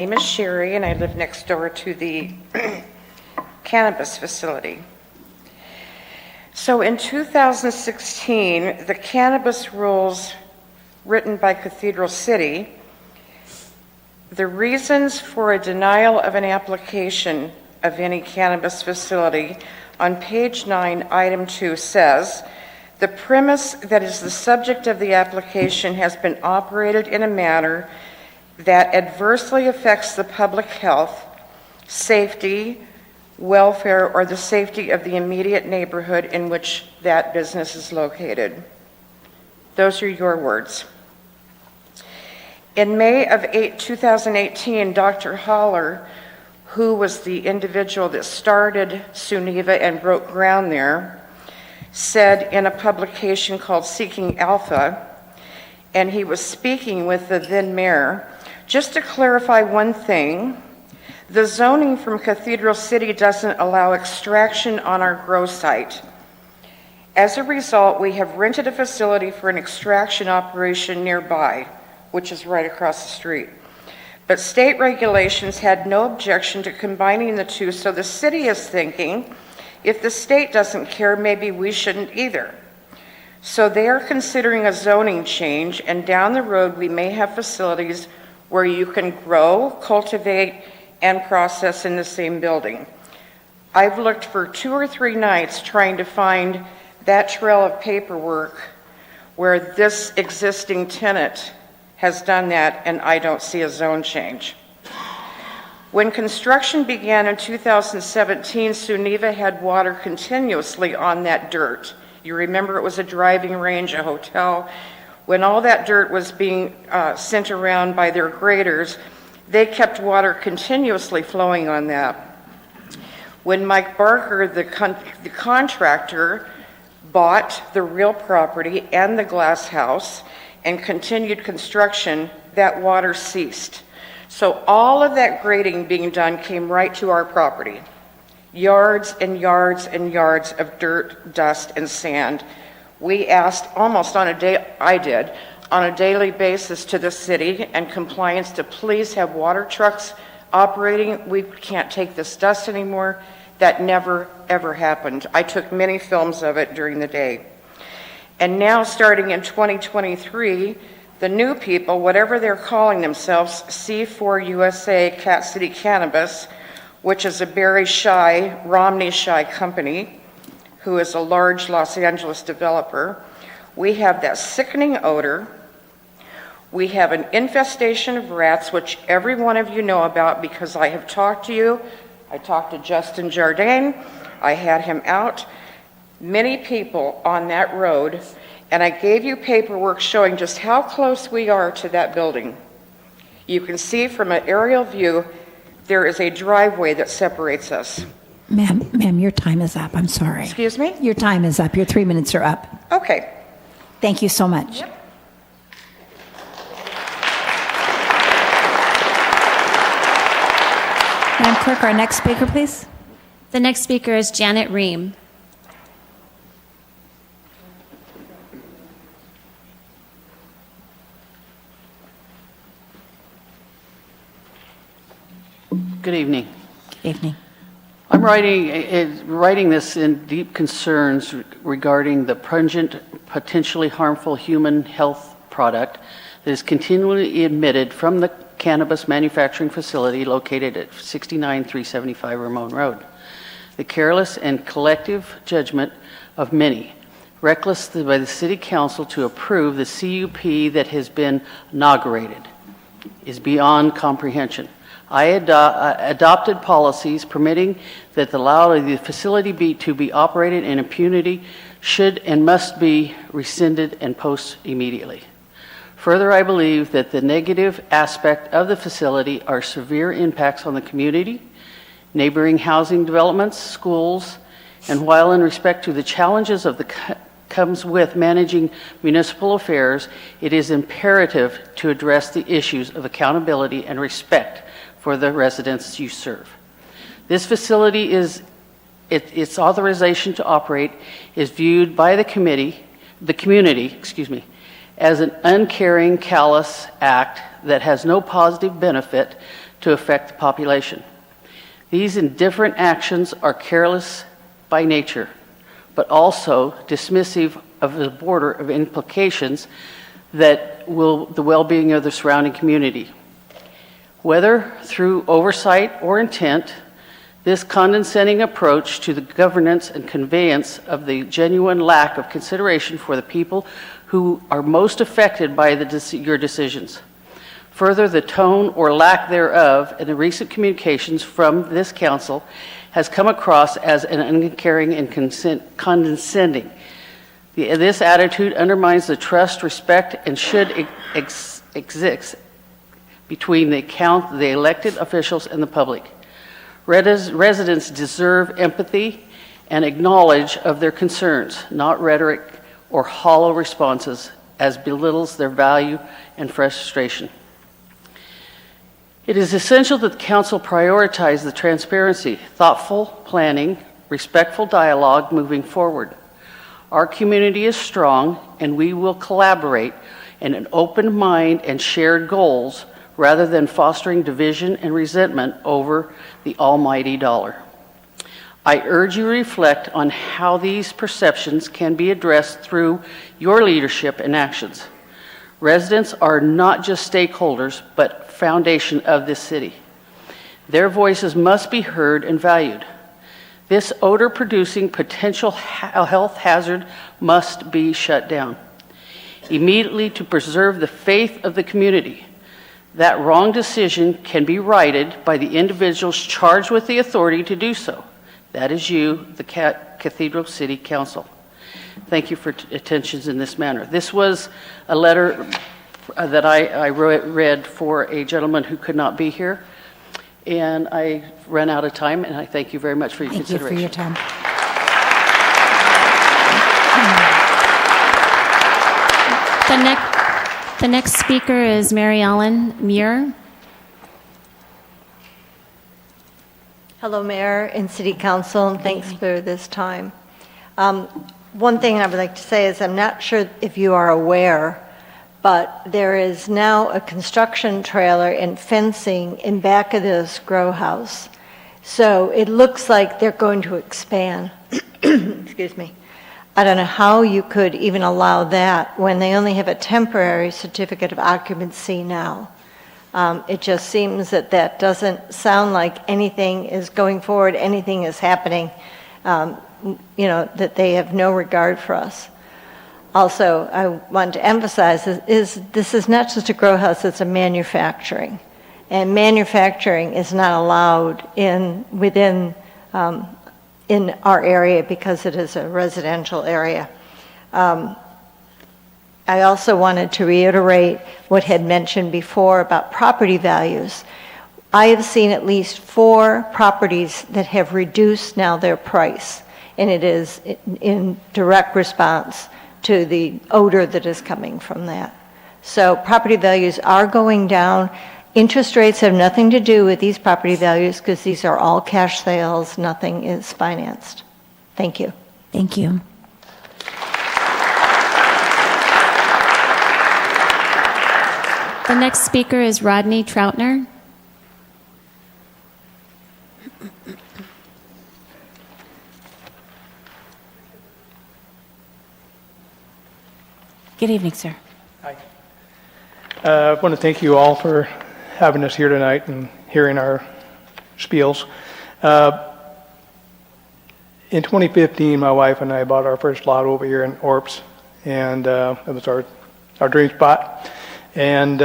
My name is Sherry, and I live next door to the cannabis facility. So in 2016, the cannabis rules written by Cathedral City, the reasons for a denial of an application of any cannabis facility on page 9, item 2 says, the premise that is the subject of the application has been operated in a manner that adversely affects the public health, safety, welfare, or the safety of the immediate neighborhood in which that business is located. Those are your words. In May of 2018, Dr. Holler, who was the individual that started SUNIVA and broke ground there, said in a publication called Seeking Alpha, and he was speaking with the then mayor, just to clarify one thing, the zoning from Cathedral City doesn't allow extraction on our grow site. As a result, we have rented a facility for an extraction operation nearby, which is right across the street. But state regulations had no objection to combining the two, so the city is thinking, if the state doesn't care, maybe we shouldn't either. So they are considering a zoning change, and down the road we may have facilities where you can grow, cultivate, and process in the same building. I've looked for 2 or 3 nights trying to find that trail of paperwork where this existing tenant has done that, and I don't see a zone change. When construction began in 2017, SUNIVA had water continuously on that dirt. You remember it was a driving range, a hotel. When all that dirt was being sent around by their graders, they kept water continuously flowing on that. When Mike Barker, the contractor, bought the real property and the glass house and continued construction, that water ceased. So all of that grading being done came right to our property. Yards and yards and yards of dirt, dust, and sand. We asked almost on a daily basis to the city and compliance to please have water trucks operating. We can't take this dust anymore. That never, ever happened. I took many films of it during the day. And now, starting in 2023, the new people, whatever they're calling themselves, C4 USA Cat City Cannabis, which is a Barry Shai, Romney Shai company, who is a large Los Angeles developer. We have that sickening odor. We have an infestation of rats, which every one of you know about because I have talked to you. I talked to Justin Jardine. I had him out. Many people on that road, and I gave you paperwork showing just how close we are to that building. You can see from an aerial view, there is a driveway that separates us. Ma'am, your time is up. I'm sorry. Excuse me? Your time is up. Your 3 minutes are up. Okay. Thank you so much. Yep. Madam Clerk, our next speaker, please. The next speaker is Janet Ream. Good evening. Good evening. I'm writing this in deep concerns regarding the pungent, potentially harmful human health product that is continually emitted from the cannabis manufacturing facility located at 69375 Ramon Road. The careless and collective judgment of many, reckless by the City Council to approve the CUP that has been inaugurated, is beyond comprehension. I adopted policies permitting that allow the facility to be operated in impunity should and must be rescinded and post immediately. Further, I believe that the negative aspect of the facility are severe impacts on the community, neighboring housing developments, schools, and while in respect to the challenges of comes with managing municipal affairs, it is imperative to address the issues of accountability and respect for the residents you serve. This facility its authorization to operate is viewed by the community, as an uncaring, callous act that has no positive benefit to affect the population. These indifferent actions are careless by nature, but also dismissive of the border of implications that will the well-being of the surrounding community. Whether through oversight or intent, this condescending approach to the governance and conveyance of the genuine lack of consideration for the people who are most affected by your decisions. Further, the tone or lack thereof in the recent communications from this council has come across as an uncaring and condescending. This attitude undermines the trust, respect, and should exist between the elected officials and the public. Residents deserve empathy and acknowledge of their concerns, not rhetoric or hollow responses as belittles their value and frustration. It is essential that the council prioritize the transparency, thoughtful planning, respectful dialogue moving forward. Our community is strong, and we will collaborate in an open mind and shared goals rather than fostering division and resentment over the almighty dollar. I urge you to reflect on how these perceptions can be addressed through your leadership and actions. Residents are not just stakeholders, but foundation of this city. Their voices must be heard and valued. This odor-producing potential health hazard must be shut down immediately to preserve the faith of the community. That wrong decision can be righted by the individuals charged with the authority to do so. That is you, the Cathedral City Council. Thank you for attentions in this manner. This was a letter that I read for a gentleman who could not be here, and I ran out of time, and I thank you very much for your consideration. Thank you for your time. The next speaker is Mary Ellen Muir. Hello, Mayor and City Council, and thanks for this time. One thing I would like to say is I'm not sure if you are aware, but there is now a construction trailer and fencing in back of this grow house. So it looks like they're going to expand. Excuse me. I don't know how you could even allow that when they only have a temporary certificate of occupancy now. It just seems that that doesn't sound like anything is going forward, anything is happening, that they have no regard for us. Also, I want to emphasize this is not just a grow house, it's a manufacturing. And manufacturing is not allowed within in our area because it is a residential area. I also wanted to reiterate what had mentioned before about property values. I have seen at least 4 properties that have reduced now their price, and it is in direct response to the odor that is coming from that. So property values are going down. Interest rates have nothing to do with these property values because these are all cash sales, nothing is financed. Thank you. Thank you. The next speaker is Rodney Troutner. Good evening, sir. Hi. I want to thank you all for having us here tonight and hearing our spiels. In 2015, my wife and I bought our first lot over here in Orps, and it was our dream spot. And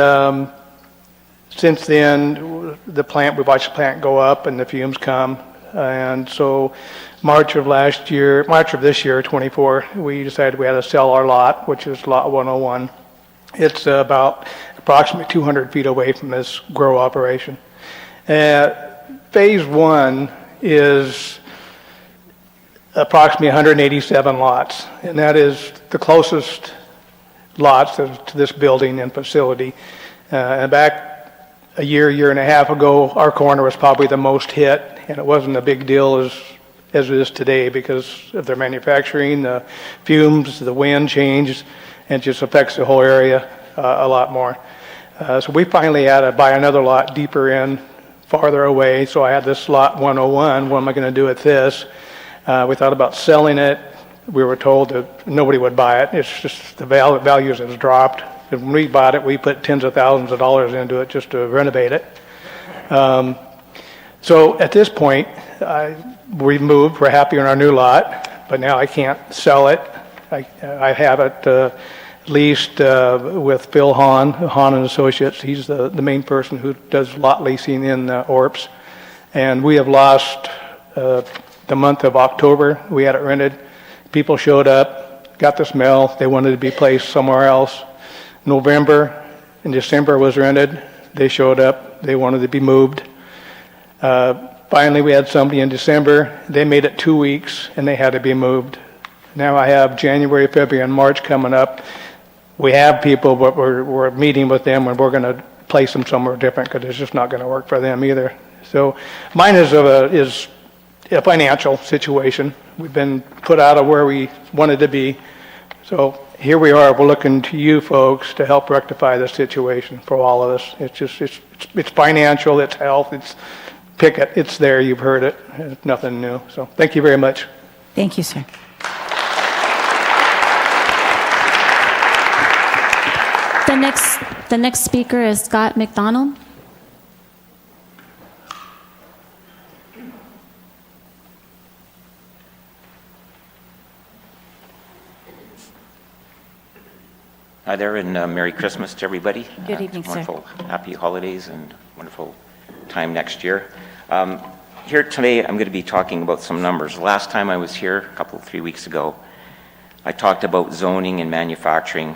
since then, we watched the plant go up and the fumes come. And so March of this year, 24, we decided we had to sell our lot, which is lot 101. It's about approximately 200 feet away from this grow operation. Phase 1 is approximately 187 lots, and that is the closest lots to this building and facility. And back a year and a half ago, our corner was probably the most hit, and it wasn't a big deal as it is today because of their manufacturing, the fumes, the wind change, and it just affects the whole area a lot more. So we finally had to buy another lot deeper in farther away, so I had this lot 101. What am I going to do with this? We thought about selling it. We were told that nobody would buy it. It's just the values has dropped. When we bought it, we put tens of thousands of dollars into it just to renovate it. So at this point, we moved. We're happy in our new lot, but now I can't sell it. I have it leased with Phil Hahn and Associates. He's the main person who does lot leasing in Orps. And we have lost the month of October. We had it rented. People showed up, got the smell. They wanted to be placed somewhere else. November and December was rented. They showed up. They wanted to be moved. Finally, we had somebody in December. They made it 2 weeks, and they had to be moved. Now I have January, February, and March coming up. We have people, but we're meeting with them, and we're going to place them somewhere different because it's just not going to work for them either. So mine is a financial situation. We've been put out of where we wanted to be. So here we are. We're looking to you folks to help rectify the situation for all of us. It's financial. It's health. It's picket. It's there. You've heard it. It's nothing new. So thank you very much. Thank you, sir. The next speaker is Scott McDonald. Hi there, and Merry Christmas to everybody. Good evening, sir. Wonderful, happy holidays, and wonderful time next year. Here today, I'm going to be talking about some numbers. Last time I was here, 3 weeks ago, I talked about zoning and manufacturing,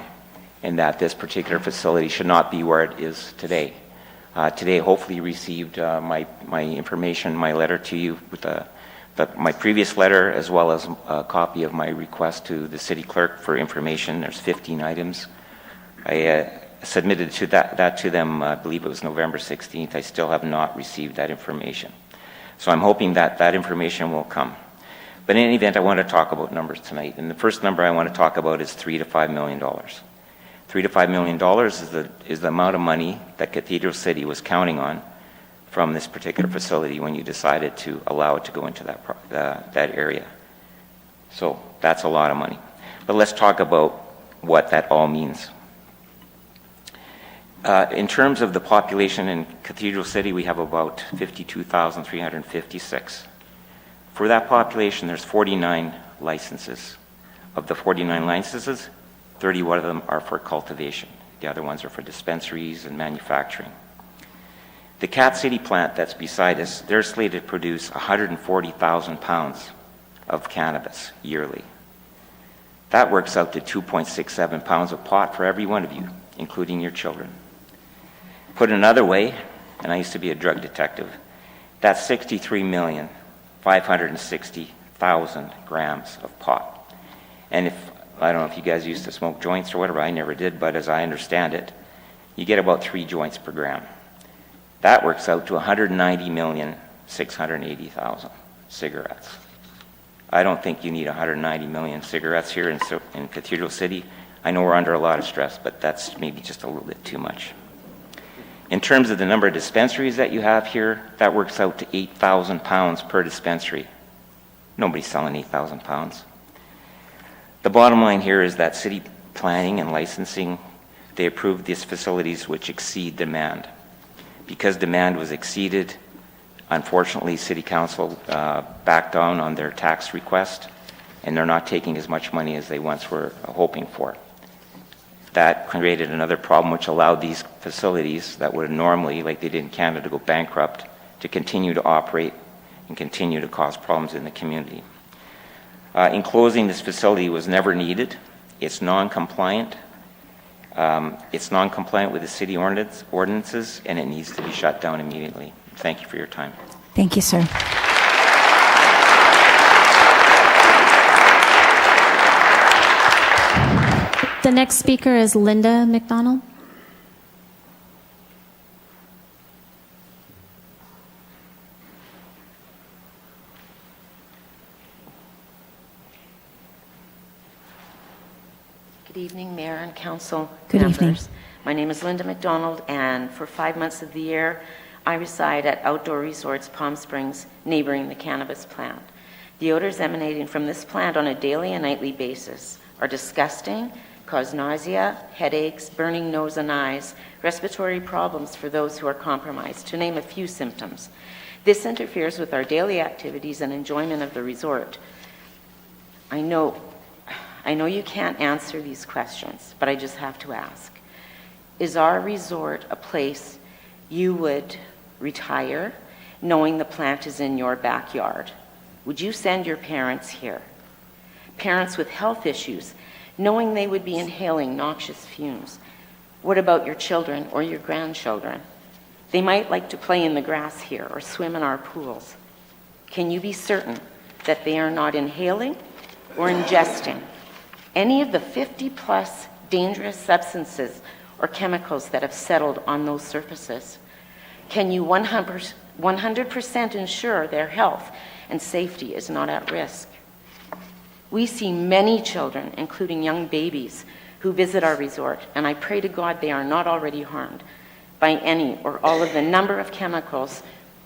and that this particular facility should not be where it is today. Today, hopefully, you received my information, my letter to you with my previous letter, as well as a copy of my request to the city clerk for information. There's 15 items. I submitted that to them, I believe it was November 16th. I still have not received that information. So I'm hoping that information will come. But in any event, I want to talk about numbers tonight. And the first number I want to talk about is $3 to $5 million. $3 to $5 million is the amount of money that Cathedral City was counting on from this particular facility when you decided to allow it to go into that area. So that's a lot of money. But let's talk about what that all means. In terms of the population in Cathedral City, we have about 52,356. For that population, there's 49 licenses. Of the 49 licenses, 31 of them are for cultivation. The other ones are for dispensaries and manufacturing. The Cat City plant that's beside us, they're slated to produce 140,000 pounds of cannabis yearly. That works out to 2.67 pounds of pot for every one of you, including your children. Put another way, and I used to be a drug detective, that's 63,560,000 grams of pot. And I don't know if you guys used to smoke joints or whatever, I never did, but as I understand it, you get about 3 joints per gram. That works out to 190,680,000 cigarettes. I don't think you need 190 million cigarettes here in Cathedral City. I know we're under a lot of stress, but that's maybe just a little bit too much. In terms of the number of dispensaries that you have here, that works out to 8,000 pounds per dispensary. Nobody's selling 8,000 pounds. The bottom line here is that city planning and licensing, they approved these facilities which exceed demand. Because demand was exceeded, unfortunately, City Council backed down on their tax request, and they're not taking as much money as they once were hoping for. That created another problem which allowed these facilities that would normally, like they did in Canada, go bankrupt, to continue to operate and continue to cause problems in the community. In closing, this facility was never needed. It's non-compliant. It's non-compliant with the city ordinances, and it needs to be shut down immediately. Thank you for your time. Thank you, sir. The next speaker is Linda McDonald. Good evening, Mayor and Council Good members. evening. My name is Linda McDonald, and for 5 months of the year, I reside at Outdoor Resorts Palm Springs, neighboring the cannabis plant. The odors emanating from this plant on a daily and nightly basis are disgusting, cause nausea, headaches, burning nose and eyes, respiratory problems for those who are compromised, to name a few symptoms. This interferes with our daily activities and enjoyment of the resort. I know you can't answer these questions, but I just have to ask. Is our resort a place you would retire knowing the plant is in your backyard? Would you send your parents here? Parents with health issues, knowing they would be inhaling noxious fumes. What about your children or your grandchildren? They might like to play in the grass here or swim in our pools. Can you be certain that they are not inhaling or ingesting any of the 50+ dangerous substances or chemicals that have settled on those surfaces? Can you 100% ensure their health and safety is not at risk? We see many children, including young babies, who visit our resort, and I pray to God they are not already harmed by any or all of the number of chemicals,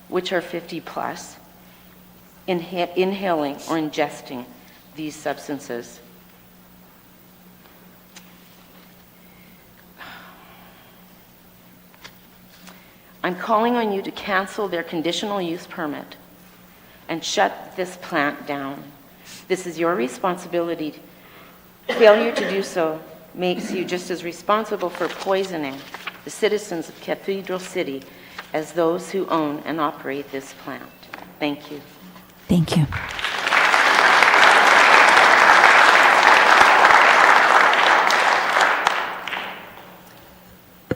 which are 50+, inhaling or ingesting these substances. I'm calling on you to cancel their conditional use permit and shut this plant down. This is your responsibility. Failure to do so makes you just as responsible for poisoning the citizens of Cathedral City as those who own and operate this plant. Thank you. Thank you.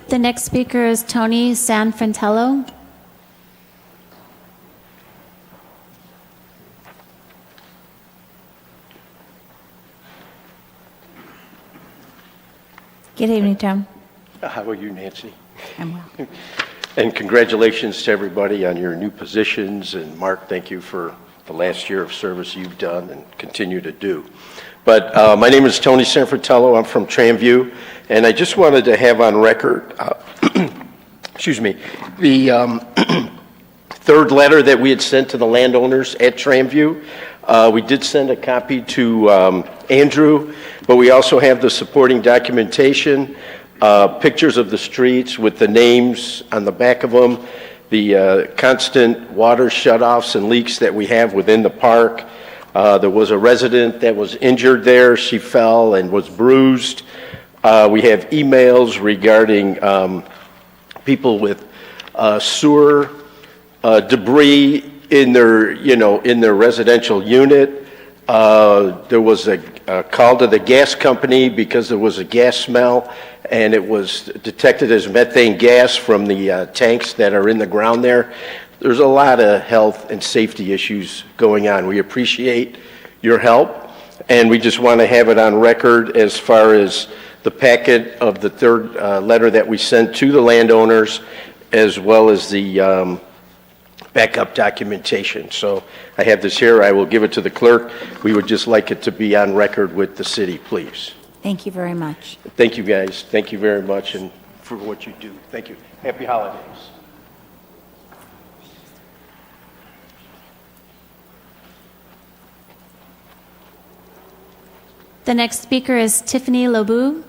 The next speaker is Tony Sanfratello. Good evening, Tom. How are you, Nancy? I'm well. And congratulations to everybody on your new positions. And Mark, thank you for the last year of service you've done and continue to do. But my name is Tony Sanfratello. I'm from Tramview. And I just wanted to have on record, excuse me, the third letter that we had sent to the landowners at Tramview. We did send a copy to Andrew, but we also have the supporting documentation, pictures of the streets with the names on the back of them, the constant water shutoffs and leaks that we have within the park. There was a resident that was injured there. She fell and was bruised. We have emails regarding people with sewer debris in their residential unit. There was a call to the gas company because there was a gas smell, and it was detected as methane gas from the tanks that are in the ground there. There's a lot of health and safety issues going on. We appreciate your help, and we just want to have it on record as far as the packet of the third letter that we sent to the landowners, as well as the backup documentation. So I have this here. I will give it to the clerk. We would just like it to be on record with the city, please. Thank you very much. Thank you, guys. Thank you very much and for what you do. Thank you. Happy holidays. The next speaker is Tiffany Lobu.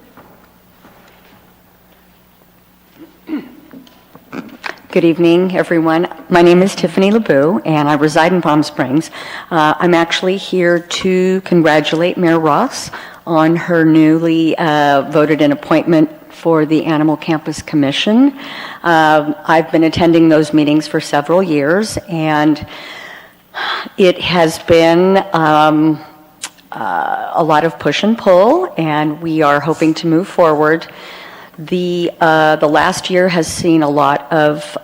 Good evening, everyone. My name is Tiffany LeBeau, and I reside in Palm Springs. I'm actually here to congratulate Mayor Ross on her newly voted-in appointment for the Animal Campus Commission. I've been attending those meetings for several years, and it has been a lot of push and pull, and we are hoping to move forward. The last year has seen a lot of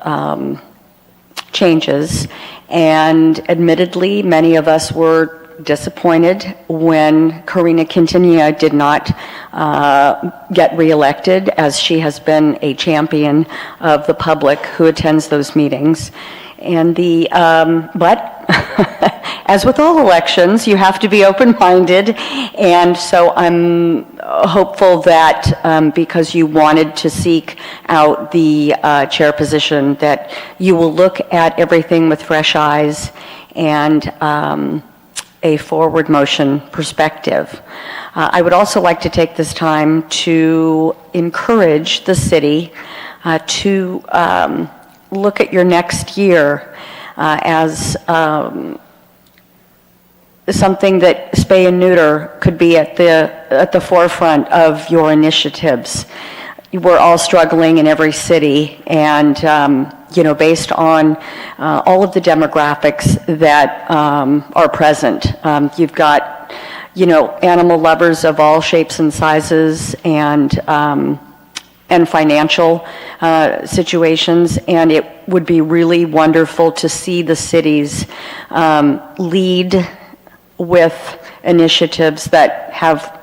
changes, and admittedly, many of us were disappointed when Karina Quintanilla did not get reelected, as she has been a champion of the public who attends those meetings. And but as with all elections, you have to be open-minded, and so I'm hopeful that because you wanted to seek out the chair position, that you will look at everything with fresh eyes and a forward motion perspective. I would also like to take this time to encourage the city to look at your next year as something that spay and neuter could be at the forefront of your initiatives. We're all struggling in every city, and based on all of the demographics that are present, you've got animal lovers of all shapes and sizes, and financial situations, and it would be really wonderful to see the cities lead with initiatives that have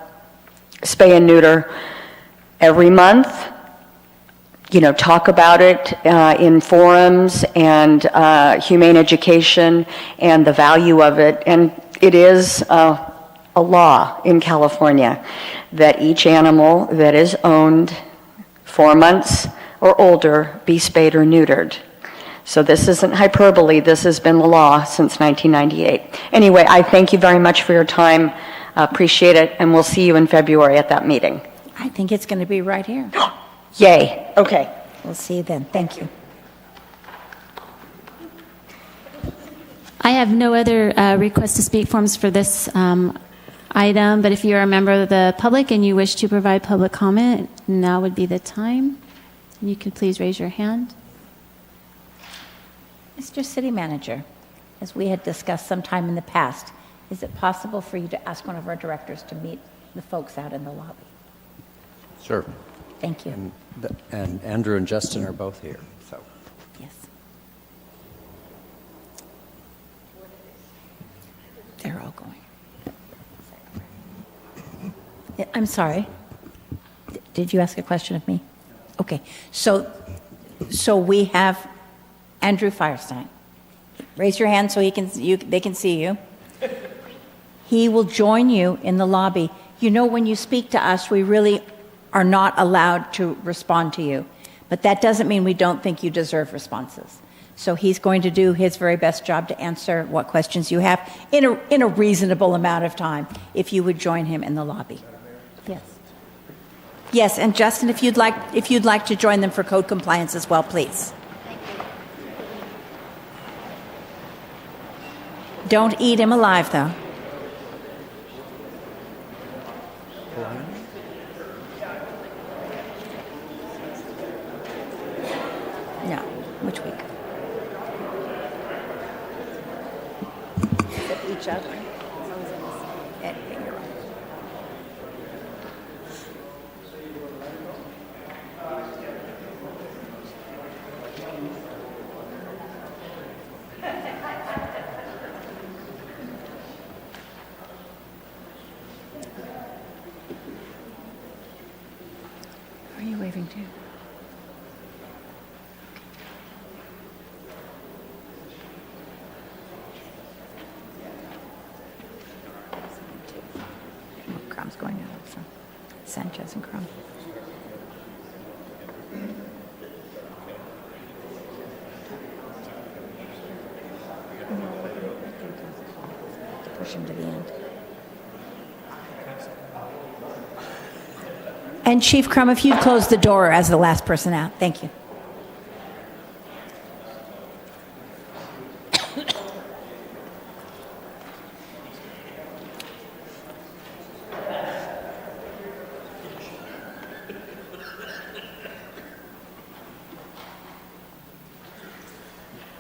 spay and neuter every month, talk about it in forums and humane education and the value of it. And it is a law in California that each animal that is owned 4 months or older be spayed or neutered. So this isn't hyperbole. This has been the law since 1998. Anyway, I thank you very much for your time. Appreciate it, and we'll see you in February at that meeting. I think it's going to be right here. Yay. Okay. We'll see you then. Thank you. I have no other request to speak forms for this item, but if you're a member of the public and you wish to provide public comment, now would be the time. You could please raise your hand. Mr. City Manager, as we had discussed sometime in the past, is it possible for you to ask one of our directors to meet the folks out in the lobby? Sure. Thank you. And Andrew and Justin are both here, so. Yes. They're all going. I'm sorry. Did you ask a question of me? Okay. So we have Andrew Firestein. Raise your hand so they can see you. He will join you in the lobby. When you speak to us, we really are not allowed to respond to you. But that doesn't mean we don't think you deserve responses. So he's going to do his very best job to answer what questions you have in a reasonable amount of time, if you would join him in the lobby. Yes. Yes, and Justin, if you'd like to join them for code compliance as well, please. Don't eat him alive, though. No. Which week? Each other. You're right. Who are you waving to? Crum's going out, so Sanchez and Crum. To push him to the end. And Chief Crum, if you'd close the door as the last person out. Thank you.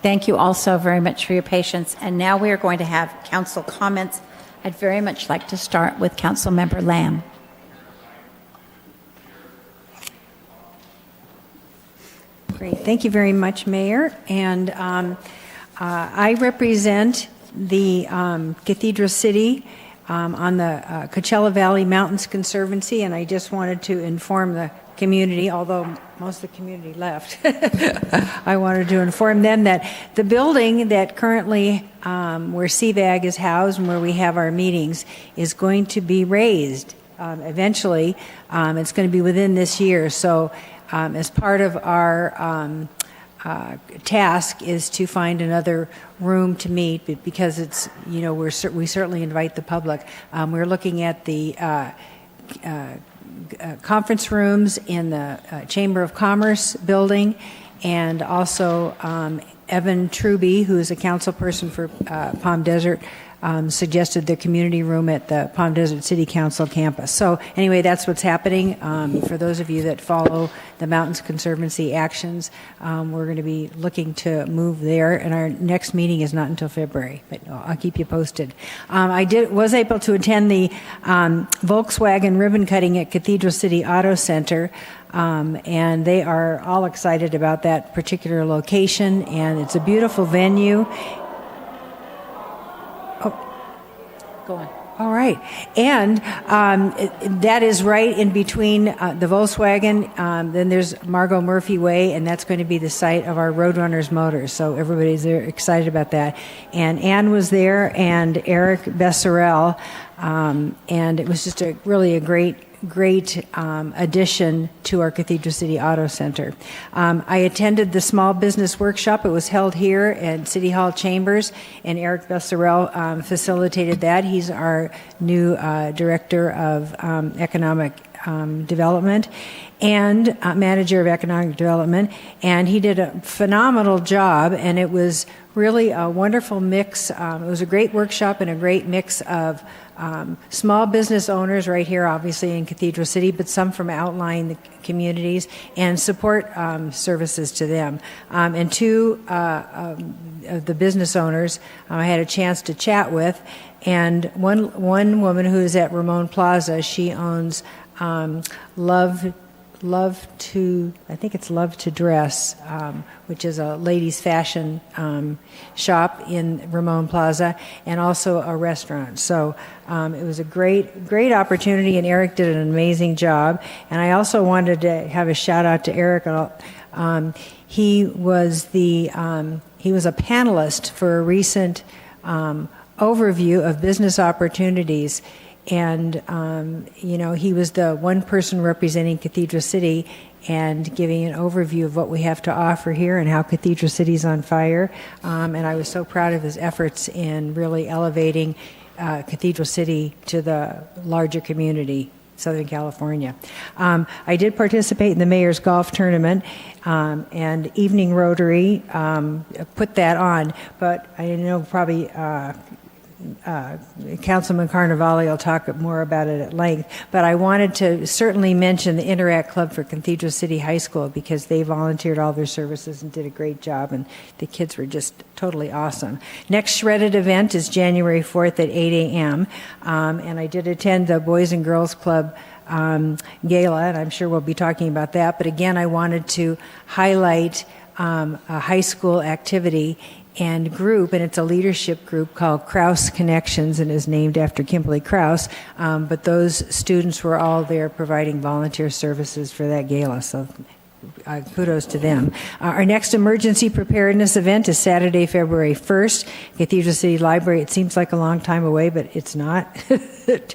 Thank you also very much for your patience. And now we are going to have council comments. I'd very much like to start with Council Member Lamb. Great. Thank you very much, Mayor. And I represent the Cathedral City on the Coachella Valley Mountains Conservancy, and I just wanted to inform the community, although most of the community left, I wanted to inform them that the building that currently where CVAG is housed and where we have our meetings is going to be raised eventually. It's going to be within this year. So as part of our task is to find another room to meet, but because it's, we certainly invite the public. We're looking at the conference rooms in the Chamber of Commerce building, and also Evan Truby, who is a council person for Palm Desert, suggested the community room at the Palm Desert City Council campus. So anyway, that's what's happening. For those of you that follow the Mountains Conservancy actions, we're going to be looking to move there, and our next meeting is not until February, but I'll keep you posted. I was able to attend the Volkswagen ribbon cutting at Cathedral City Auto Center, and they are all excited about that particular location, and it's a beautiful venue. Go on. All right. And that is right in between the Volkswagen. Then there's Margot Murphy Way, and that's going to be the site of our Roadrunners Motors. So everybody's there excited about that. And Ann was there, and Eric Besserell. And it was just really a great addition to our Cathedral City Auto Center. I attended the small business workshop. It was held here at City Hall Chambers, and Eric Besserell facilitated that. He's our new Director of Economic Development and Manager of Economic Development, and he did a phenomenal job, and it was really a wonderful mix. It was a great workshop and a great mix of small business owners right here, obviously in Cathedral City, but some from outlying communities, and support services to them. And two of the business owners I had a chance to chat with, and one woman who is at Ramon Plaza, she owns Love to Dress, which is a ladies' fashion shop in Ramon Plaza, and also a restaurant. So it was a great opportunity, and Eric did an amazing job. And I also wanted to have a shout out to Eric. He was a panelist for a recent overview of business opportunities. And, he was the one person representing Cathedral City and giving an overview of what we have to offer here and how Cathedral City's on fire. And I was so proud of his efforts in really elevating Cathedral City to the larger community, Southern California. I did participate in the Mayor's Golf Tournament, and Evening Rotary put that on, but I know probably Councilman Carnevale will talk more about it at length, but I wanted to certainly mention the Interact Club for Cathedral City High School, because they volunteered all their services and did a great job, and the kids were just totally awesome. Next Shredded event is January 4th at 8 a.m., and I did attend the Boys and Girls Club gala, and I'm sure we'll be talking about that, but again, I wanted to highlight a high school activity and group, and it's a leadership group called Krause Connections, and is named after Kimberly Krause, but those students were all there providing volunteer services for that gala, so kudos to them. Our next emergency preparedness event is Saturday, February 1st, Cathedral City Library. It seems like a long time away, but it's not. It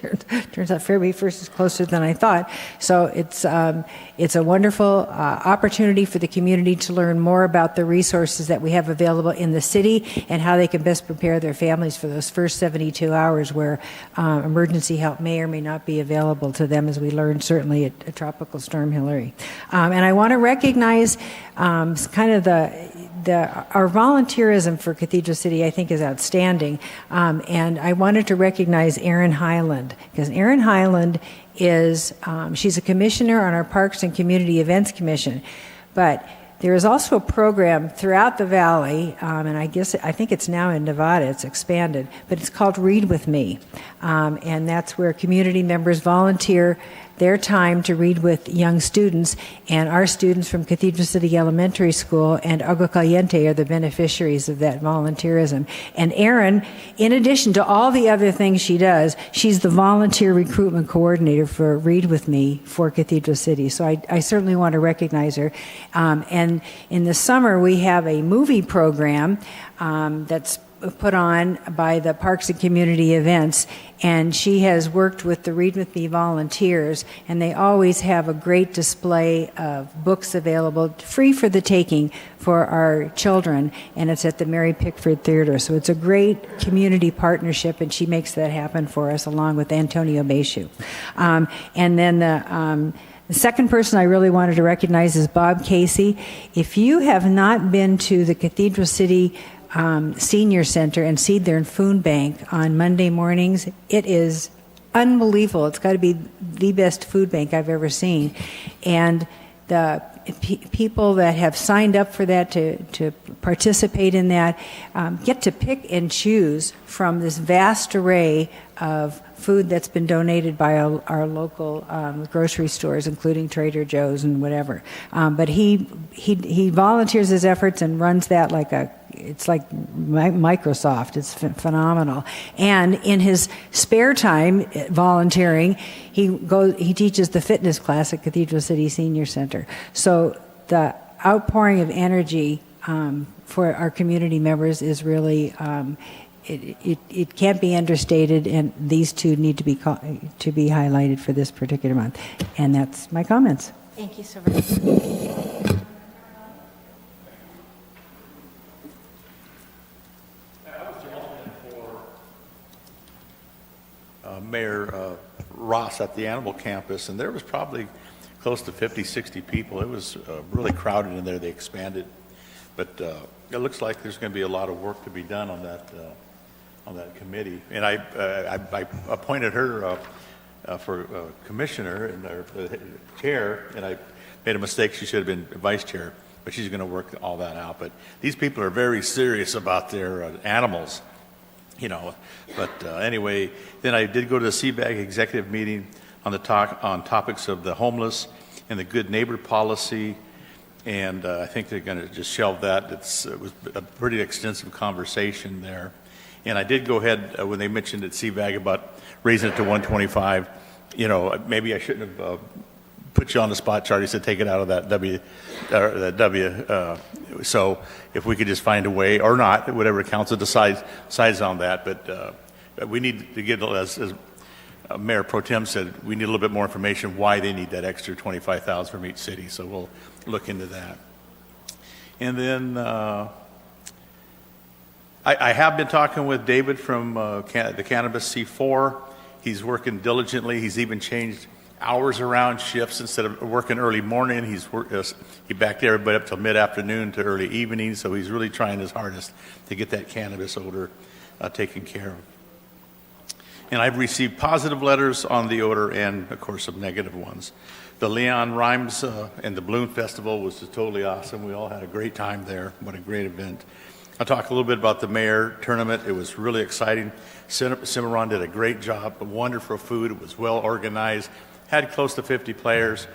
turns out February 1st is closer than I thought. So it's a wonderful opportunity for the community to learn more about the resources that we have available in the city and how they can best prepare their families for those first 72 hours where emergency help may or may not be available to them, as we learned certainly at Tropical Storm Hillary. And I want to recognize kind of our volunteerism for Cathedral City, I think, is outstanding. And I wanted to recognize Erin Highland, because Erin Highland is, she's a commissioner on our Parks and Community Events Commission. But there is also a program throughout the valley, and I think it's now in Nevada, it's expanded, but it's called Read With Me. And that's where community members volunteer their time to read with young students, and our students from Cathedral City Elementary School and Agua Caliente are the beneficiaries of that volunteerism. And Erin, in addition to all the other things she does, she's the volunteer recruitment coordinator for Read With Me for Cathedral City. So I certainly want to recognize her. And in the summer, we have a movie program that's put on by the Parks and Community Events, and she has worked with the Read With Me volunteers, and they always have a great display of books available, free for the taking for our children, and it's at the Mary Pickford Theater. So it's a great community partnership, and she makes that happen for us along with Antonio Beishu. And then the second person I really wanted to recognize is Bob Casey. If you have not been to the Cathedral City Senior Center and seen their food bank on Monday mornings, it is unbelievable. It's got to be the best food bank I've ever seen. And the people that have signed up for that to participate in that get to pick and choose from this vast array of food that's been donated by our local grocery stores, including Trader Joe's and whatever. But he volunteers his efforts and runs that it's like Microsoft. It's phenomenal. And in his spare time volunteering, he teaches the fitness class at Cathedral City Senior Center. So the outpouring of energy for our community members is really it can't be understated, and these two need to be highlighted for this particular month. And that's my comments. Thank you so very much. Mayor Ross at the Animal Campus, and there was probably close to 50, 60 people. It was really crowded in there. They expanded, but it looks like there's going to be a lot of work to be done on that committee. And I appointed her for commissioner and chair, and I made a mistake. She should have been vice chair, but she's going to work all that out. But these people are very serious about their animals. But anyway, then I did go to the CBAG executive meeting on topics of the homeless and the good neighbor policy, and I think they're going to just shelve that. It was a pretty extensive conversation there, and I did go ahead when they mentioned at CBAG about raising it to 125. Maybe I shouldn't have put you on the spot, Charlie. Said take it out of that W. So if we could just find a way, or not, whatever council decides on that. But we need to get, as Mayor Pro Tem said, we need a little bit more information why they need that extra $25,000 from each city. So we'll look into that. And then I have been talking with David from the Cannabis C4. He's working diligently. He's even changed hours around shifts. Instead of working early morning, he backed everybody up till mid-afternoon to early evening. So he's really trying his hardest to get that cannabis odor taken care of. And I've received positive letters on the odor and, of course, some negative ones. The Leon Rhymes and the Balloon Festival was just totally awesome. We all had a great time there. What a great event. I'll talk a little bit about the mayor tournament. It was really exciting. Cimarron did a great job. Wonderful food. It was well organized. Had close to 50 players.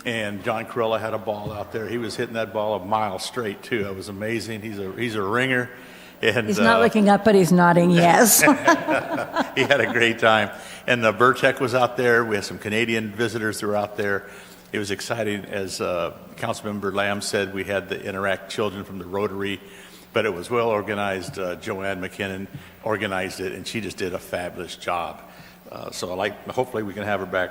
And John Corella had a ball out there. He was hitting that ball a mile straight, too. It was amazing. He's a ringer. And, he's not looking up, but he's nodding yes. He had a great time. And Burtek was out there. We had some Canadian visitors that were out there. It was exciting. As Councilmember Lamb said, we had the Interact children from the Rotary, but it was well organized. Joanne McKinnon organized it, and she just did a fabulous job. So hopefully we can have her back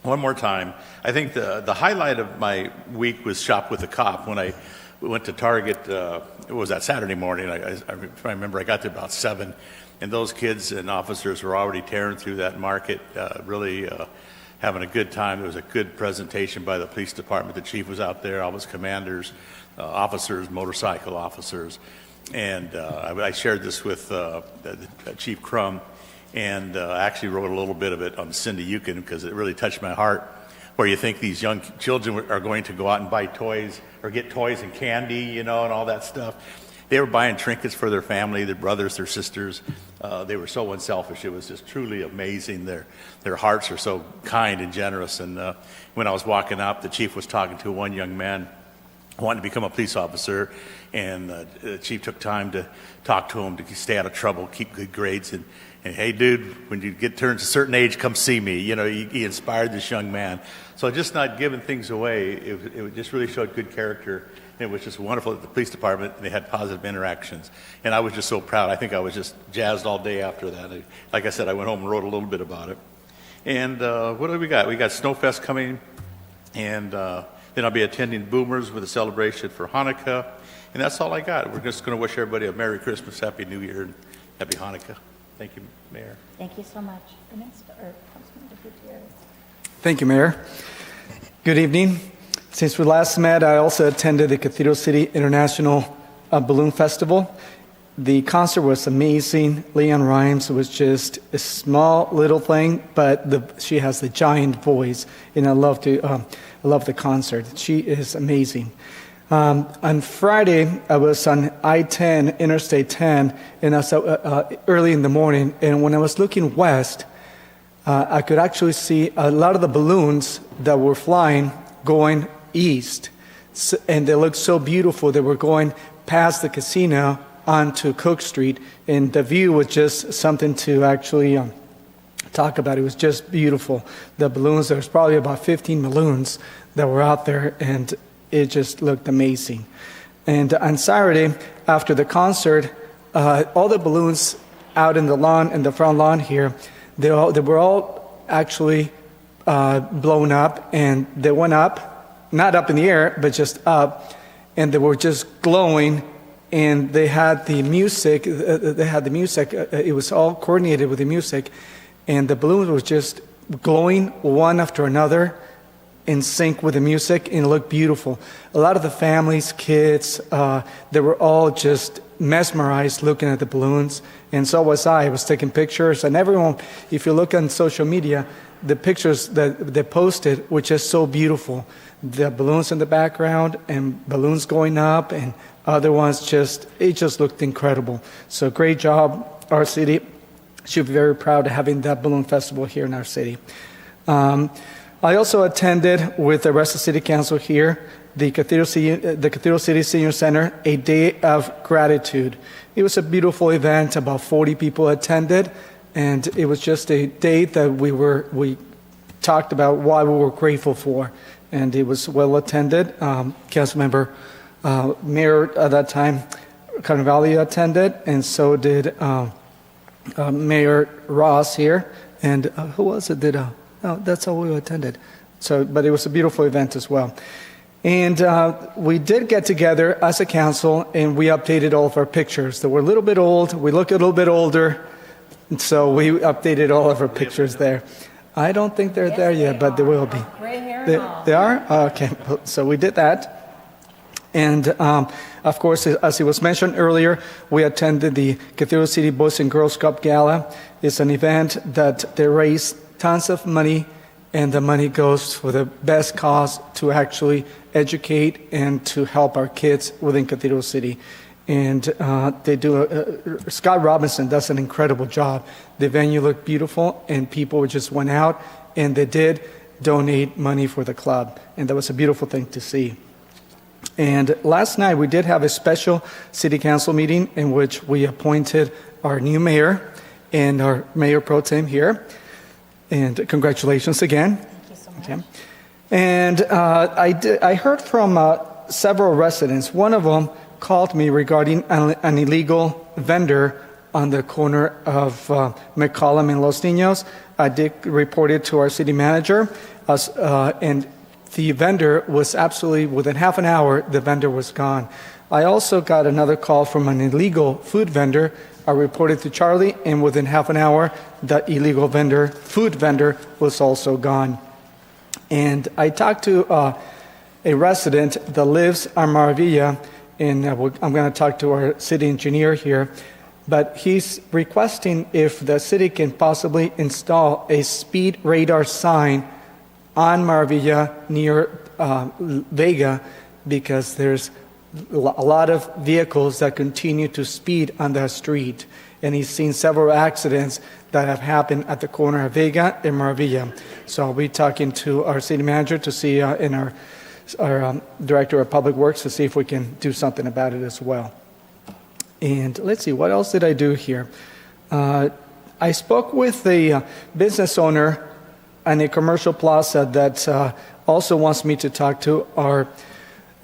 one more time. I think the highlight of my week was Shop with a Cop. When we went to Target, it was that Saturday morning. I remember I got there about 7, and those kids and officers were already tearing through that market, really having a good time. There was a good presentation by the police department. The chief was out there, all his commanders, officers, motorcycle officers. And I shared this with Chief Crum, and I actually wrote a little bit of it on Cindy Yukon because it really touched my heart, where you think these young children are going to go out and buy toys or get toys and candy, and all that stuff. They were buying trinkets for their family, their brothers, their sisters. They were so unselfish. It was just truly amazing. Their hearts are so kind and generous. And when I was walking up, the chief was talking to one young man who wanted to become a police officer, and the chief took time to talk to him to stay out of trouble, keep good grades, and hey, dude, when you turns a certain age, come see me. He inspired this young man. So just not giving things away, it just really showed good character It was just wonderful at the police department, and they had positive interactions. And I was just so proud. I think I was just jazzed all day after that. Like I said, I went home and wrote a little bit about it. And what do we got? We got Snowfest coming, and then I'll be attending Boomers with a celebration for Hanukkah. And that's all I got. We're just going to wish everybody a Merry Christmas, Happy New Year, and Happy Hanukkah. Thank you, Mayor. Thank you so much. The next, Councilman Gutierrez. Thank you, Mayor. Good evening. Since we last met, I also attended the Cathedral City International Balloon Festival. The concert was amazing. Leanne Rimes was just a small little thing, but she has the giant voice, and I love the concert. She is amazing. On Friday, I was on I-10, Interstate 10, and I was early in the morning, and when I was looking west, I could actually see a lot of the balloons that were flying going east, and they looked so beautiful. They were going past the casino onto Cook Street, and the view was just something to actually talk about. It was just beautiful. The balloons, there was probably about 15 balloons that were out there, and it just looked amazing. And on Saturday, after the concert, all the balloons out in the lawn, in the front lawn here, they were all actually blown up, and they went up, not up in the air, but just up, and they were just glowing, and they had the music. It was all coordinated with the music, and the balloons were just glowing one after another, in sync with the music, and it looked beautiful. A lot of the families, kids, they were all just mesmerized looking at the balloons, and so was I. I was taking pictures, and everyone, if you look on social media, the pictures that they posted were just so beautiful. The balloons in the background, and balloons going up, and other ones it just looked incredible. So great job, our city. Should be very proud of having that balloon festival here in our city. I also attended with the rest of City Council here the Cathedral City Senior Center, a day of gratitude. It was a beautiful event. About 40 people attended, and it was just a day that we talked about what we were grateful for, and it was well attended. Councilmember Mayor at that time, Carnevale, attended, and so did Mayor Ross here, and who was it? That's all we attended. But it was a beautiful event as well. And we did get together as a council, and we updated all of our pictures. They were a little bit old. We look a little bit older, and so we updated all of our pictures there. I don't think they're there yet, but they will be. Gray hair. They are? Okay, so we did that. And, of course, as it was mentioned earlier, we attended the Cathedral City Boys and Girls Cup Gala. It's an event that they raise tons of money, and the money goes for the best cause to actually educate and to help our kids within Cathedral City. And they do, Scott Robinson does an incredible job. The venue looked beautiful, and people just went out, and they did donate money for the club. And that was a beautiful thing to see. And last night, we did have a special city council meeting in which we appointed our new mayor and our mayor pro tem here. And congratulations again. Thank you so much. Okay. And I heard from several residents. One of them called me regarding an illegal vendor on the corner of McCollum and Los Niños. I did report it to our city manager, and the vendor was absolutely, within half an hour, the vendor was gone. I also got another call from an illegal food vendor. I reported to Charlie, and within half an hour, the illegal food vendor, was also gone. And I talked to a resident that lives on Maravilla, and I'm going to talk to our city engineer here, but he's requesting if the city can possibly install a speed radar sign on Maravilla near Vega, because there's a lot of vehicles that continue to speed on that street. And he's seen several accidents that have happened at the corner of Vega and Maravilla. So I'll be talking to our city manager to see, and our director of public works, to see if we can do something about it as well. And let's see, what else did I do here? I spoke with a business owner and a commercial plaza that also wants me to talk to. Our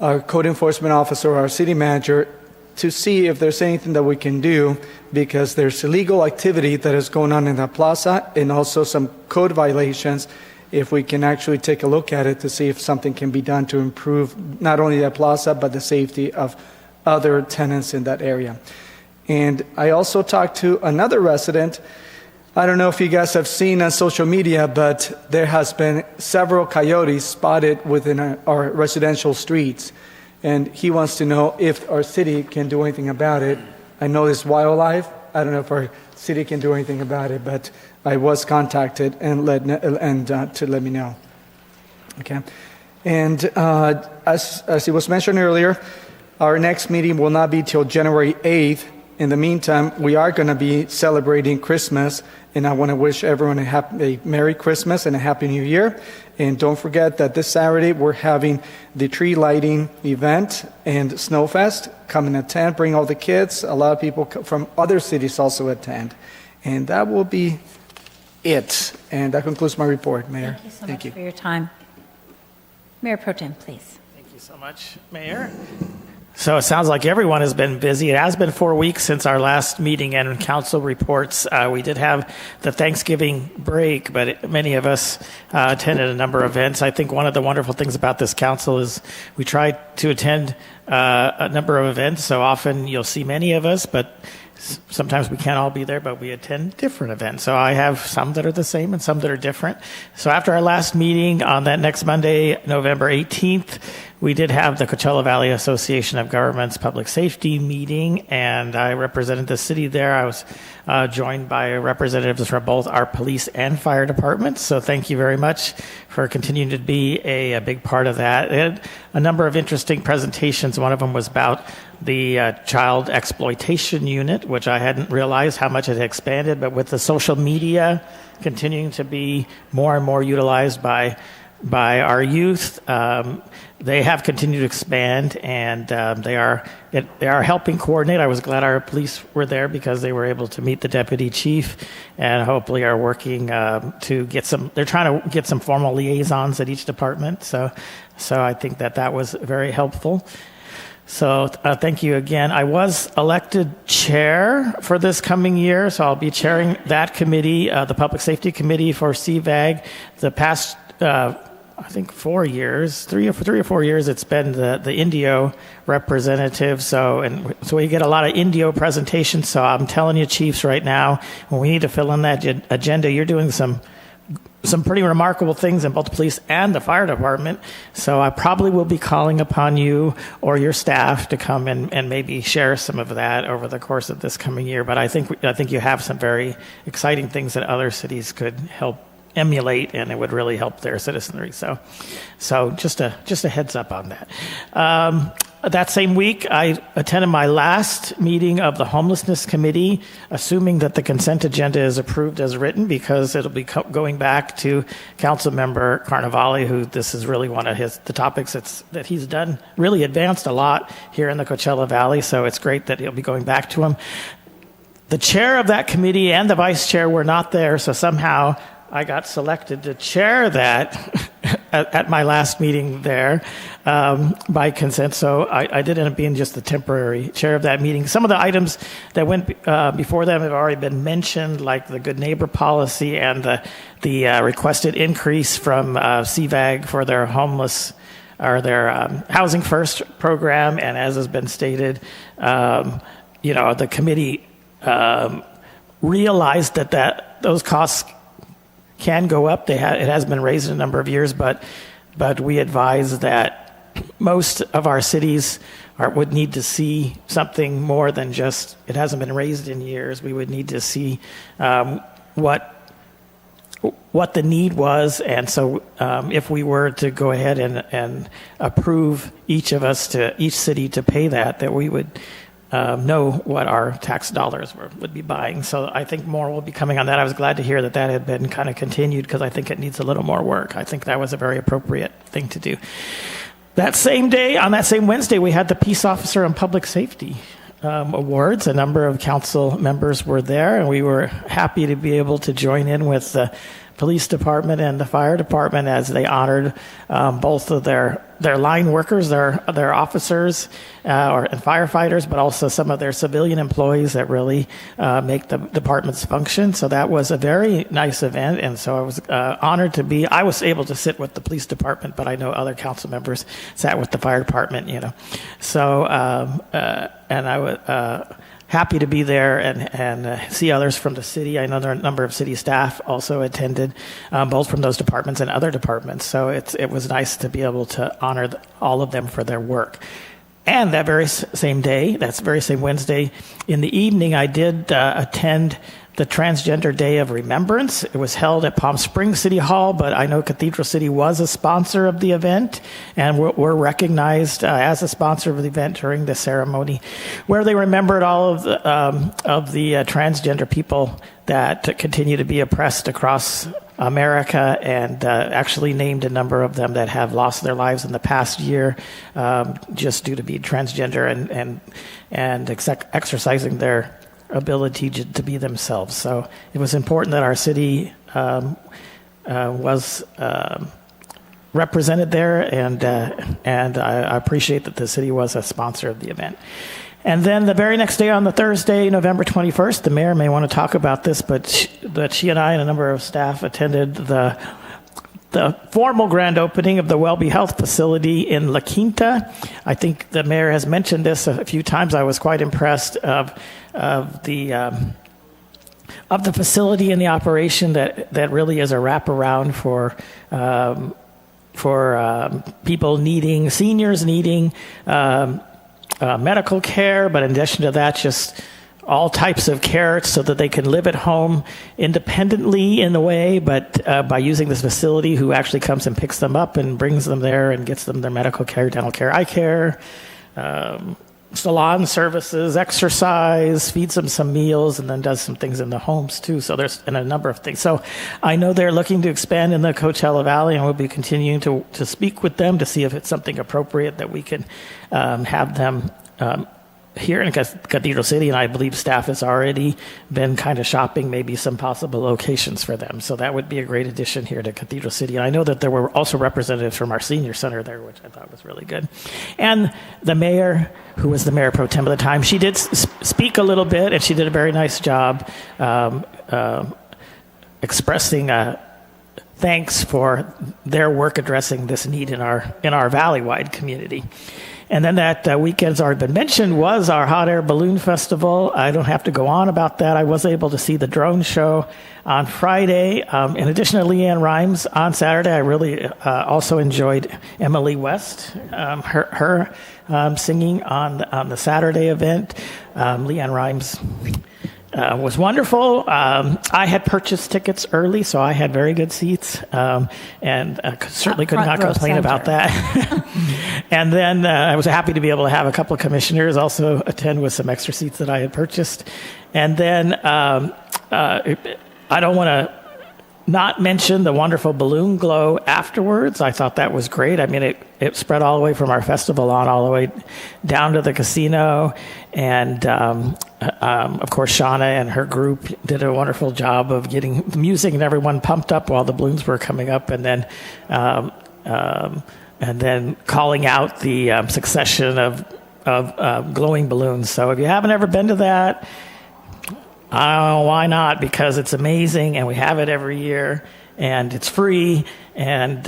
our code enforcement officer or our city manager to see if there's anything that we can do, because there's illegal activity that is going on in the plaza and also some code violations. If we can actually take a look at it to see if something can be done to improve not only the plaza but the safety of other tenants in that area. And I also talked to another resident. I don't know if you guys have seen on social media, but there has been several coyotes spotted within our residential streets. And he wants to know if our city can do anything about it. I know it's wildlife. I don't know if our city can do anything about it, but I was contacted and to let me know. Okay. And as it was mentioned earlier, our next meeting will not be till January 8th. In the meantime, we are going to be celebrating Christmas, and I want to wish everyone a Merry Christmas and a Happy New Year. And don't forget that this Saturday we're having the tree lighting event and Snowfest. Come and attend, bring all the kids. A lot of people from other cities also attend. And that will be it. And that concludes my report, Mayor. Thank you so much for your time. Mayor Pro Tem, please. Thank you so much, Mayor. So it sounds like everyone has been busy. It has been 4 weeks since our last meeting and council reports. We did have the Thanksgiving break, but many of us attended a number of events. I think one of the wonderful things about this council is we try to attend a number of events. So often you'll see many of us, but sometimes we can't all be there, but we attend different events. So I have some that are the same and some that are different. So after our last meeting on that next Monday, November 18th, we did have the Coachella Valley Association of Governments Public Safety meeting, and I represented the city there. I was joined by representatives from both our police and fire departments. So thank you very much for continuing to be a big part of that. It had a number of interesting presentations. One of them was about the child exploitation unit, which I hadn't realized how much it had expanded, but with the social media continuing to be more and more utilized by our youth, they have continued to expand, and they are helping coordinate. I was glad our police were there because they were able to meet the deputy chief, and hopefully are working to get some. They're trying to get some formal liaisons at each department. So I think that was very helpful. So thank you again. I was elected chair for this coming year, so I'll be chairing that committee, the Public Safety Committee for CVAG. The past, I think 4 years, three or 4 years, it's been the Indio representative. So we get a lot of Indio presentations. So I'm telling you, chiefs, right now, when we need to fill in that agenda, you're doing some pretty remarkable things in both the police and the fire department. So I probably will be calling upon you or your staff to come and maybe share some of that over the course of this coming year. But I think you have some very exciting things that other cities could help emulate, and it would really help their citizenry. So just a heads up on that. That same week, I attended my last meeting of the Homelessness Committee, assuming that the consent agenda is approved as written, because it'll be going back to Councilmember Carnevale, who this is really one of the topics that he's done, really advanced a lot here in the Coachella Valley, so it's great that he'll be going back to him. The chair of that committee and the vice chair were not there, so somehow I got selected to chair that at my last meeting there by consent. So I did end up being just the temporary chair of that meeting. Some of the items that went before them have already been mentioned, like the good neighbor policy and the requested increase from CVAG for their homeless or their Housing First program. And as has been stated, the committee realized that those costs can go up. It has been raised in a number of years, but we advise that most of our cities would need to see something more than just, it hasn't been raised in years. We would need to see what the need was, and so if we were to go ahead and approve each city to pay that we would know what our tax dollars would be buying. So I think more will be coming on that. I was glad to hear that had been kind of continued, because I think it needs a little more work. I think that was a very appropriate thing to do. That same day, on that same Wednesday, we had the Peace Officer and Public Safety Awards. A number of council members were there, and we were happy to be able to join in with police department and the fire department as they honored both of their line workers, their officers and firefighters, but also some of their civilian employees that really make the departments function. So that was a very nice event, and so I was honored to be. I was able to sit with the police department, but I know other council members sat with the fire department. So and I was. Happy to be there and see others from the city. I know there are a number of city staff also attended, both from those departments and other departments. So it was nice to be able to honor all of them for their work. And that very same day, that's very same Wednesday, in the evening, I did attend the Transgender Day of Remembrance. It was held at Palm Springs City Hall, but I know Cathedral City was a sponsor of the event, and we're recognized as a sponsor of the event during the ceremony, where they remembered all of the transgender people that continue to be oppressed across America, and actually named a number of them that have lost their lives in the past year just due to being transgender and exercising their ability to be themselves. So it was important that our city was represented there, and I appreciate that the city was a sponsor of the event. And then the very next day, on the Thursday, November 21st, the mayor may want to talk about this, but she and I and a number of staff attended the formal grand opening of the WellBe Health facility in La Quinta. I think the mayor has mentioned this a few times. I was quite impressed of the facility and the operation that really is a wraparound for people needing, seniors needing medical care, but in addition to that, just all types of care so that they can live at home independently in a way, but by using this facility, who actually comes and picks them up and brings them there and gets them their medical care, dental care, eye care, salon services, exercise, feeds them some meals, and then does some things in the homes too. So there's a number of things. So I know they're looking to expand in the Coachella Valley, and we'll be continuing to speak with them to see if it's something appropriate that we can have them here in Cathedral City, and I believe staff has already been kind of shopping maybe some possible locations for them. So that would be a great addition here to Cathedral City. And I know that there were also representatives from our senior center there, which I thought was really good. And the mayor, who was the mayor pro tem at the time, she did speak a little bit, and she did a very nice job expressing thanks for their work addressing this need in our valley-wide community. And then that weekend's already been mentioned was our Hot Air Balloon Festival. I don't have to go on about that. I was able to see the drone show on Friday. In addition to Leanne Rimes on Saturday, I really also enjoyed Emily West, her singing on the Saturday event. Leanne Rimes was wonderful. I had purchased tickets early, so I had very good seats, and certainly could not complain about that. And then I was happy to be able to have a couple of commissioners also attend with some extra seats that I had purchased. And then I don't want to not mention the wonderful balloon glow afterwards. I thought that was great. I mean, it spread all the way from our festival on all the way down to the casino. And, of course, Shauna and her group did a wonderful job of getting the music and everyone pumped up while the balloons were coming up. And then calling out the succession of glowing balloons. So if you haven't ever been to that, I don't know why not, because it's amazing and we have it every year and it's free, and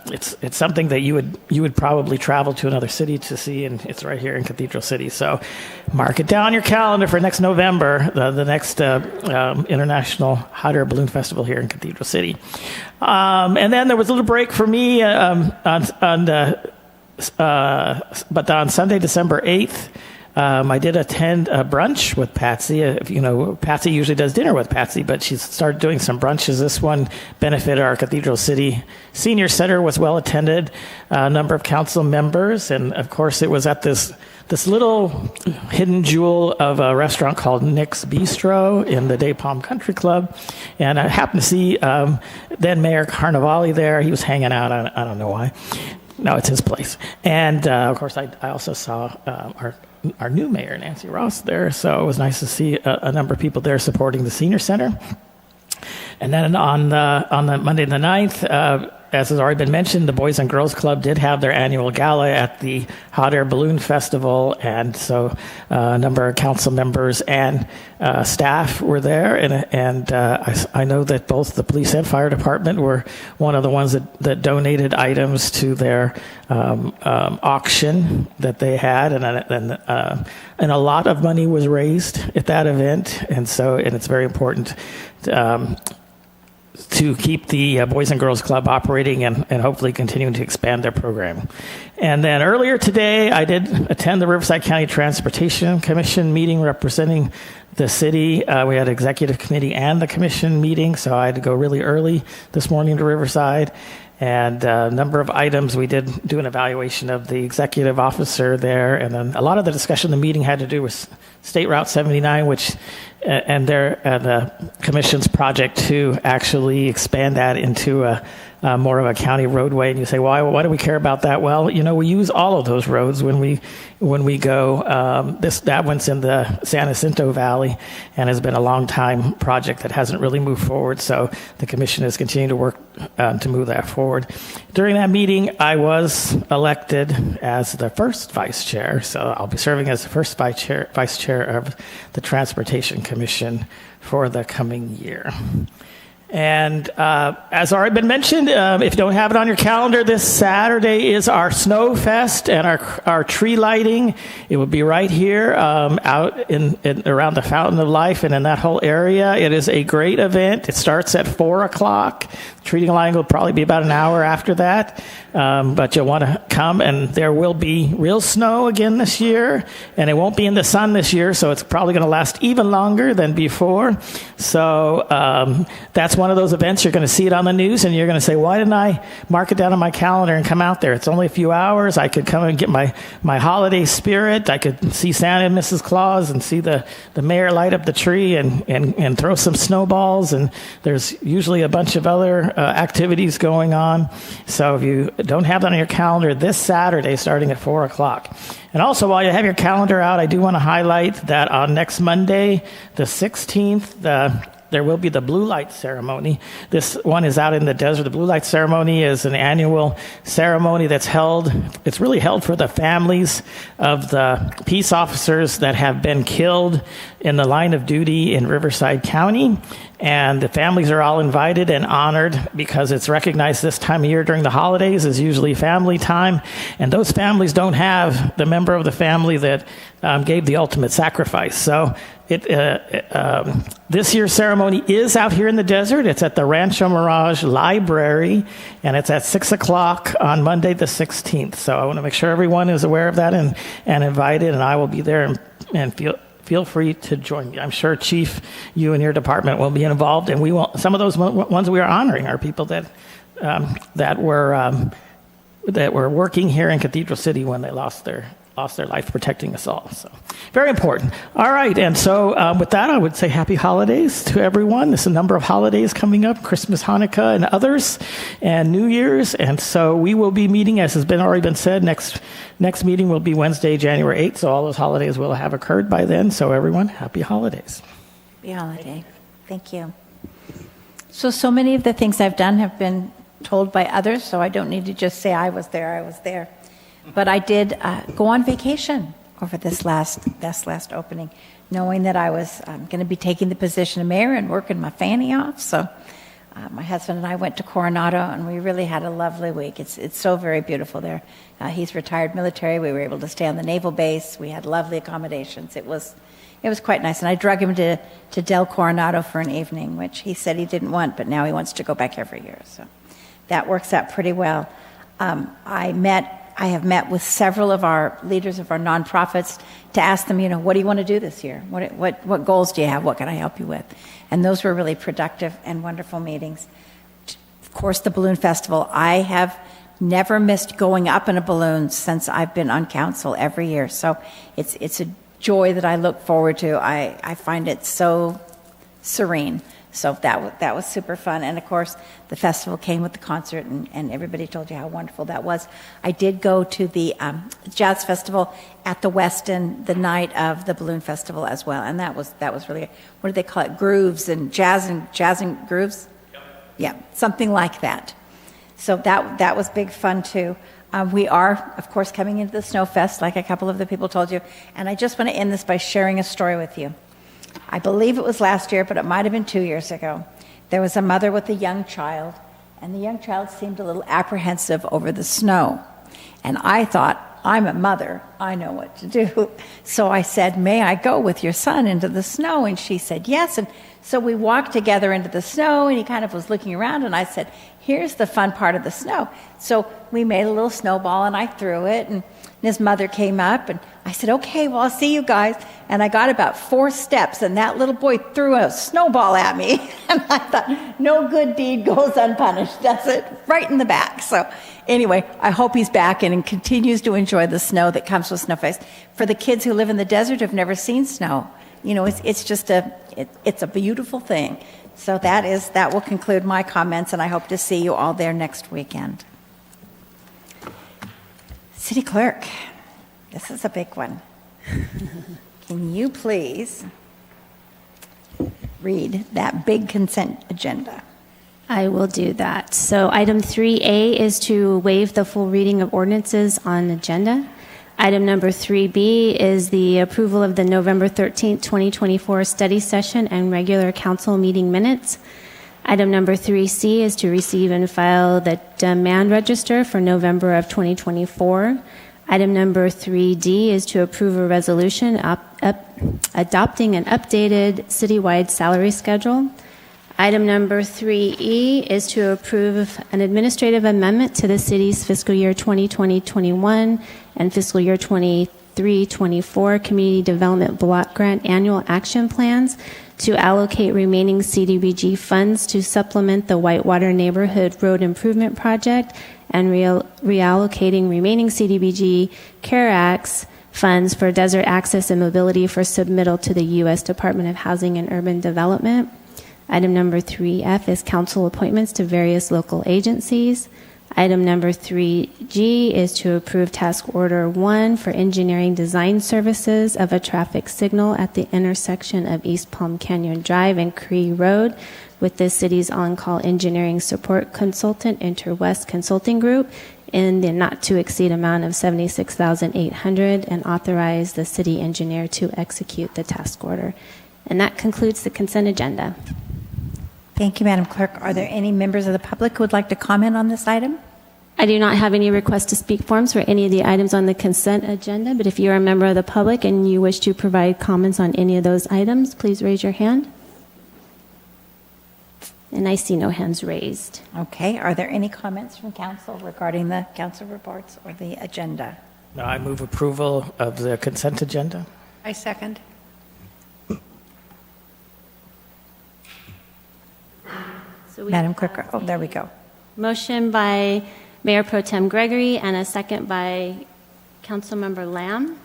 it's something that you would probably travel to another city to see, and it's right here in Cathedral City. So mark it down on your calendar for next November, the next International Hot Air Balloon Festival here in Cathedral City. And then there was a little break for me but on Sunday, December 8th, I did attend a brunch with Patsy. Patsy usually does dinner with Patsy, but she's started doing some brunches. This one benefited our Cathedral City Senior Center, was well attended, a number of council members, and of course it was at this little hidden jewel of a restaurant called Nick's Bistro in the Day Palm Country Club. And I happened to see then Mayor Carnevale there. He was hanging out. I don't know why. No, it's his place. And of course I also saw our new mayor, Nancy Ross, there. So it was nice to see a number of people there supporting the senior center. And then on the Monday the 9th, as has already been mentioned, the Boys and Girls Club did have their annual gala at the Hot Air Balloon Festival, and so a number of council members and staff were there, and I know that both the police and fire department were one of the ones that donated items to their auction that they had, and a lot of money was raised at that event, and it's very important to keep the Boys and Girls Club operating and hopefully continuing to expand their program. And then earlier today, I did attend the Riverside County Transportation Commission meeting representing the city. We had executive committee and the commission meeting, so I had to go really early this morning to Riverside. And a number of items, we did do an evaluation of the executive officer there, and then a lot of the discussion in the meeting had to do with State Route 79, which and the commission's project to actually expand that into more of a county roadway. And you say, why do we care about that? Well, we use all of those roads when we go. That one's in the San Jacinto Valley and has been a long time project that hasn't really moved forward. So the commission is continuing to work to move that forward. During that meeting, I was elected as the first vice chair. So I'll be serving as the first vice chair of the Transportation Commission for the coming year. And as already been mentioned, if you don't have it on your calendar, this Saturday is our Snow Fest and our tree lighting. It will be right here out in around the Fountain of Life and in that whole area. It is a great event. It starts at 4 o'clock. Tree lighting will probably be about an hour after that. But you'll want to come, and there will be real snow again this year, and it won't be in the sun this year, so it's probably going to last even longer than before. So that's one of those events. You're going to see it on the news, and you're going to say, why didn't I mark it down on my calendar and come out there? It's only a few hours. I could come and get my holiday spirit. I could see Santa and Mrs. Claus and see the mayor light up the tree and throw some snowballs, and there's usually a bunch of other activities going on. So if you don't have that on your calendar, this Saturday starting at 4 o'clock. And also, while you have your calendar out, I do want to highlight that on next Monday, the 16th, there will be the Blue Light Ceremony. This one is out in the desert. The Blue Light Ceremony is an annual ceremony that's held. It's really held for the families of the peace officers that have been killed in the line of duty in Riverside County. And the families are all invited and honored because it's recognized this time of year during the holidays is usually family time. And those families don't have the member of the family that gave the ultimate sacrifice. So this year's ceremony is out here in the desert. It's at the Rancho Mirage Library, and it's at 6 o'clock on Monday the 16th. So I want to make sure everyone is aware of that and invited, and I will be there and feel free to join me. I'm sure, Chief, you and your department will be involved, and we will. Some of those ones we are honoring are people that were working here in Cathedral City when they lost their life protecting us all. So very important. All right, and so with that, I would say happy holidays to everyone. There's a number of holidays coming up, Christmas, Hanukkah, and others, and New Year's. And so we will be meeting, as has already been said, next meeting will be Wednesday, January 8th. So all those holidays will have occurred by then. So everyone, happy holidays. Happy holiday. Thank you. So many of the things I've done have been told by others, so I don't need to just say I was there. But I did go on vacation over this last opening, knowing that I was going to be taking the position of mayor and working my fanny off. So my husband and I went to Coronado, and we really had a lovely week. It's so very beautiful there. He's retired military. We were able to stay on the naval base. We had lovely accommodations. It was quite nice. And I drug him to Del Coronado for an evening, which he said he didn't want, but now he wants to go back every year. So that works out pretty well. I have met with several of our leaders of our nonprofits to ask them, what do you want to do this year? What goals do you have? What can I help you with? And those were really productive and wonderful meetings. Of course, the Balloon Festival. I have never missed going up in a balloon since I've been on council every year. So it's a joy that I look forward to. I find it so serene. So that was super fun. And of course, the festival came with the concert, and everybody told you how wonderful that was. I did go to the jazz festival at the Westin the night of the Balloon Festival as well, and that was really, what do they call it? Grooves and jazz and grooves. Yeah, something like that. So that was big fun too. We are, of course, coming into the Snowfest, like a couple of the people told you. And I just want to end this by sharing a story with you. I believe it was last year, but it might have been 2 years ago. There was a mother with a young child, and the young child seemed a little apprehensive over the snow. And I thought, I'm a mother, I know what to do. So I said, may I go with your son into the snow? And she said, yes. And so we walked together into the snow, and he kind of was looking around, and I said, here's the fun part of the snow. So we made a little snowball, and I threw it, and his mother came up, and I said, okay, well, I'll see you guys. And I got about 4 steps, and that little boy threw a snowball at me. And I thought, no good deed goes unpunished, does it? Right in the back. So anyway, I hope he's back and continues to enjoy the snow that comes with Snowfest. For the kids who live in the desert who've never seen snow, you know, it's just it's a beautiful thing. So that will conclude my comments, and I hope to see you all there next weekend. City Clerk, this is a big one. Can you please read that big consent agenda? I will do that. So item 3A is to waive the full reading of ordinances on agenda. Item number 3B is the approval of the November 13th, 2024 study session and regular council meeting minutes. Item number 3C is to receive and file the demand register for November of 2024. Item number 3D is to approve a resolution adopting an updated citywide salary schedule. Item number 3E is to approve an administrative amendment to the city's fiscal year 2020-21 and fiscal year 23-24 Community Development Block Grant Annual Action Plans to allocate remaining CDBG funds to supplement the Whitewater Neighborhood Road Improvement Project and reallocating remaining CDBG CARE Acts funds for desert access and mobility for submittal to the U.S. Department of Housing and Urban Development. Item number 3F is council appointments to various local agencies. Item number 3G is to approve task order 1 for engineering design services of a traffic signal at the intersection of East Palm Canyon Drive and Cree Road with the city's on-call engineering support consultant, Interwest Consulting Group, in the not-to-exceed amount of $76,800, and authorize the city engineer to execute the task order. And that concludes the consent agenda. Thank you, Madam Clerk. Are there any members of the public who would like to comment on this item? I do not have any request to speak forms for any of the items on the consent agenda, but if you are a member of the public and you wish to provide comments on any of those items, please raise your hand. And I see no hands raised. Okay. Are there any comments from council regarding the council reports or the agenda? No, I move approval of the consent agenda. I second. So Madam Clerk, oh, there we go. Motion by Mayor Pro Tem Gregory and a second by Councilmember Lamb.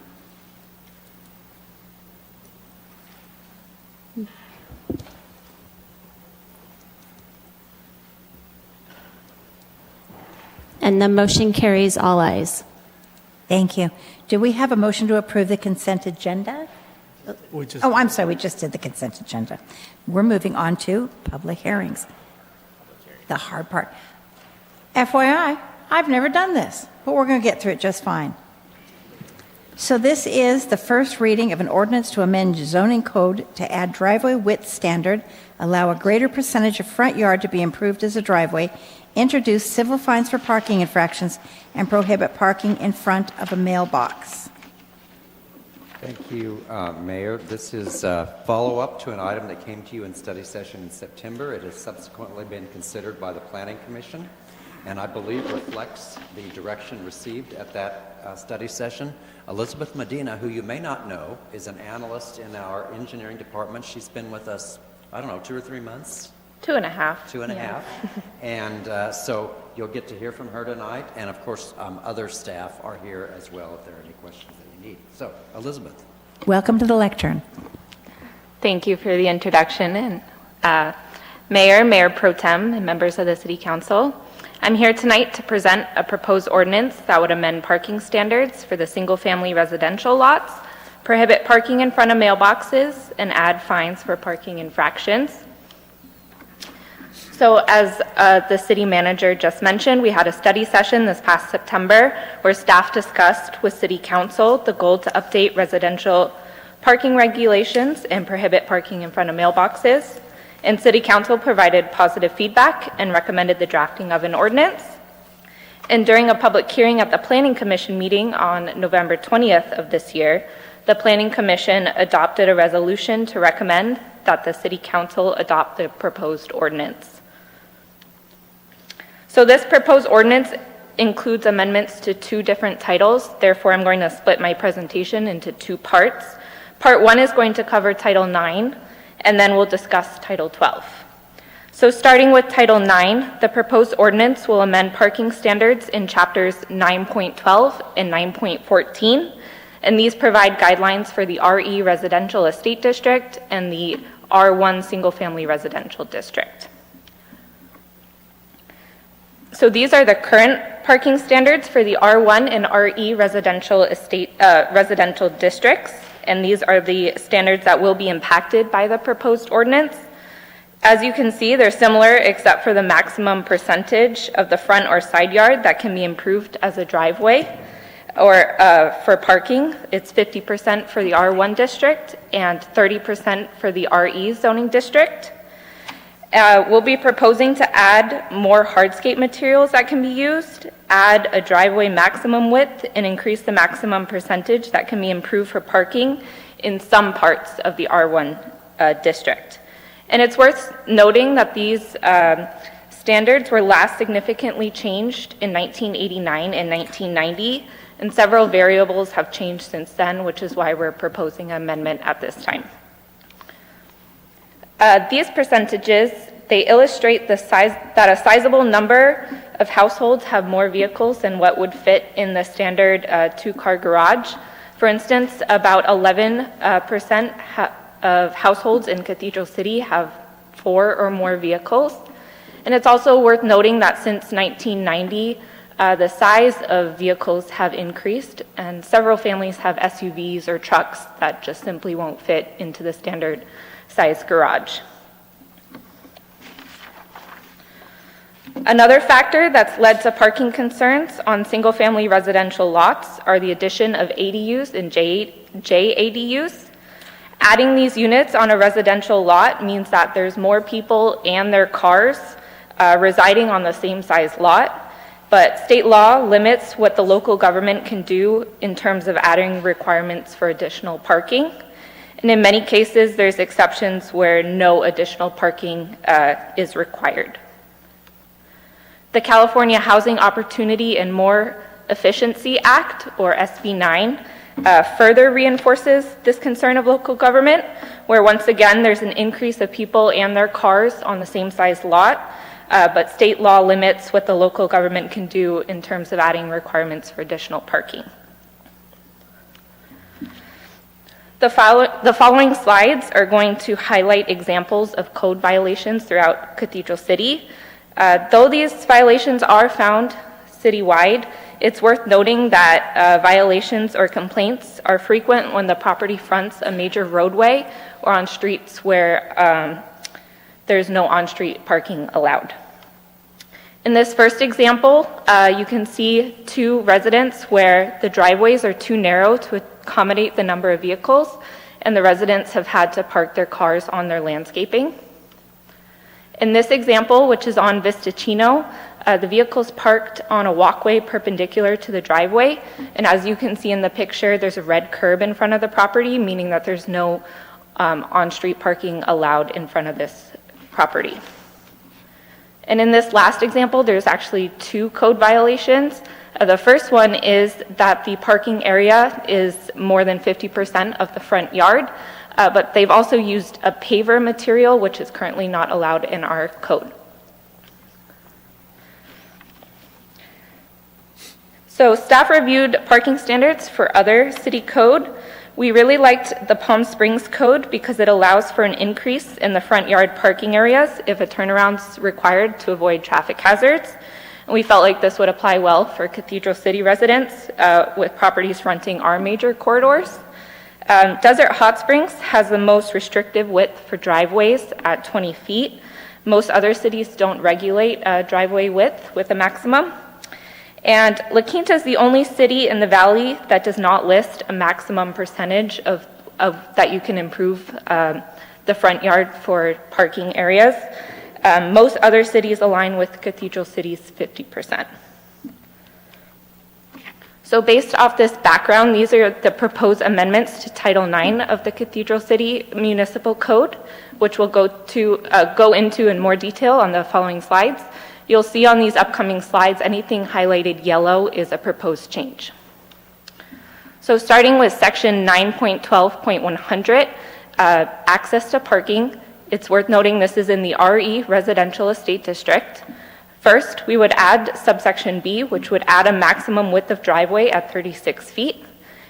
And the motion carries all ayes. Thank you. Do we have a motion to approve the consent agenda? Oh, I'm sorry, we just did the consent agenda. We're moving on to public hearings. The hard part. FYI, I've never done this, but we're going to get through it just fine. So this is the first reading of an ordinance to amend zoning code to add driveway width standard, allow a greater percentage of front yard to be improved as a driveway, introduce civil fines for parking infractions, and prohibit parking in front of a mailbox. Thank you, Mayor. This is a follow-up to an item that came to you in study session in September. It has subsequently been considered by the Planning Commission, and I believe reflects the direction received at that study session. Elizabeth Medina, who you may not know, is an analyst in our engineering department. She's been with us, 2 or 3 months? 2.5. 2.5. And so you'll get to hear from her tonight. And of course, other staff are here as well if there are any questions that you need. So, Elizabeth. Welcome to the lectern. Thank you for the introduction. And Mayor Pro Tem, and members of the City Council, I'm here tonight to present a proposed ordinance that would amend parking standards for the single-family residential lots, prohibit parking in front of mailboxes, and add fines for parking infractions. So as the city manager just mentioned, we had a study session this past September where staff discussed with city council the goal to update residential parking regulations and prohibit parking in front of mailboxes. And city council provided positive feedback and recommended the drafting of an ordinance. And during a public hearing at the Planning Commission meeting on November 20th of this year, the Planning Commission adopted a resolution to recommend that the City Council adopt the proposed ordinance. So this proposed ordinance includes amendments to 2 different titles. Therefore, I'm going to split my presentation into 2 parts. Part 1 is going to cover Title 9, and then we'll discuss Title 12. So starting with Title 9, the proposed ordinance will amend parking standards in chapters 9.12 and 9.14, and these provide guidelines for the RE Residential Estate District and the R1 Single Family Residential District. So these are the current parking standards for the R1 and RE residential districts, and these are the standards that will be impacted by the proposed ordinance. As you can see, they're similar except for the maximum percentage of the front or side yard that can be improved as a driveway or for parking. It's 50% for the R1 district and 30% for the RE zoning district. We'll be proposing to add more hardscape materials that can be used, add a driveway maximum width, and increase the maximum percentage that can be improved for parking in some parts of the R1 district. And it's worth noting that these standards were last significantly changed in 1989 and 1990, and several variables have changed since then, which is why we're proposing an amendment at this time. These percentages, they illustrate that a sizable number of households have more vehicles than what would fit in the standard 2-car garage. For instance, about 11% of households in Cathedral City have 4 or more vehicles. And it's also worth noting that since 1990, the size of vehicles have increased, and several families have SUVs or trucks that just simply won't fit into the standard size garage. Another factor that's led to parking concerns on single-family residential lots are the addition of ADUs and JADUs. Adding these units on a residential lot means that there's more people and their cars residing on the same size lot, but state law limits what the local government can do in terms of adding requirements for additional parking. And in many cases, there's exceptions where no additional parking is required. The California Housing Opportunity and More Efficiency Act, or SB 9, further reinforces this concern of local government, where once again there's an increase of people and their cars on the same size lot, but state law limits what the local government can do in terms of adding requirements for additional parking. The following slides are going to highlight examples of code violations throughout Cathedral City. Though these violations are found citywide, it's worth noting that violations or complaints are frequent when the property fronts a major roadway or on streets where there's no on-street parking allowed. In this first example, you can see 2 residents where the driveways are too narrow to accommodate the number of vehicles, and the residents have had to park their cars on their landscaping. In this example, which is on Vistachino, the vehicle's parked on a walkway perpendicular to the driveway, and as you can see in the picture, there's a red curb in front of the property, meaning that there's no on-street parking allowed in front of this property. And in this last example, there's actually 2 code violations. The first one is that the parking area is more than 50% of the front yard, but they've also used a paver material, which is currently not allowed in our code. So staff reviewed parking standards for other city code. We really liked the Palm Springs code because it allows for an increase in the front yard parking areas if a turnaround's required to avoid traffic hazards. And we felt like this would apply well for Cathedral City residents with properties fronting our major corridors. Desert Hot Springs has the most restrictive width for driveways at 20 feet, Most other cities don't regulate driveway width with a maximum. And La Quinta is the only city in the valley that does not list a maximum percentage of that you can improve the front yard for parking areas. Most other cities align with Cathedral City's 50%. So based off this background, these are the proposed amendments to Title IX of the Cathedral City Municipal Code, which we'll go into in more detail on the following slides. You'll see on these upcoming slides, anything highlighted yellow is a proposed change. So starting with section 9.12.100, access to parking, it's worth noting this is in the RE Residential Estate District. First, we would add subsection B, which would add a maximum width of driveway at 36 feet.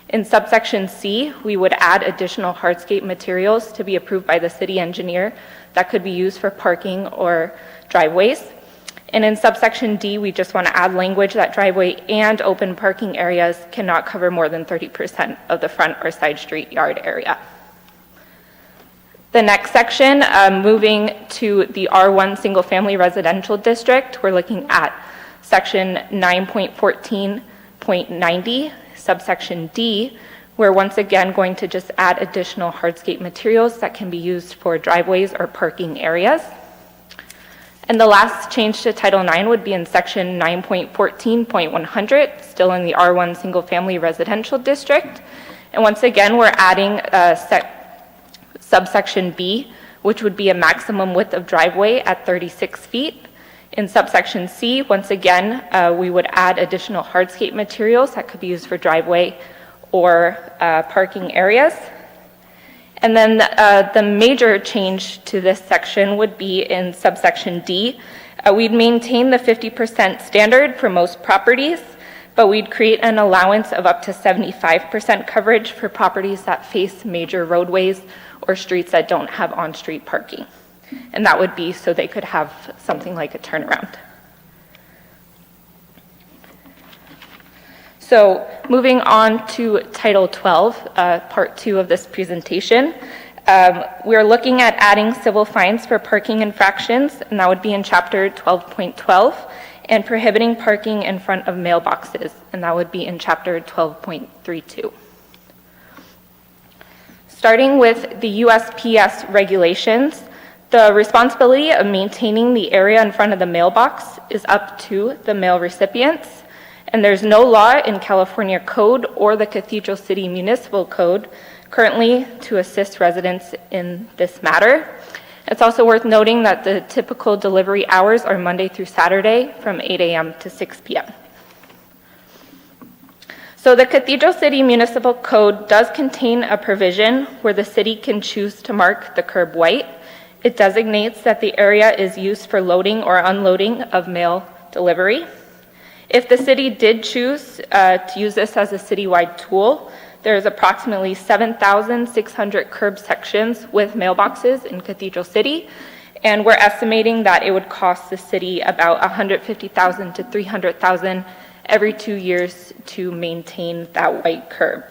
In subsection C, we would add additional hardscape materials to be approved by the city engineer that could be used for parking or driveways. And in subsection D, we just want to add language that driveway and open parking areas cannot cover more than 30% of the front or side street yard area. The next section, moving to the R1 Single Family Residential District, we're looking at section 9.14.90, subsection D. We're once again going to just add additional hardscape materials that can be used for driveways or parking areas. And the last change to Title IX would be in section 9.14.100, still in the R1 Single Family Residential District. And once again, we're adding subsection B, which would be a maximum width of driveway at 36 feet. In subsection C, once again, we would add additional hardscape materials that could be used for driveway or parking areas. And then the major change to this section would be in subsection D. We'd maintain the 50% standard for most properties, but we'd create an allowance of up to 75% coverage for properties that face major roadways or streets that don't have on-street parking. And that would be so they could have something like a turnaround. So moving on to Title 12, Part 2 of this presentation, we're looking at adding civil fines for parking infractions, and that would be in Chapter 12.12, and prohibiting parking in front of mailboxes, and that would be in Chapter 12.32. Starting with the USPS regulations, the responsibility of maintaining the area in front of the mailbox is up to the mail recipients, and there's no law in California Code or the Cathedral City Municipal Code currently to assist residents in this matter. It's also worth noting that the typical delivery hours are Monday through Saturday from 8 a.m. to 6 p.m. So the Cathedral City Municipal Code does contain a provision where the city can choose to mark the curb white. It designates that the area is used for loading or unloading of mail delivery. If the city did choose to use this as a citywide tool, there's approximately 7,600 curb sections with mailboxes in Cathedral City, and we're estimating that it would cost the city about $150,000 to $300,000 every 2 years to maintain that white curb.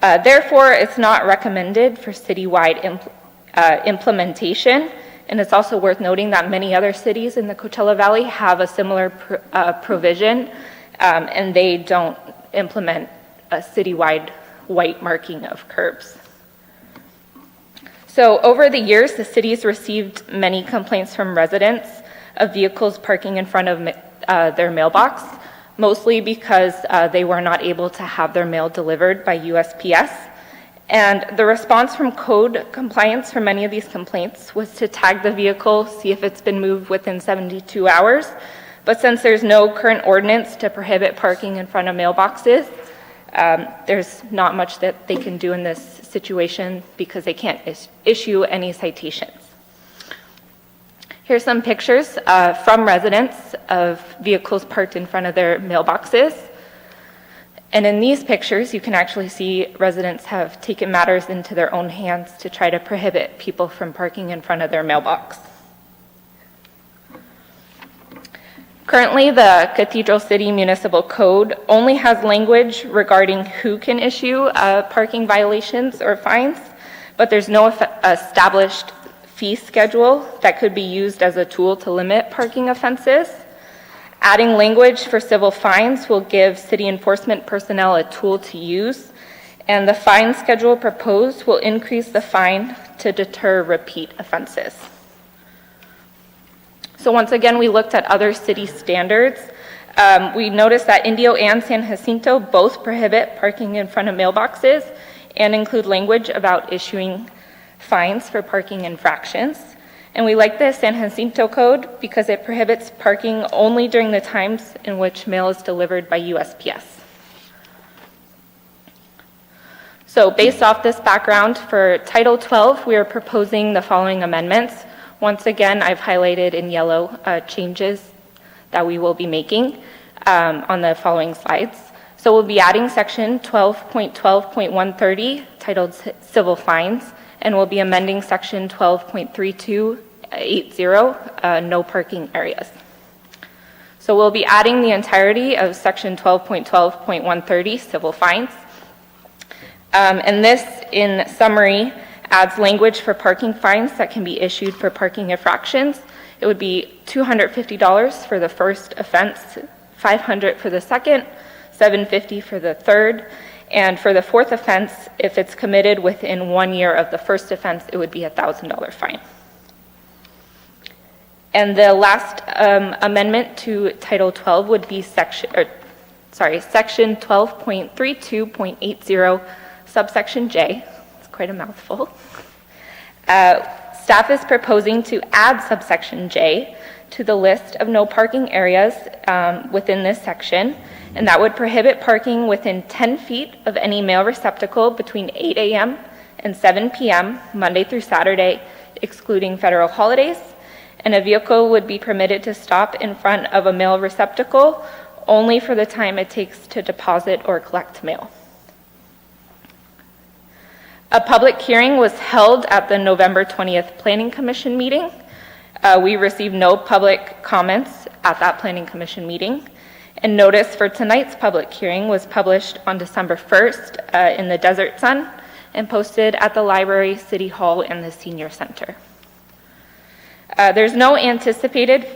Therefore, it's not recommended for citywide implementation, and it's also worth noting that many other cities in the Coachella Valley have a similar provision, and they don't implement a citywide white marking of curbs. So over the years, the city's received many complaints from residents of vehicles parking in front of their mailbox, mostly because they were not able to have their mail delivered by USPS. And the response from code compliance for many of these complaints was to tag the vehicle, see if it's been moved within 72 hours. But since there's no current ordinance to prohibit parking in front of mailboxes, there's not much that they can do in this situation because they can't issue any citations. Here's some pictures from residents of vehicles parked in front of their mailboxes. And in these pictures, you can actually see residents have taken matters into their own hands to try to prohibit people from parking in front of their mailbox. Currently, the Cathedral City Municipal Code only has language regarding who can issue parking violations or fines, but there's no established fee schedule that could be used as a tool to limit parking offenses. Adding language for civil fines will give city enforcement personnel a tool to use, and the fine schedule proposed will increase the fine to deter repeat offenses. So once again, we looked at other city standards. We noticed that Indio and San Jacinto both prohibit parking in front of mailboxes and include language about issuing fines for parking infractions. And we like the San Jacinto code because it prohibits parking only during the times in which mail is delivered by USPS. So based off this background, for Title 12, we are proposing the following amendments. Once again, I've highlighted in yellow changes that we will be making on the following slides. So we'll be adding section 12.12.130 titled Civil Fines, and we'll be amending section 12.3280, no parking areas. So we'll be adding the entirety of section 12.12.130, Civil Fines. And this, in summary, adds language for parking fines that can be issued for parking infractions. It would be $250 for the first offense, $500 for the second, $750 for the third, and for the fourth offense, if it's committed within 1 year of the first offense, it would be a $1,000 fine. And the last amendment to Title 12 would be section 12.32.80, subsection J. It's quite a mouthful. Staff is proposing to add subsection J to the list of no parking areas within this section, and that would prohibit parking within 10 feet of any mail receptacle between 8 a.m. and 7 p.m. Monday through Saturday, excluding federal holidays, and a vehicle would be permitted to stop in front of a mail receptacle only for the time it takes to deposit or collect mail. A public hearing was held at the November 20th Planning Commission meeting. We received no public comments at that Planning Commission meeting, and notice for tonight's public hearing was published on December 1st in the Desert Sun and posted at the library, City Hall, and the Senior Center. There's no anticipated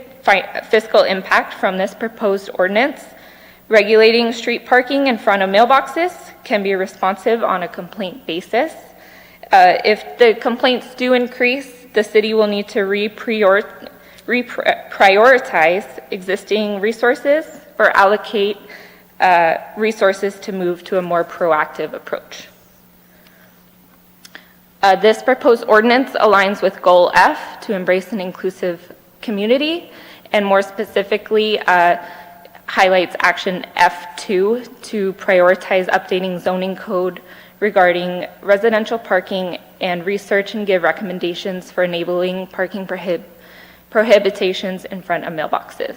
fiscal impact from this proposed ordinance. Regulating street parking in front of mailboxes can be responsive on a complaint basis. If the complaints do increase, the city will need to reprioritize existing resources or allocate resources to move to a more proactive approach. This proposed ordinance aligns with Goal F to embrace an inclusive community, and more specifically highlights action F2 to prioritize updating zoning code regarding residential parking and research and give recommendations for enabling parking prohibitions in front of mailboxes.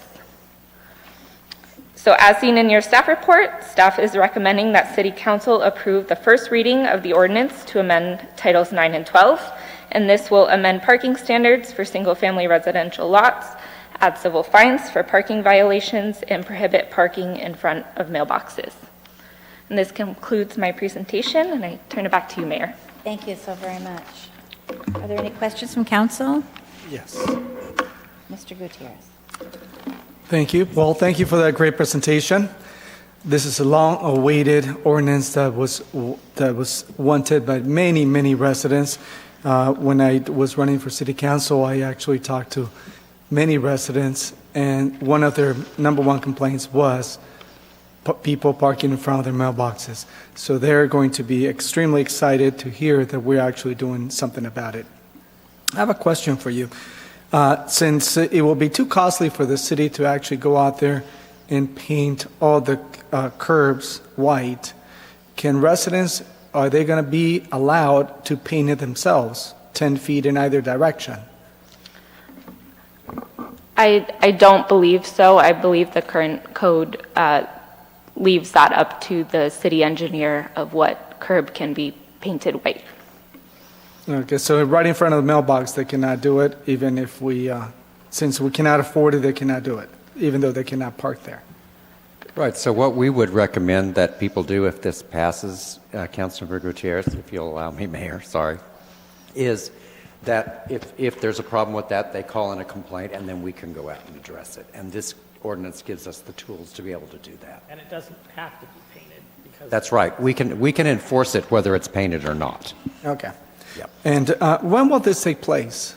So as seen in your staff report, staff is recommending that City Council approve the first reading of the ordinance to amend Titles 9 and 12, and this will amend parking standards for single-family residential lots, add civil fines for parking violations, and prohibit parking in front of mailboxes. And this concludes my presentation, and I turn it back to you, Mayor. Thank you so very much. Are there any questions from council? Yes. Mr. Gutierrez. Thank you. Well, thank you for that great presentation. This is a long-awaited ordinance that was wanted by many, many residents. When I was running for city council, I actually talked to many residents, and one of their number one complaints was people parking in front of their mailboxes. So they're going to be extremely excited to hear that we're actually doing something about it. I have a question for you. Since it will be too costly for the city to actually go out there and paint all the curbs white, are they going to be allowed to paint it themselves 10 feet in either direction? I don't believe so. I believe the current code leaves that up to the city engineer of what curb can be painted white. Okay, so right in front of the mailbox, they cannot do it, even if since we cannot afford it, they cannot do it, even though they cannot park there. Right, so what we would recommend that people do if this passes, Councilmember Gutierrez, if you'll allow me, Mayor, sorry, is that if there's a problem with that, they call in a complaint, and then we can go out and address it. And this ordinance gives us the tools to be able to do that. And it doesn't have to be painted because... That's right. We can enforce it whether it's painted or not. Okay. Yep. And when will this take place?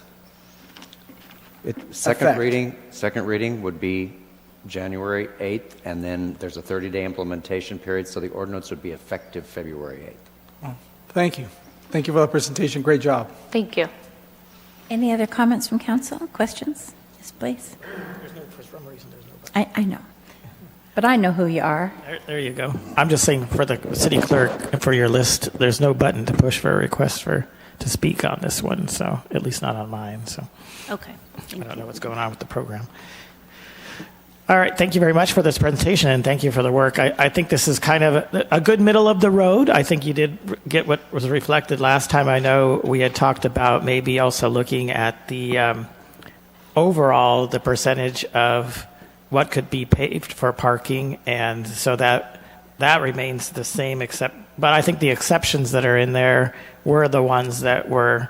Second Effect. reading would be January 8th, and then there's a 30-day implementation period, so the ordinance would be effective February 8th. Oh, thank you. Thank you for the presentation. Great job. Thank you. Any other comments from council? Questions? Yes, please. There's no, for some reason, there's no button. I know. But I know who you are. There you go. I'm just saying for the city clerk and for your list, there's no button to push for a request to speak on this one, so at least not on mine. So Okay. I don't know what's going on with the program. All right, thank you very much for this presentation, and thank you for the work. I think this is kind of a good middle of the road. I think you did get what was reflected last time. I know we had talked about maybe also looking at the overall, the percentage of what could be paved for parking, and so that remains the same, but I think the exceptions that are in there were the ones that were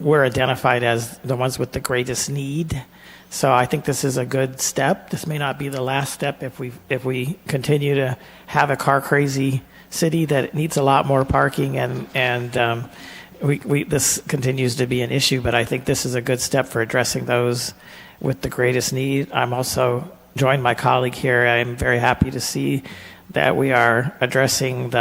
identified as the ones with the greatest need. So I think this is a good step. This may not be the last step if we continue to have a car crazy city that needs a lot more parking, and this continues to be an issue. But I think this is a good step for addressing those with the greatest need. I'm also joined my colleague here. I'm very happy to see that we are addressing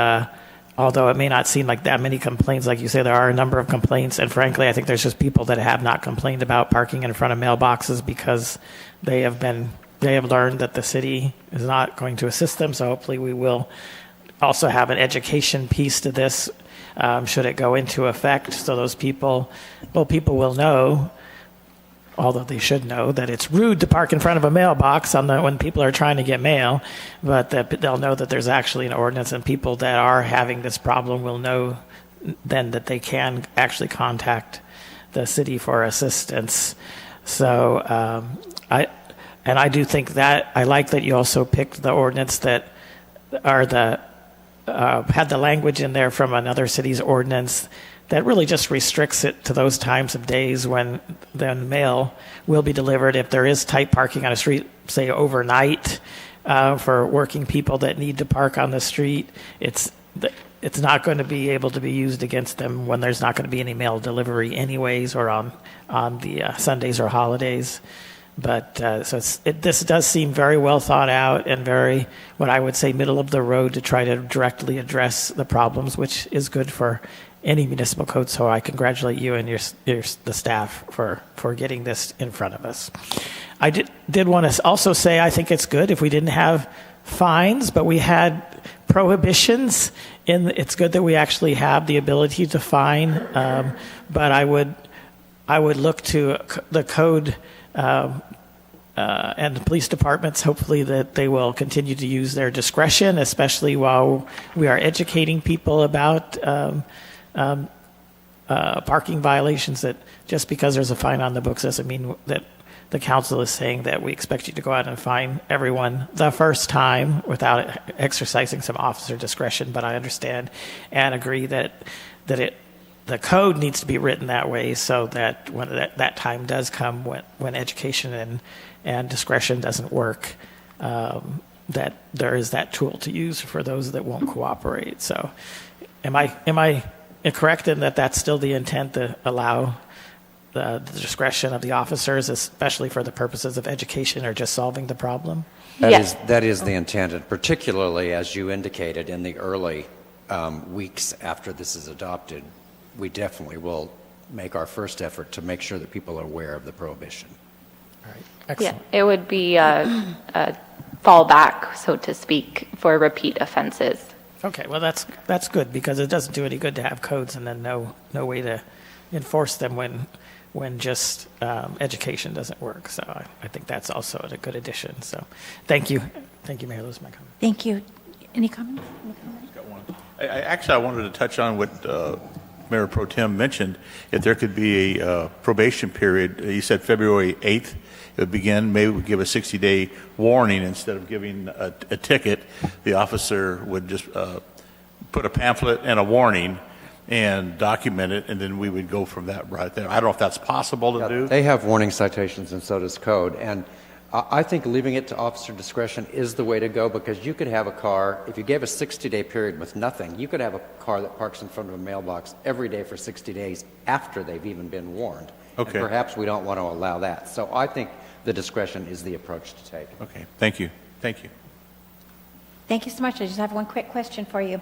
although it may not seem like that many complaints, like you say, there are a number of complaints, and frankly, I think there's just people that have not complained about parking in front of mailboxes because they have learned that the city is not going to assist them, so hopefully we will also have an education piece to this, should it go into effect, so those people will know, although they should know, that it's rude to park in front of a mailbox when people are trying to get mail, but they'll know that there's actually an ordinance, and people that are having this problem will know then that they can actually contact the city for assistance. So I do think that I like that you also picked the ordinance that had the language in there from another city's ordinance that really just restricts it to those times of days when the mail will be delivered. If there is tight parking on a street, say overnight, for working people that need to park on the street, it's not going to be able to be used against them when there's not going to be any mail delivery anyways, or on the Sundays or holidays. But this does seem very well thought out and very, what I would say, middle of the road to try to directly address the problems, which is good for any municipal code. So I congratulate you and the staff for getting this in front of us. I did want to also say I think it's good if we didn't have fines, but we had prohibitions. It's good that we actually have the ability to fine, but I would look to the code and the police departments, hopefully, that they will continue to use their discretion, especially while we are educating people about parking violations, that just because there's a fine on the books doesn't mean that the council is saying that we expect you to go out and fine everyone the first time without exercising some officer discretion. But I understand and agree that the code needs to be written that way so that when that time does come, when education and discretion doesn't work, that there is that tool to use for those that won't cooperate. So am I correct in that that's still the intent, to allow the discretion of the officers, especially for the purposes of education or just solving the problem? That is the intent, and particularly, as you indicated, in the early weeks after this is adopted, we definitely will make our first effort to make sure that people are aware of the prohibition. All right, excellent. Yeah, it would be a fallback, so to speak, for repeat offenses. Okay, well that's good, because it doesn't do any good to have codes and then no way to enforce them when just education doesn't work. So I think that's also a good addition. So thank you, Mayor. Those are my comments. Thank you. Any comments? Got one. I wanted to touch on what Mayor Pro Tem mentioned. If there could be a probation period, he said February 8th. It would begin. Maybe we would give a 60-day warning instead of giving a ticket. The officer would just put a pamphlet and a warning, and document it, and then we would go from that right there. I don't know if that's possible to do. They have warning citations, and so does code. And I think leaving it to officer discretion is the way to go, because you could have a car, if you gave a 60-day period with nothing, you could have a car that parks in front of a mailbox every day for 60 days after they've even been warned. Okay. And perhaps we don't want to allow that. So I think the discretion is the approach to take. Okay, thank you. Thank you. Thank you so much. I just have one quick question for you.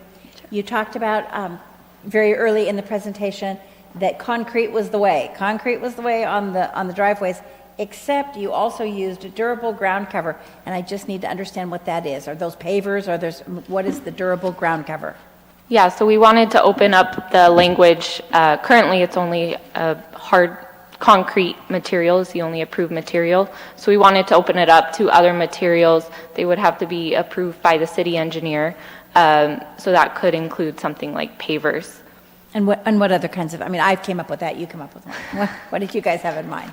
You talked about very early in the presentation that concrete was the way. Concrete was the way on the driveways, except you also used a durable ground cover, and I just need to understand what that is. Are those pavers, or what is the durable ground cover? Yeah, so we wanted to open up the language. Currently, it's only a hard concrete material is the only approved material. So we wanted to open it up to other materials. They would have to be approved by the city engineer. So that could include something like pavers. And what other kinds of, I mean, I came up with that, you come up with one. What did you guys have in mind?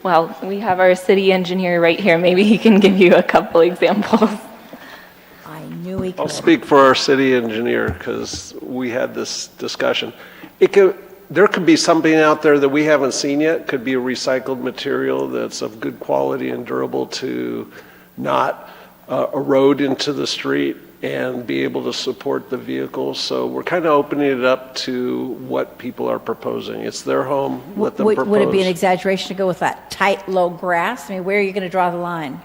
Well, we have our city engineer right here. Maybe he can give you a couple examples. I knew he could. I'll speak for our city engineer because we had this discussion. There could be something out there that we haven't seen yet. Could be a recycled material that's of good quality and durable to not erode into the street and be able to support the vehicles. So we're kind of opening it up to what people are proposing. It's their home, let them propose. Would it be an exaggeration to go with that tight, low grass? I mean, where are you going to draw the line?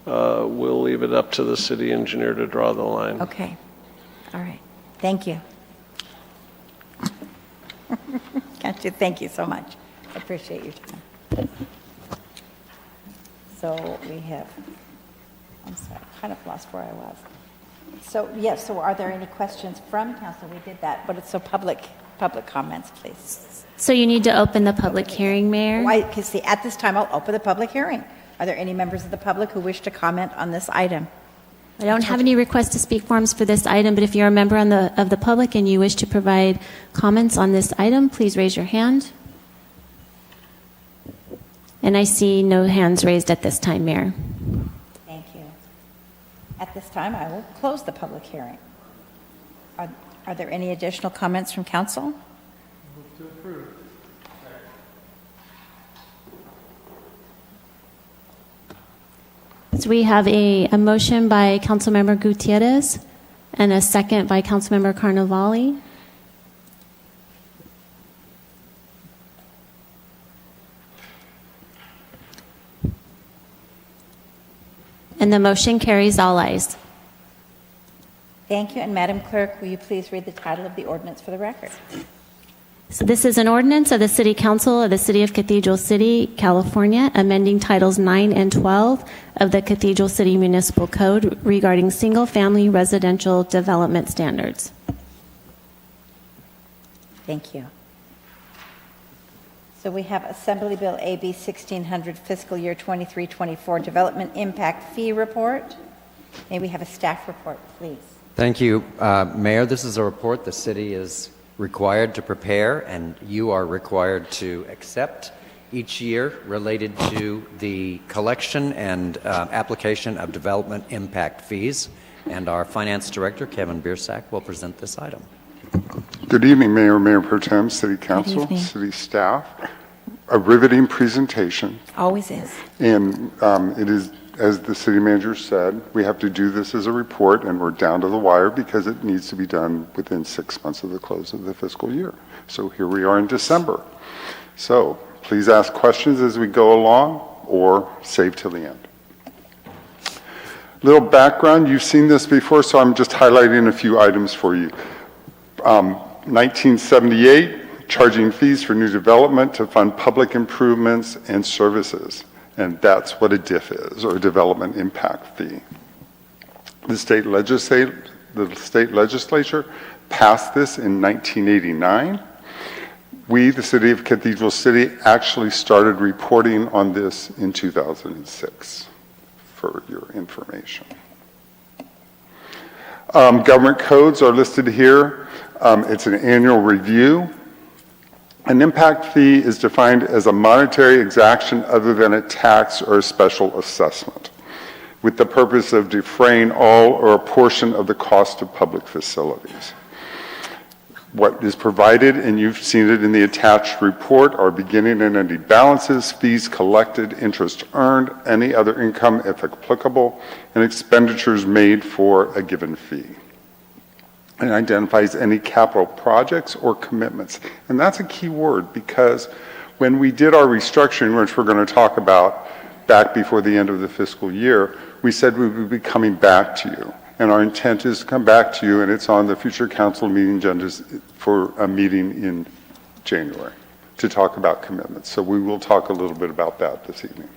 We'll leave it up to the city engineer to draw the line. Okay. All right. Thank you. Gotcha. Thank you so much. I appreciate your time. So we have, I'm sorry, I kind of lost where I was. So, yes, so are there any questions from council? We did that, but it's so public comments, please. So you need to open the public hearing, Mayor? Because see, at this time, I'll open the public hearing. Are there any members of the public who wish to comment on this item? I don't have any request to speak forms for this item, but if you're a member of the public and you wish to provide comments on this item, please raise your hand. And I see no hands raised at this time, Mayor. Thank you. At this time, I will close the public hearing. Are there any additional comments from council? Move to approve. So we have a motion by Councilmember Gutierrez and a second by Councilmember Carnevale. And the motion carries all ayes. Thank you. And Madam Clerk, will you please read the title of the ordinance for the record? So this is an ordinance of the City Council of the City of Cathedral City, California, amending Titles 9 and 12 of the Cathedral City Municipal Code regarding single-family residential development standards. Thank you. So we have Assembly Bill AB 1600 Fiscal Year 23-24 Development Impact Fee Report. May we have a staff report, please? Thank you, Mayor. This is a report the city is required to prepare, and you are required to accept each year related to the collection and application of development impact fees. And our Finance Director, Kevin Biersack, will present this item. Good evening, Mayor, Mayor Pro Tem, City Council, City staff. A riveting presentation. Always is. And it is, as the city manager said, we have to do this as a report, and we're down to the wire because it needs to be done within 6 months of the close of the fiscal year. So here we are in December. So please ask questions as we go along or save till the end. Little background, you've seen this before, so I'm just highlighting a few items for you. 1978, charging fees for new development to fund public improvements and services. And that's what a DIF is, or a development impact fee. The state legislature passed this in 1989. We, the City of Cathedral City, actually started reporting on this in 2006, for your information. Government codes are listed here. It's an annual review. An impact fee is defined as a monetary exaction other than a tax or a special assessment. with the purpose of defraying all or a portion of the cost of public facilities. What is provided, and you've seen it in the attached report, are beginning and ending balances, fees collected, interest earned, any other income if applicable, and expenditures made for a given fee. And identifies any capital projects or commitments. And that's a key word, because when we did our restructuring, which we're going to talk about back before the end of the fiscal year, we said we would be coming back to you. And our intent is to come back to you, and it's on the future council meeting agendas for a meeting in January to talk about commitments. So we will talk a little bit about that this evening.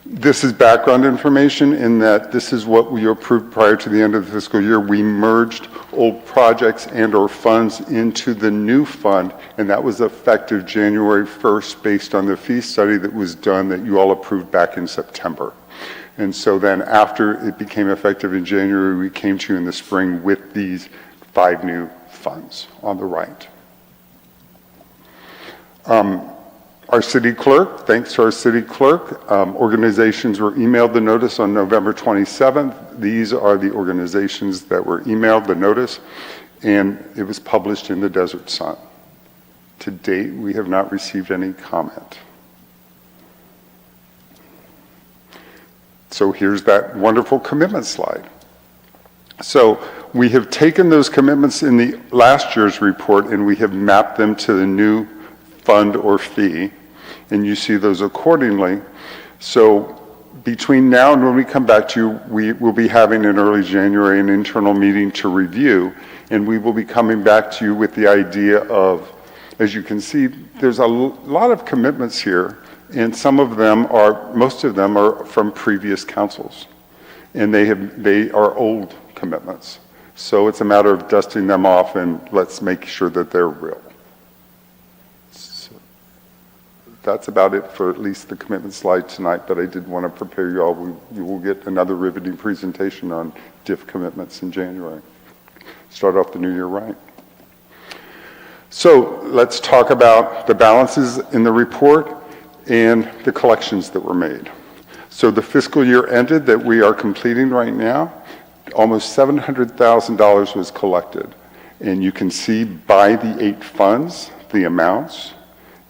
This is background information in that this is what we approved prior to the end of the fiscal year. We merged old projects and or funds into the new fund, and that was effective January 1st based on the fee study that was done that you all approved back in September. And so then after it became effective in January, we came to you in the spring with these 5 new funds on the right. Our city clerk, thanks to our city clerk, organizations were emailed the notice on November 27th. These are the organizations that were emailed the notice, and it was published in the Desert Sun. To date, we have not received any comment. So here's that wonderful commitment slide. So we have taken those commitments in the last year's report and we have mapped them to the new fund or fee, and you see those accordingly. So between now and when we come back to you, we will be having in early January an internal meeting to review, and we will be coming back to you with the idea of, as you can see, there's a lot of commitments here. And most of them are from previous councils, and they are old commitments. So it's a matter of dusting them off and let's make sure that they're real. So that's about it for at least the commitment slide tonight, but I did want to prepare you all. You will get another riveting presentation on DIF commitments in January. Start off the new year right. So let's talk about the balances in the report and the collections that were made. So the fiscal year ended that we are completing right now, almost $700,000 was collected. And you can see by the 8 funds, the amounts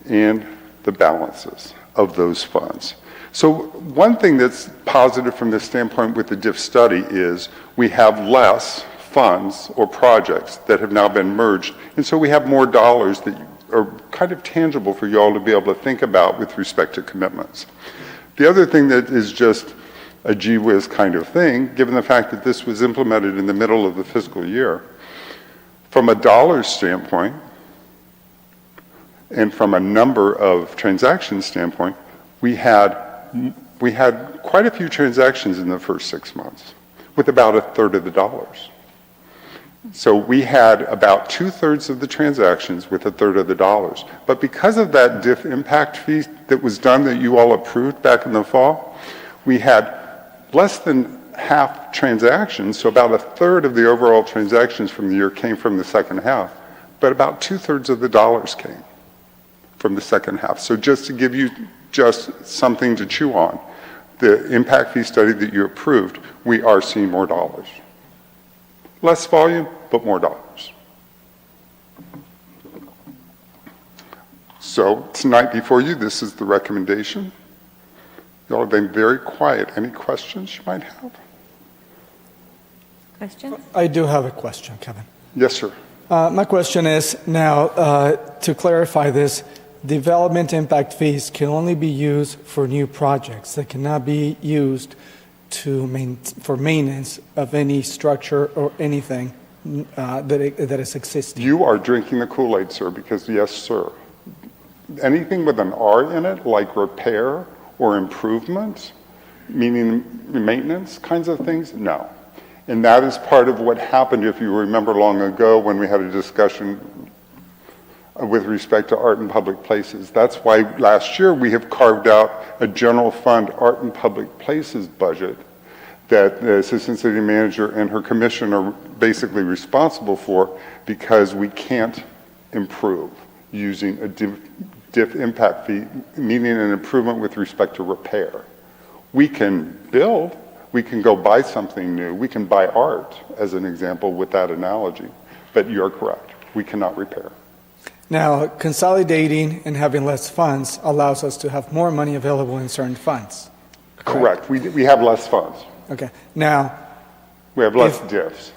and the balances of those funds. So one thing that's positive from this standpoint with the DIF study is we have less funds or projects that have now been merged. And so we have more dollars that are kind of tangible for you all to be able to think about with respect to commitments. The other thing that is just a gee whiz kind of thing, given the fact that this was implemented in the middle of the fiscal year, from a dollar standpoint and from a number of transactions standpoint, we had quite a few transactions in the first 6 months with about 1/3 of the dollars. So we had about 2/3 of the transactions with 1/3 of the dollars. But because of that DIF impact fee that was done that you all approved back in the fall, we had less than half transactions, so about 1/3 of the overall transactions from the year came from the second half, but about 2/3 of the dollars came from the second half. So just to give you just something to chew on, the impact fee study that you approved, we are seeing more dollars. Less volume, but more dollars. So tonight before you, this is the recommendation. Y'all have been very quiet. Any questions you might have? Questions? I do have a question, Kevin. Yes, sir. My question is now, to clarify this, development impact fees can only be used for new projects. They cannot be used for maintenance of any structure or anything that is existing. You are drinking the Kool-Aid, sir, because yes, sir. Anything with an R in it, like repair or improvement, meaning maintenance kinds of things, no. And that is part of what happened, if you remember long ago when we had a discussion with respect to art in public places. That's why last year we have carved out a general fund art in public places budget that the assistant city manager and her commission are basically responsible for, because we can't improve using a DIF impact fee, meaning an improvement with respect to repair We can build, we can go buy something new, we can buy art, as an example, with that analogy. But you're correct, we cannot repair. Now, consolidating and having less funds allows us to have more money available in certain funds. Correct. We have less funds. Okay. Now, we have less diffs.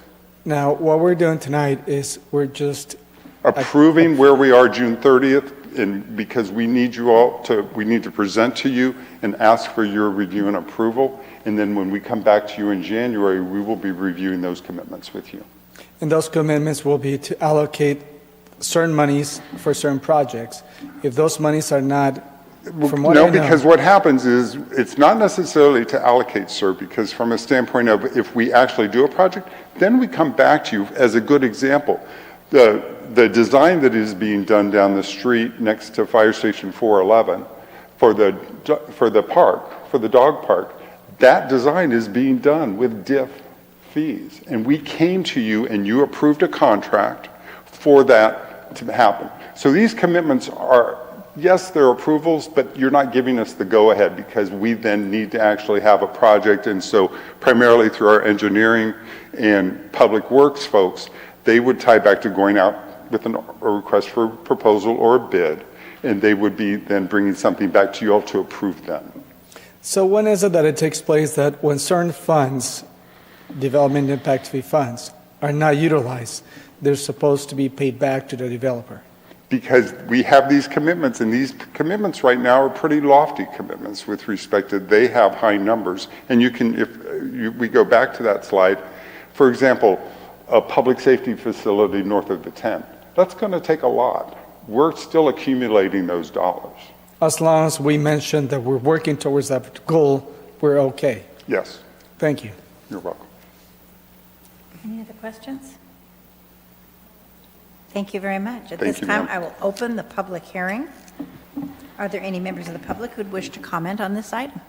Now, what we're doing tonight is we're just approving where we are June 30th, and because we need to present to you and ask for your review and approval. And then when we come back to you in January, we will be reviewing those commitments with you. And those commitments will be to allocate certain monies for certain projects. If those monies are not, from what I know, because what happens is it's not necessarily to allocate, sir, because from a standpoint of if we actually do a project, then we come back to you as a good example. The design that is being done down the street next to Fire Station 411 for the park, for the dog park, that design is being done with diff fees. And we came to you and you approved a contract for that to happen. So these commitments are, yes, they're approvals, but you're not giving us the go-ahead because we then need to actually have a project. And so primarily through our engineering and public works folks, they would tie back to going out with a request for proposal or a bid, and they would be then bringing something back to you all to approve them. So when is it that it takes place that when certain funds, development impact fee funds, are not utilized, they're supposed to be paid back to the developer? Because we have these commitments, and these commitments right now are pretty lofty commitments with respect to they have high numbers. And you can, we go back to that slide, for example, a public safety facility north of the 10, that's going to take a lot. We're still accumulating those dollars. As long as we mention that we're working towards that goal, we're okay. Yes. Thank you. You're welcome. Any other questions? Thank you very much. At Thank this you, time, ma'am. I will open the public hearing. Are there any members of the public who'd wish to comment on this item?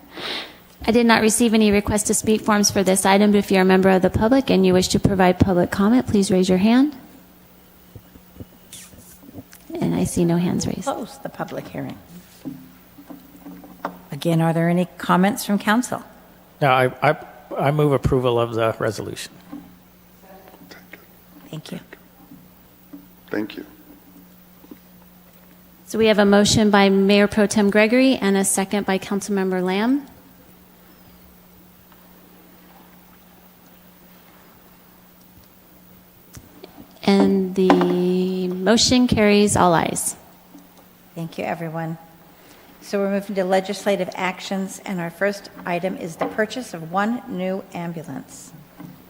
I did not receive any request to speak forms for this item, but if you're a member of the public and you wish to provide public comment, please raise your hand. And I see no hands raised. Close the public hearing. Again, are there any comments from council? No, I move approval of the resolution. Thank you. Thank you. So we have a motion by Mayor Pro Tem Gregory and a second by Councilmember Lamb. And the motion carries all ayes. Thank you, everyone. So we're moving to legislative actions, and our first item is the purchase of one new ambulance.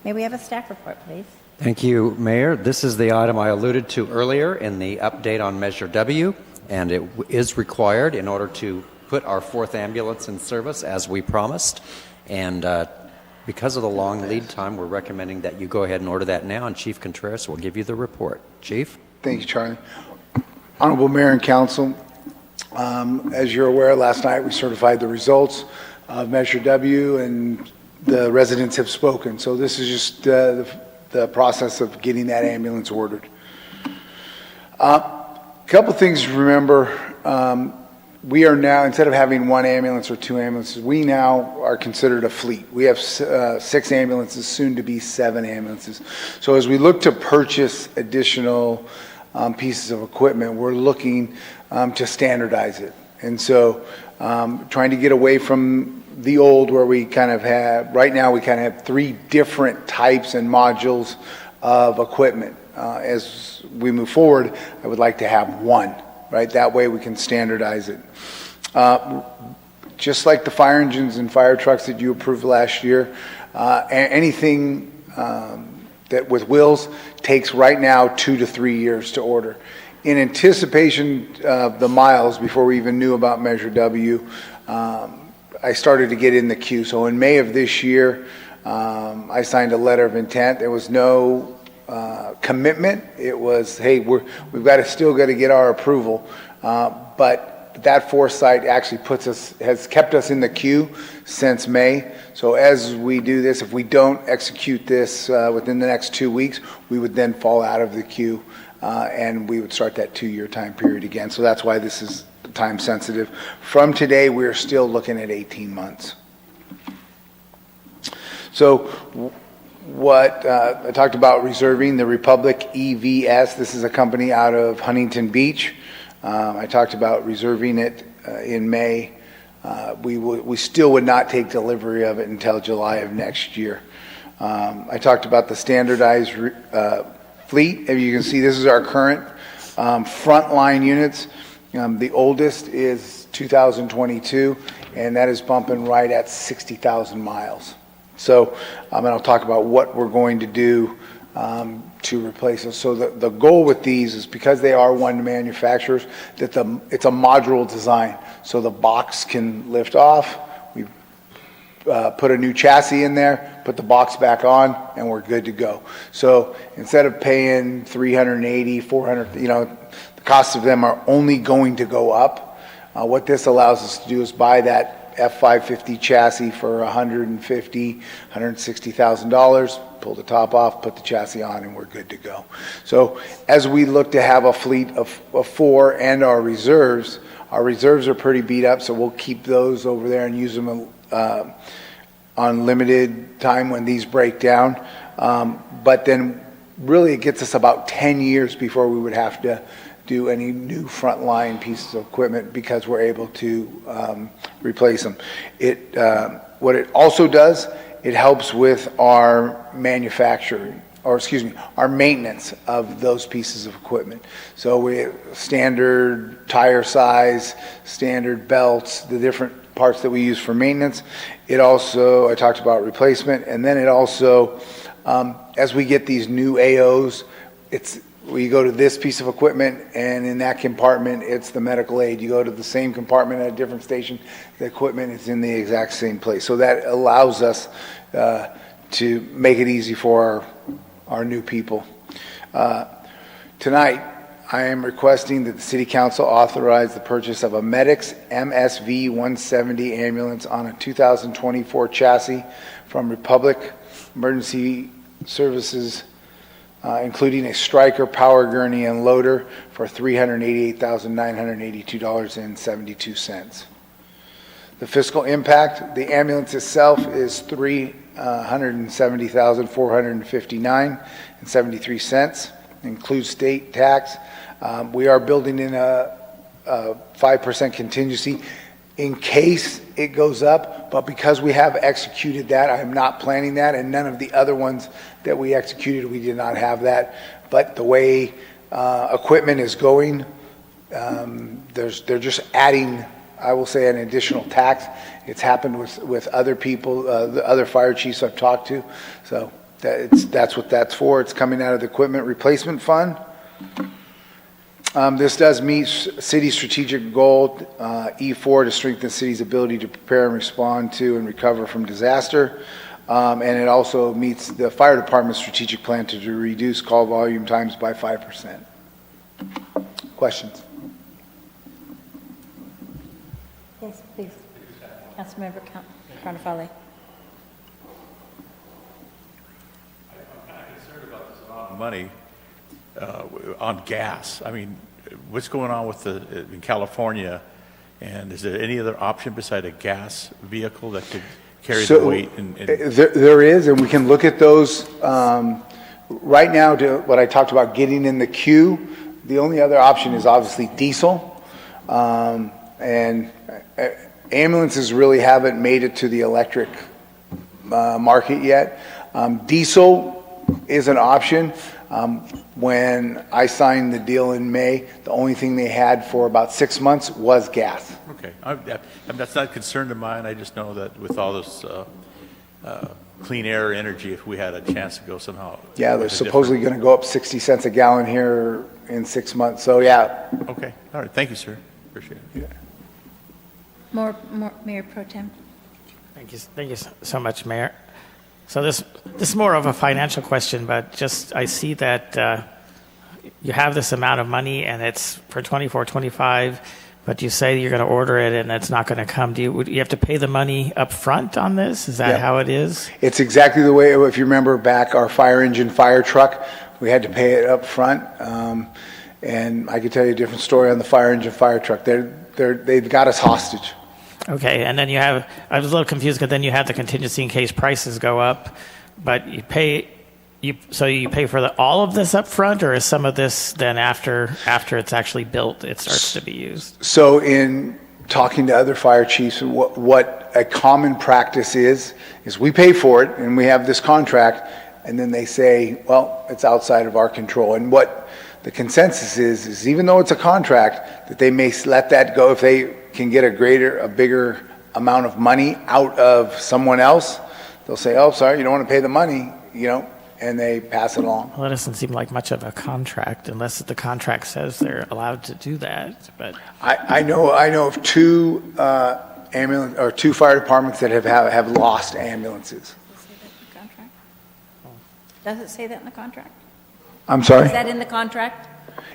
May we have a staff report, please? Thank you, Mayor. This is the item I alluded to earlier in the update on Measure W, and it is required in order to put our fourth ambulance in service as we promised. And because of the long lead time, we're recommending that you go ahead and order that now, and Chief Contreras will give you the report. Chief? Thank you, Charlie. Honorable Mayor and Council, as you're aware, last night we certified the results of Measure W, and the residents have spoken. So this is just the process of getting that ambulance ordered. A couple things to remember. We are now, instead of having one ambulance or two ambulances, we now are considered a fleet. We have 6 ambulances, soon to be 7 ambulances. So as we look to purchase additional pieces of equipment, we're looking to standardize it. And so trying to get away from the old where we kind of have, right now we kind of have 3 different types and modules of equipment. As we move forward, I would like to have one, right? That way we can standardize it. Just like the fire engines and fire trucks that you approved last year, anything that with wheels takes right now 2 to 3 years to order. In anticipation of the miles, before we even knew about Measure W, I started to get in the queue. So in May of this year, I signed a letter of intent. There was no commitment. It was, hey, we've still got to get our approval. But that foresight actually has kept us in the queue since May. So as we do this, if we don't execute this within the next 2 weeks, we would then fall out of the queue, and we would start that 2-year time period again. So that's why this is time sensitive. From today, we're still looking at 18 months. So what I talked about reserving the Republic EVS. This is a company out of Huntington Beach. I talked about reserving it in May. We still would not take delivery of it until July of next year. I talked about the standardized fleet. As you can see, this is our current frontline units. The oldest is 2022, and that is bumping right at 60,000 miles. So, and I'll talk about what we're going to do to replace them. So the goal with these is, because they are one manufacturers, that it's a modular design. So the box can lift off. We put a new chassis in there, put the box back on, and we're good to go. So instead of paying $380, $400, the cost of them are only going to go up. What this allows us to do is buy that F550 chassis for $150,000, $160,000, pull the top off, put the chassis on, and we're good to go. So as we look to have a fleet of 4 and our reserves are pretty beat up, so we'll keep those over there and use them on limited time when these break down. But then really it gets us about 10 years before we would have to do any new frontline pieces of equipment, because we're able to replace them. What it also does, it helps with our manufacturing, our maintenance of those pieces of equipment. So we standard tire size, standard belts, the different parts that we use for maintenance. It also, I talked about replacement, and then it also, as we get these new AOs, we go to this piece of equipment, and in that compartment, it's the medical aid. You go to the same compartment at a different station, the equipment is in the exact same place. So that allows us to make it easy for our new people. Tonight, I am requesting that the City Council authorize the purchase of a Medix MSV 170 ambulance on a 2024 chassis from Republic Emergency Services, including a striker, power gurney, and loader for $388,982.72. The fiscal impact, the ambulance itself is $370,459.73, includes state tax. We are building in a 5% contingency in case it goes up, but because we have executed that, I am not planning that, and none of the other ones that we executed, we did not have that. But the way equipment is going, they're just adding, I will say, an additional tax. It's happened with other people, the other fire chiefs I've talked to. So that's what that's for. It's coming out of the equipment replacement fund. This does meet city strategic goal E4 to strengthen the city's ability to prepare and respond to and recover from disaster. And it also meets the fire department's strategic plan to reduce call volume times by 5%. Questions? Yes, please. Councilmember Carnafale. I'm kind of concerned about this amount of money on gas. I mean, what's going on with in California, and is there any other option beside a gas vehicle that could carry the weight? There is, and we can look at those. Right now, what I talked about getting in the queue, the only other option is obviously diesel. And ambulances really haven't made it to the electric market yet. Diesel is an option. When I signed the deal in May, the only thing they had for about 6 months was gas. Okay. That's not a concern of mine. I just know that with all this clean air energy, if we had a chance to go somehow. Yeah, they're supposedly going to go up 60 cents a gallon here in 6 months. So, yeah. Okay. All right. Thank you, sir. Appreciate it. Yeah. More, Mayor Pro Tem. Thank you so much, Mayor. So this is more of a financial question, but just I see that you have this amount of money and it's for 24, 25, but you say you're going to order it and it's not going to come. Do you have to pay the money up front on this? Is that how it is? It's exactly the way, if you remember back, our fire engine fire truck, we had to pay it up front. And I could tell you a different story on the fire engine fire truck. They've got us hostage. Okay, and then you have, I was a little confused because then you have the contingency in case prices go up, but you pay for all of this up front, or is some of this then after it's actually built, it starts to be used? So in talking to other fire chiefs, what a common practice is we pay for it and we have this contract, and then they say, well, it's outside of our control. And what the consensus is even though it's a contract, that they may let that go if they can get a bigger amount of money out of someone else. They'll say, oh, sorry, you don't want to pay the money, and they pass it along. Well, it doesn't seem like much of a contract unless the contract says they're allowed to do that. But I know of two two fire departments that have lost ambulances. Does it say that in the contract? I'm sorry? Is that in the contract?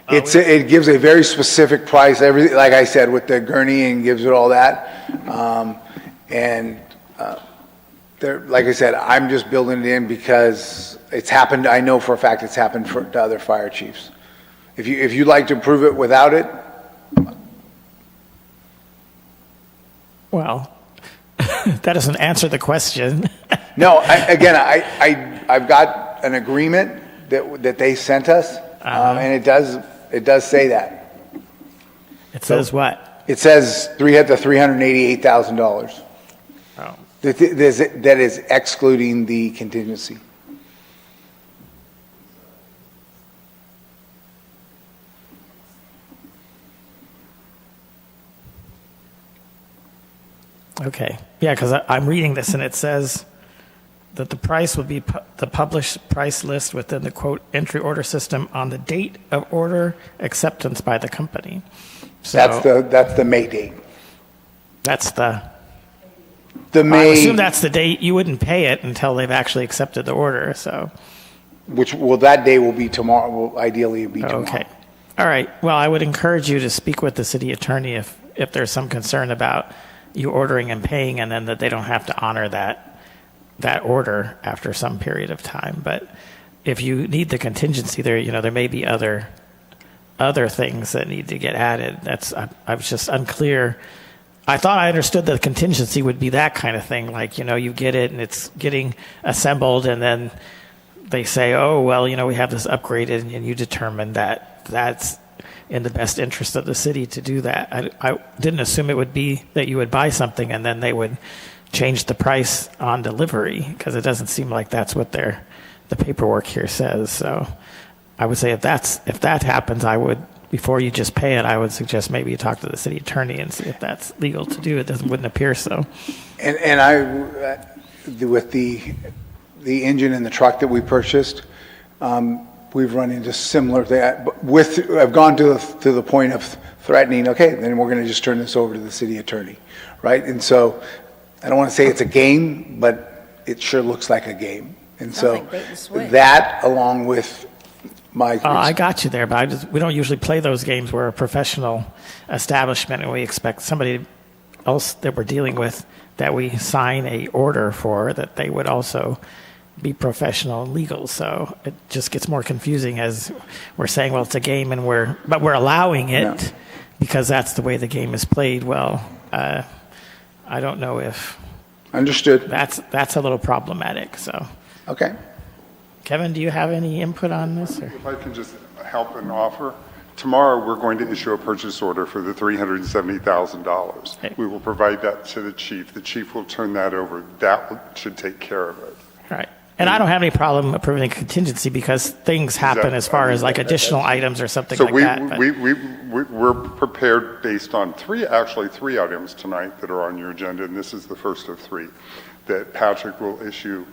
It gives a very specific price, everything, like I said, with the gurney, and gives it all that. Like I said, I'm just building it in because it's happened. I know for a fact it's happened to other fire chiefs. If you'd like to prove it without it. Well, that doesn't answer the question. No, I've got an agreement that they sent us, and it does say that. It says what? It says $388,000. Oh. That is excluding the contingency. Okay. Yeah, because I'm reading this and it says that the price would be the published price list within the quote entry order system on the date of order acceptance by the company. So that's the May date. That's the May. I assume that's the date. You wouldn't pay it until they've actually accepted the order. So, that day will be tomorrow. Will ideally be tomorrow. Okay. All right. Well, I would encourage you to speak with the city attorney if there's some concern about you ordering and paying, and then that they don't have to honor that order after some period of time. But if you need the contingency, there may be other things that need to get added. I was just unclear. I thought I understood that the contingency would be that kind of thing, like you get it and it's getting assembled, and then they say, oh well, we have this upgraded, and you determine that that's in the best interest of the city to do that. I didn't assume it would be that you would buy something and then they would change the price on delivery, because it doesn't seem like that's what the paperwork here says. So I would say if that happens, before you just pay it, I would suggest maybe you talk to the city attorney and see if that's legal to do. It wouldn't appear so. And with the engine and the truck that we purchased, we've run into similar things. I've gone to the point of threatening, okay, then we're going to just turn this over to the city attorney, right? And so I don't want to say it's a game, but it sure looks like a game. And so that, along with I got you there, but we don't usually play those games. We're a professional establishment, and we expect somebody else that we're dealing with that we sign a order for, that they would also be professional and legal. So it just gets more confusing as we're saying, well, it's a game, but we're allowing it because that's the way the game is played. Well, I don't know if understood. That's a little problematic. So okay. Kevin, do you have any input on this? Or? If I can just help and offer, tomorrow we're going to issue a purchase order for the $370,000. Okay. We will provide that to the chief. The chief will turn that over. That should take care of it. Right. And I don't have any problem approving contingency because things happen as far as like additional items or something like that. So we're prepared based on three items tonight that are on your agenda, and this is the first of three, that Patrick will issue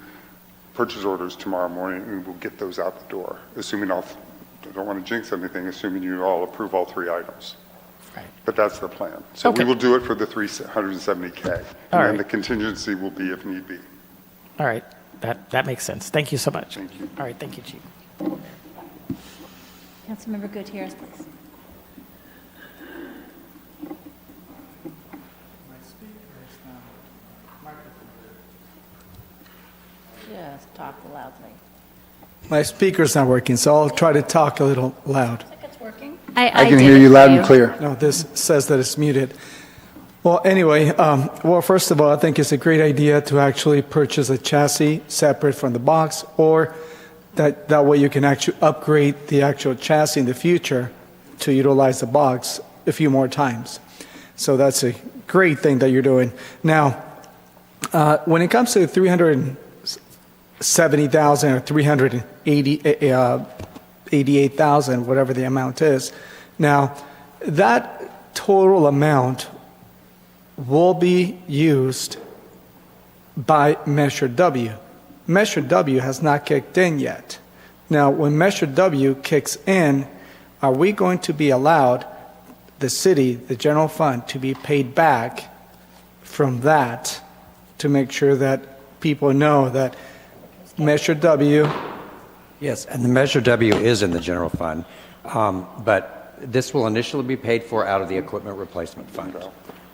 purchase orders tomorrow morning, and we'll get those out the door, assuming I don't want to jinx anything, assuming you all approve all three items. Right. But that's the plan. So we will do it for the $370K, and then the contingency will be if need be. All right. That makes sense. Thank you so much. Thank you. All right. Thank you, Chief. Councilmember Gutierrez, please. Just talk loudly. My speaker's not working, so I'll try to talk a little loud. I think it's working. I can hear you loud and clear. No, this says that it's muted. Well, anyway, first of all, I think it's a great idea to actually purchase a chassis separate from the box, or that way you can actually upgrade the actual chassis in the future to utilize the box a few more times. So that's a great thing that you're doing. Now, when it comes to 370,000 or 388,000, whatever the amount is, now that total amount will be used by Measure W. Measure W has not kicked in yet. Now, when Measure W kicks in, are we going to be allowed, the city, the general fund, to be paid back from that to make sure that people know that Measure W... Yes, and the Measure W is in the general fund, but this will initially be paid for out of the equipment replacement fund.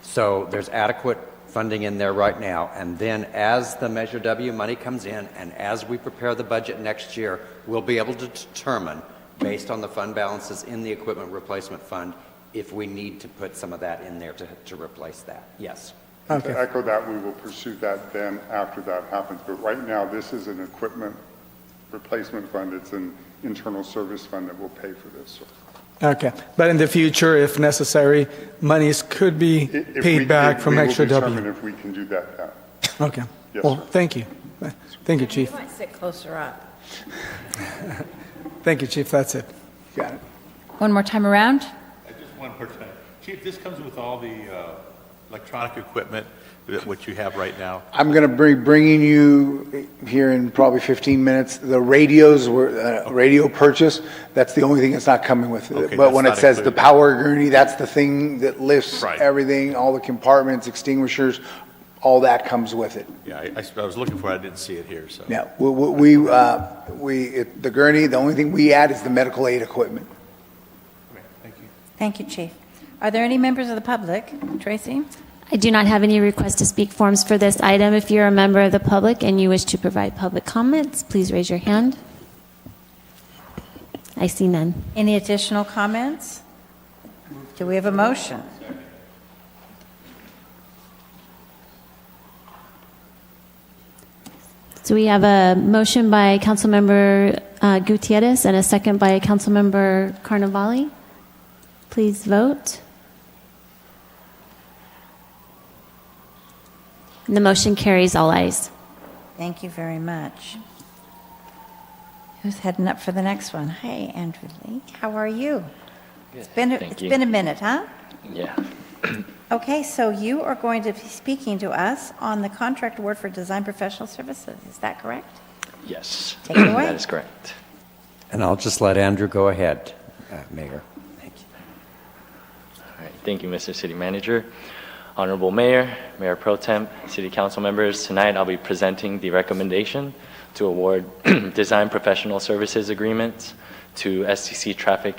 So there's adequate funding in there right now, and then as the Measure W money comes in and as we prepare the budget next year, we'll be able to determine, based on the fund balances in the equipment replacement fund, if we need to put some of that in there to replace that. Yes. Okay. To echo that, we will pursue that then after that happens. But right now, this is an equipment replacement fund. It's an internal service fund that will pay for this. Okay, but in the future, if necessary, monies could be paid back from Measure W. We will determine if we can do that now. Okay. Yes, well, sir. Thank you. Thank you, Chief. You might sit closer up. Thank you, Chief. That's it. Got it. One more time around. Just one person. Chief, this comes with all the electronic equipment that what you have right now. I'm going to be bringing you here in probably 15 minutes. The radios were radio purchase. That's the only thing that's not coming with it. Okay, but when it that's says not the power gurney, that's the thing that lifts Right. everything, all the compartments, extinguishers, all that comes with it. Yeah, I was looking for it. I didn't see it here. So. Yeah, the gurney, the only thing we add is the medical aid equipment. Thank you, Chief. Are there any members of the public? Tracy? I do not have any request to speak forms for this item. If you're a member of the public and you wish to provide public comments, please raise your hand. I see none. Any additional comments? Do we have a motion? So we have a motion by Councilmember Gutierrez and a second by Councilmember Carnevale. Please vote. And the motion carries all ayes. Thank you very much. Who's heading up for the next one? Hey, Andrew Lee. How are you? Good. It's been a minute, huh? Yeah. Okay, so you are going to be speaking to us on the contract award for design professional services. Is that correct? Yes. Take it away. That is correct. And I'll just let Andrew go ahead, Mayor. Thank you. All right. Thank you, Mr. City Manager. Honorable Mayor, Mayor Pro Tem, City Council members, tonight I'll be presenting the recommendation to award design professional services agreements to STC Traffic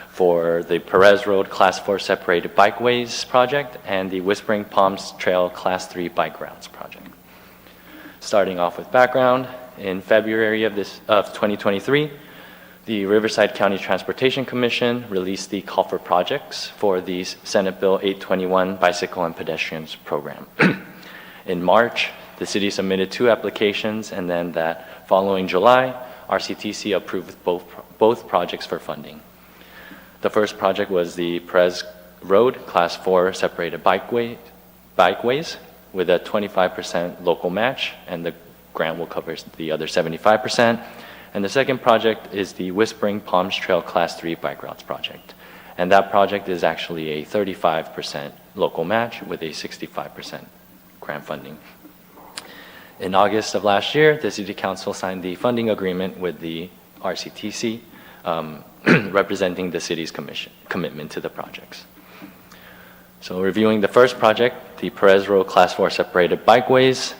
for the Perez Road Class 4 separated bikeways project and the Whispering Palms Trail Class 3 bike routes project. Starting off with background, in February of 2023, the Riverside County Transportation Commission released the call for projects for the Senate Bill 821 Bicycle and Pedestrians Program. In March, the city submitted 2 applications, and then that following July, RCTC approved both projects for funding. The first project was the Perez Road Class 4 separated bikeways with a 25% local match, and the grant will cover the other 75%. And the second project is the Whispering Palms Trail Class 3 bike routes project. And that project is actually a 35% local match with a 65% grant funding. In August of last year, the City Council signed the funding agreement with the RCTC, representing the city's commitment to the projects. So reviewing the first project, the Perez Road Class 4 separated bikeways,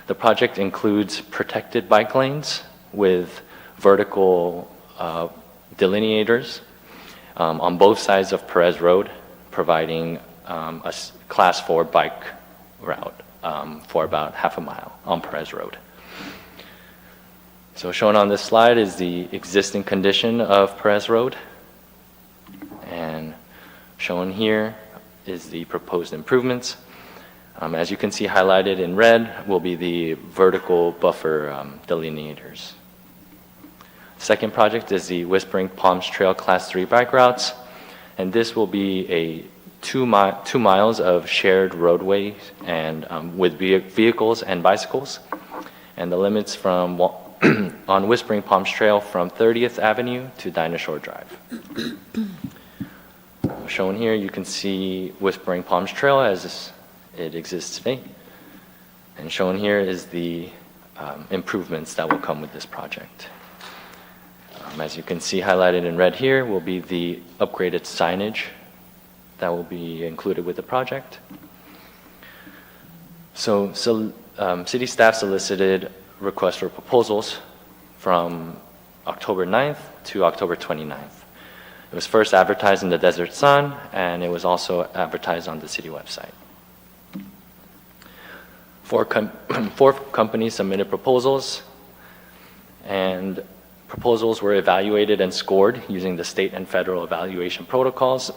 the project includes protected bike lanes with vertical delineators on both sides of Perez Road, providing a Class 4 bike route for about half a mile on Perez Road. So shown on this slide is the existing condition of Perez Road. And shown here is the proposed improvements. As you can see highlighted in red will be the vertical buffer delineators. Second project is the Whispering Palms Trail Class 3 bike routes, and this will be a 2 miles of shared roadway and with vehicles and bicycles, and the limits from on Whispering Palms Trail from 30th Avenue to Dinosaur Drive. Shown here, you can see Whispering Palms Trail as it exists today, and shown here is the improvements that will come with this project. As you can see highlighted in red here will be the upgraded signage that will be included with the project. So city staff solicited requests for proposals from October 9th to October 29th. It was first advertised in the Desert Sun, and it was also advertised on the city website. Four companies submitted proposals, and proposals were evaluated and scored using the state and federal evaluation protocols,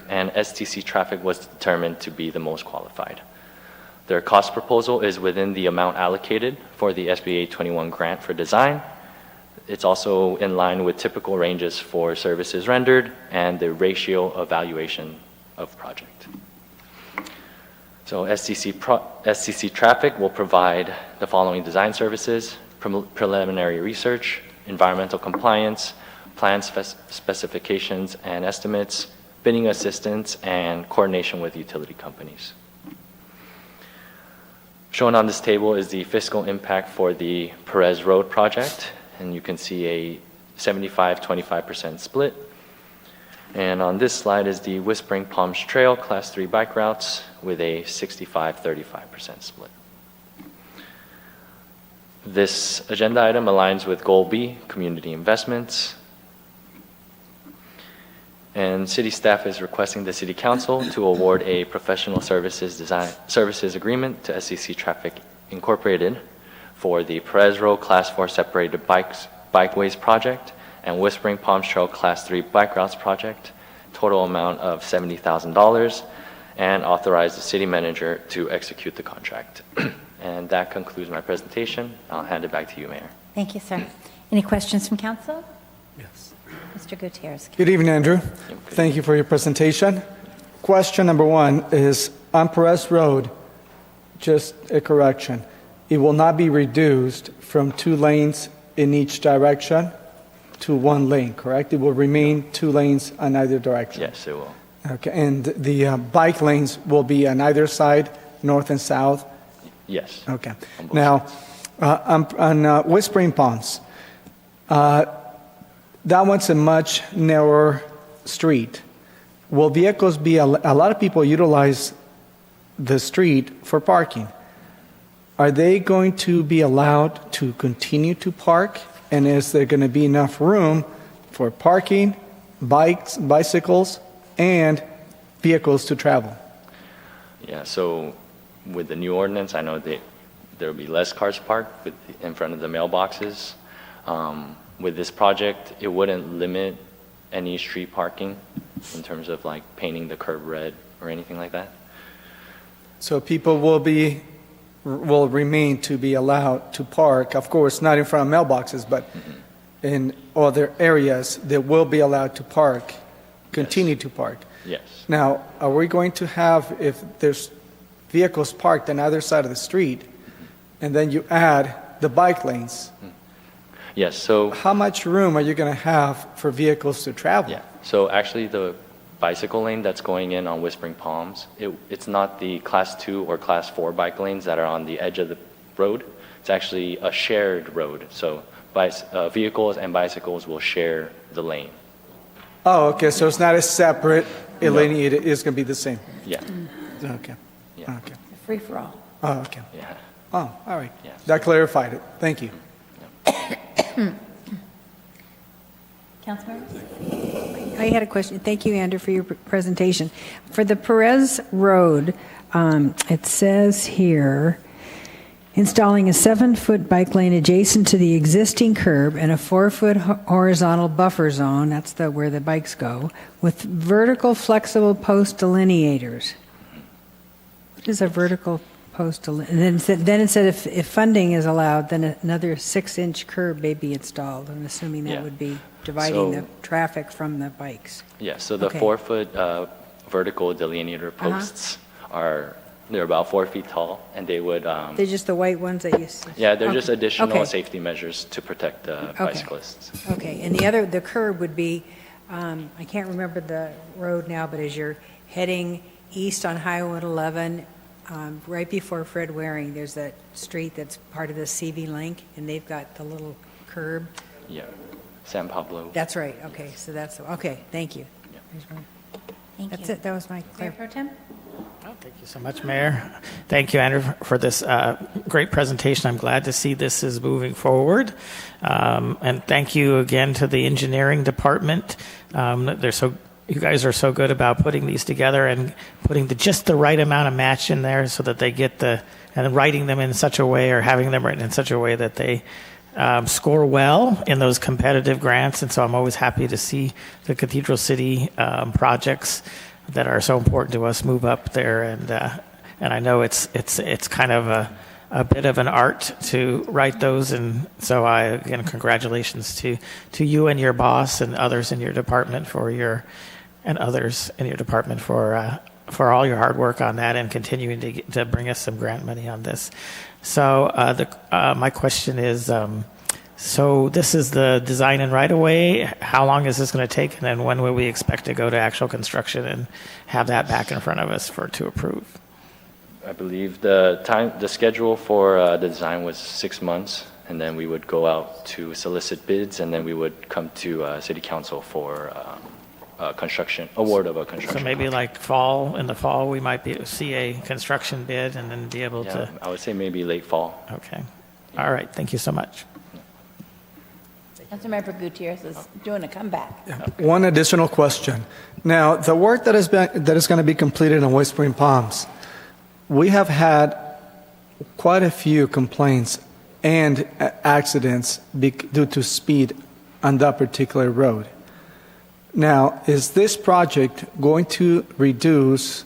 and STC Traffic was determined to be the most qualified. Their cost proposal is within the amount allocated for the SBA 21 grant for design. It's also in line with typical ranges for services rendered and the ratio evaluation of project. So STC Traffic will provide the following design services: preliminary research, environmental compliance, plan specifications and estimates, bidding assistance, and coordination with utility companies. Shown on this table is the fiscal impact for the Perez Road project, and you can see a 75-25% split. And on this slide is the Whispering Palms Trail Class 3 bike routes with a 65-35% split. This agenda item aligns with Goal B, community investments. And city staff is requesting the city council to award a professional services agreement to SCC Traffic Incorporated for the Perez Road Class 4 separated bikeways project and Whispering Palms Trail Class 3 bike routes project, total amount of $70,000, and authorize the city manager to execute the contract. And that concludes my presentation. I'll hand it back to you, Mayor. Thank you, sir. Any questions from council? Yes. Mr. Gutierrez. Good evening, Andrew. Thank you for your presentation. Question number one is on Perez Road, just a correction. It will not be reduced from 2 lanes in each direction to 1 lane, correct? It will remain 2 lanes on either direction. Yes, it will. Okay, and the bike lanes will be on either side, north and south? Yes. Okay. Now, on Whispering Palms, that one's a much narrower street. Will vehicles be, a lot of people utilize the street for parking. Are they going to be allowed to continue to park? And is there going to be enough room for parking, bicycles, and vehicles to travel? Yeah, so with the new ordinance, I know that there will be less cars parked in front of the mailboxes. With this project, it wouldn't limit any street parking in terms of like painting the curb red or anything like that. So people will remain to be allowed to park, of course, not in front of mailboxes, but in other areas that will be allowed to park, continue to park. Yes. Now, are we going to have, if there's vehicles parked on either side of the street, and then you add the bike lanes? Yes, so... How much room are you going to have for vehicles to travel? Yeah, so actually the bicycle lane that's going in on Whispering Palms, it's not the Class 2 or Class 4 bike lanes that are on the edge of the road. It's actually a shared road, so vehicles and bicycles will share the lane. Oh, okay, so it's not a separate lane, it's going to be the same? Yeah. Okay. Yeah. Okay. Free-for-all. Oh, okay. Yeah. Oh, all right. Yes. That clarified it. Thank you. Councilmember? I had a question. Thank you, Andrew, for your presentation. For the Perez Road, it says here, installing a 7-foot bike lane adjacent to the existing curb and a 4-foot horizontal buffer zone, that's where the bikes go, with vertical flexible post delineators. What is a vertical post delineator? And then it said if funding is allowed, then another 6-inch curb may be installed. I'm assuming that would be dividing the traffic from the bikes. Yeah, so the 4-foot vertical delineator posts they're about 4 feet tall, and they would... They're just the white ones that you see? Yeah, they're just additional safety measures to protect the bicyclists. Okay, and the curb would be, I can't remember the road now, but as you're heading east on Highway 111, right before Fred Waring, there's that street that's part of the CV Link, and they've got the little curb. Yeah, San Pablo. That's right, okay, so okay, thank you. That's it, that was my Mayor Pro Tem? Thank you so much, Mayor. Thank you, Andrew, for this great presentation. I'm glad to see this is moving forward. And thank you again to the engineering department. You guys are so good about putting these together and putting just the right amount of match in there so that they get and writing them in such a way or having them written in such a way that they score well in those competitive grants. And so I'm always happy to see the Cathedral City projects that are so important to us move up there, and I know it's kind of a bit of an art to write those, and so again congratulations to you and your boss and others in your department for all your hard work on that and continuing to bring us some grant money on this. So my question is. So this is the design and right-of-way. How long is this going to take, and then when will we expect to go to actual construction and have that back in front of us to approve? I believe the schedule for the design was 6 months, and then we would go out to solicit bids, and then we would come to City Council for award of a construction. So maybe contract. in the fall, we might see a construction bid and then be able to. I would say maybe late fall. Okay. All right. Thank you so much. Councilmember Gutierrez is doing a comeback. One additional question. Now, the work that is going to be completed in Whispering Palms, we have had quite a few complaints and accidents due to speed on that particular road. Now, is this project going to reduce,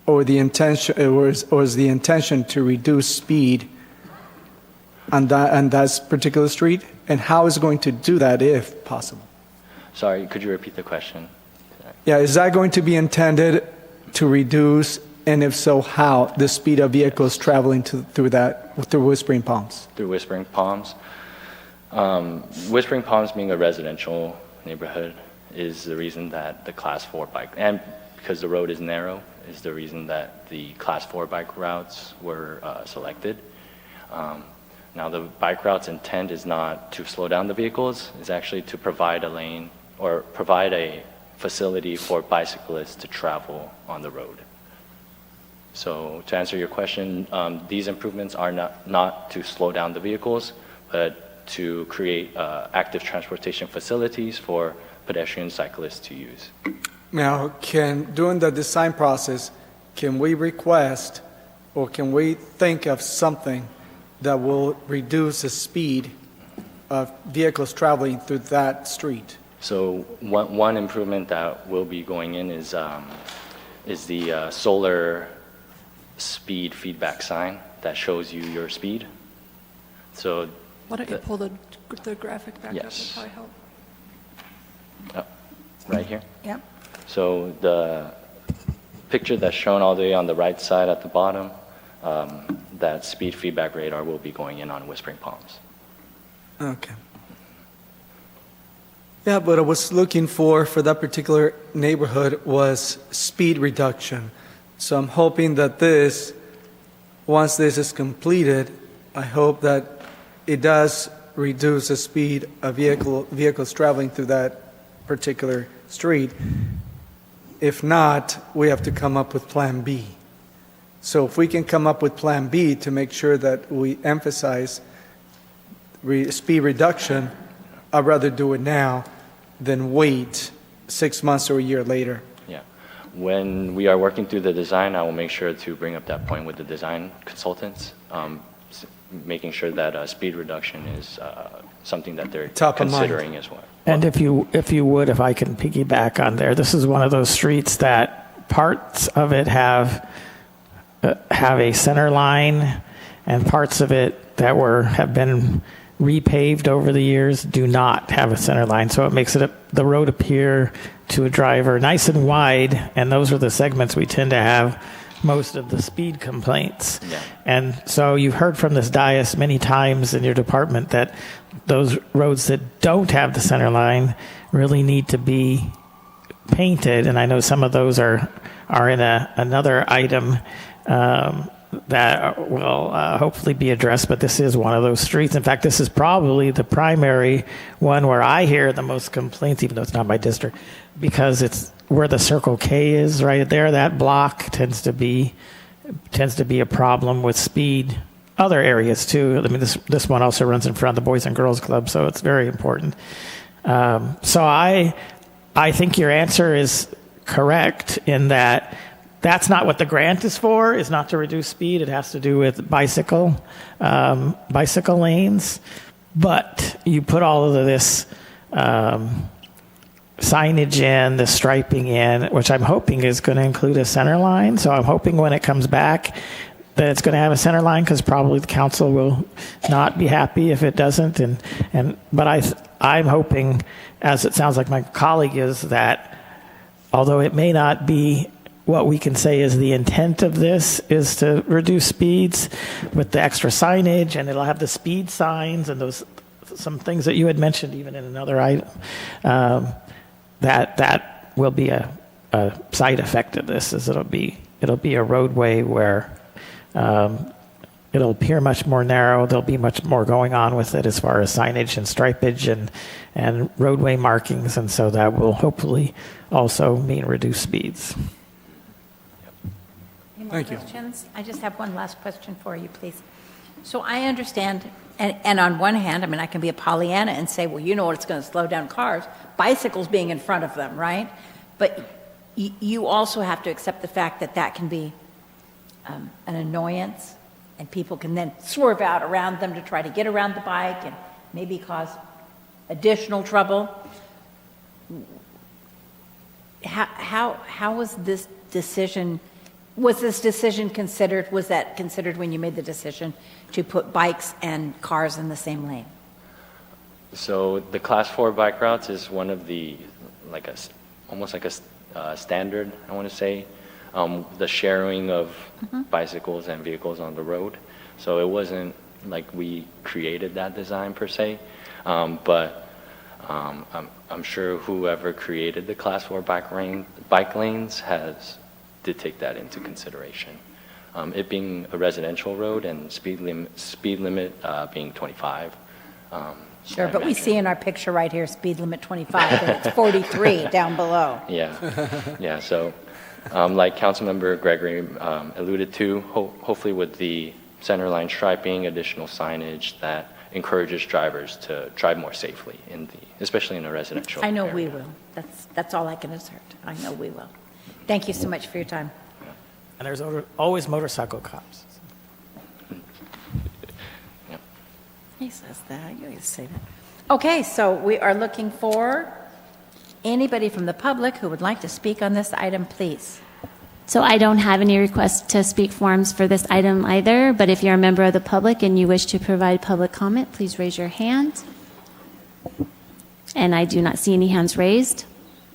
or is the intention to reduce speed on that particular street? And how is it going to do that, if possible? Sorry, could you repeat the question? Yeah, is that going to be intended to reduce, and if so, how, the speed of vehicles traveling through Whispering Palms? Through Whispering Palms. Whispering Palms being a residential neighborhood is the reason that the Class 4 bike, and because the road is narrow, is the reason that the Class 4 bike routes were selected. Now, the bike route's intent is not to slow down the vehicles, it's actually to provide a lane or provide a facility for bicyclists to travel on the road. So to answer your question, these improvements are not to slow down the vehicles, but to create active transportation facilities for pedestrian cyclists to use. Now, during the design process, can we request or can we think of something that will reduce the speed of vehicles traveling through that street? So one improvement that will be going in is the solar speed feedback sign that shows you your speed. So why don't you pull the graphic back yes. up? Would probably help. Oh, right here? Yep. So the picture that's shown all the way on the right side at the bottom, that speed feedback radar will be going in on Whispering Palms. Okay. Yeah, but I was looking for that particular neighborhood was speed reduction. So I'm hoping that once this is completed, I hope that it does reduce the speed of vehicles traveling through that particular street. If not, we have to come up with Plan B. So if we can come up with Plan B to make sure that we emphasize speed reduction, I'd rather do it now than wait 6 months or a year later. Yeah. When we are working through the design, I will make sure to bring up that point with the design consultants. making sure that speed reduction is something that they're Top of mind. considering as well. And if you would, if I can piggyback on there, this is one of those streets that parts of it have a center line, and parts of it that have been repaved over the years do not have a center line. So it makes the road appear to a driver nice and wide, and those are the segments we tend to have most of the speed complaints. Yeah. And so you've heard from this dais many times in your department that those roads that don't have the center line really need to be painted, and I know some of those are in another item that will hopefully be addressed, but this is one of those streets. In fact, this is probably the primary one where I hear the most complaints, even though it's not my district, because it's where the Circle K is right there. That block tends to be a problem with speed. Other areas too. I mean, this one also runs in front of the Boys and Girls Club, so it's very important. So I think your answer is correct in that that's not what the grant is for. Is not to reduce speed. It has to do with bicycle lanes. But you put all of this signage in, the striping in, which I'm hoping is going to include a center line. So I'm hoping when it comes back that it's going to have a center line, because probably the council will not be happy if it doesn't. But I'm hoping, as it sounds like my colleague is, that although it may not be what we can say is the intent of this is to reduce speeds with the extra signage, and it'll have the speed signs and some things that you had mentioned even in another item, that will be a side effect of this, is it'll be a roadway where it'll appear much more narrow. There'll be much more going on with it as far as signage and stripage and roadway markings, and so that will hopefully also mean reduced speeds. Any more questions? I just have one last question for you, please. So I understand, and on one hand, I mean, I can be a Pollyanna and say, well, you know what's going to slow down cars? Bicycles being in front of them, right? But you also have to accept the fact that can be an annoyance, and people can then swerve out around them to try to get around the bike and maybe cause additional trouble. How was this decision? Was this decision considered? Was that considered when you made the decision to put bikes and cars in the same lane? So the Class 4 bike routes is one of the almost like a standard, I want to say. The sharing of bicycles and vehicles on the road. So it wasn't like we created that design per se, but I'm sure whoever created the Class 4 bike lanes did take that into consideration. It being a residential road and speed limit being 25. Sure, but we see in our picture right here, speed limit 25, and it's 43 down below. Yeah. So, like Councilmember Gregory alluded to, hopefully with the center line striping, additional signage that encourages drivers to drive more safely especially in a residential I know area. we will. That's all I can assert. I know we will. Thank you so much for your time. And there's always motorcycle cops. He says that. You always say that. Okay, so we are looking for anybody from the public who would like to speak on this item, please. So I don't have any requests to speak forms for this item either, but if you're a member of the public and you wish to provide public comment, please raise your hand. And I do not see any hands raised.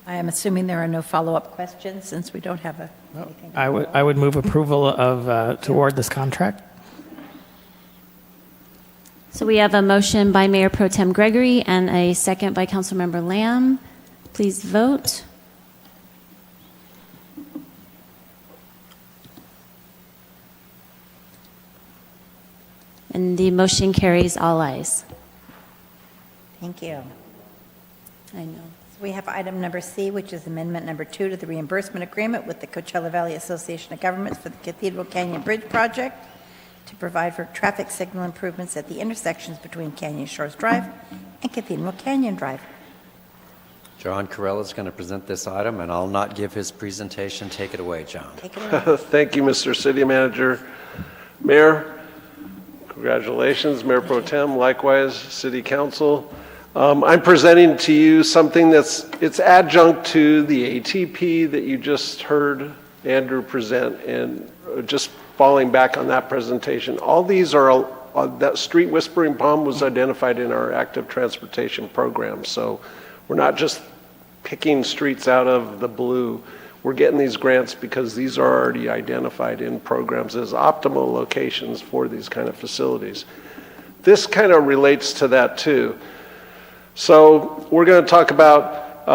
I am assuming there are no follow-up questions since we don't have anything. I would move approval of to award this contract. So we have a motion by Mayor Pro Tem Gregory and a second by Councilmember Lamb. Please vote. And the motion carries all ayes. Thank you. I know. So we have item number C, which is amendment number 2 to the reimbursement agreement with the Coachella Valley Association of Governments for the Cathedral Canyon Bridge project to provide for traffic signal improvements at the intersections between Canyon Shores Drive and Cathedral Canyon Drive. John Carella is going to present this item, and I'll not give his presentation. Take it away, John. Take it away. Thank you, Mr. City Manager. Mayor, Congratulations, Mayor Pro Tem, likewise, City Council. I'm presenting to you something it's adjunct to the ATP that you just heard Andrew present, and just falling back on that presentation. All these are, that street whispering palm was identified in our active transportation program. So we're not just picking streets out of the blue. We're getting these grants because these are already identified in programs as optimal locations for these kind of facilities. This kind of relates to that too. So we're going to talk about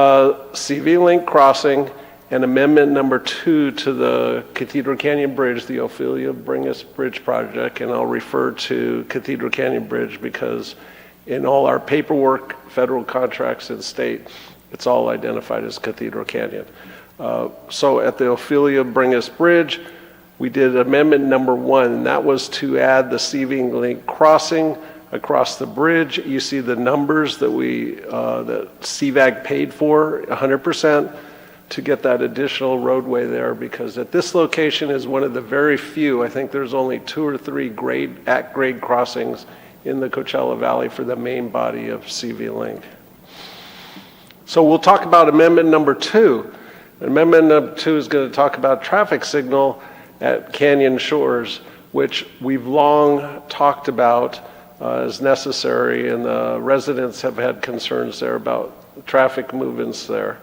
CV Link crossing and amendment number 2 to the Cathedral Canyon Bridge, the Ophelia Bringus Bridge project, and I'll refer to Cathedral Canyon Bridge because in all our paperwork, federal contracts, and state, it's all identified as Cathedral Canyon. So at the Ophelia Bringus Bridge, we did amendment number 1, and that was to add the CV Link crossing across the bridge. You see the numbers that that CVAG paid for, 100%, to get that additional roadway there, because at this location is one of the very few, I think there's only 2 or 3 at-grade crossings in the Coachella Valley for the main body of CV Link. So we'll talk about amendment number 2. Amendment number 2 is going to talk about traffic signal at Canyon Shores, which we've long talked about as necessary, and the residents have had concerns there about traffic movements there.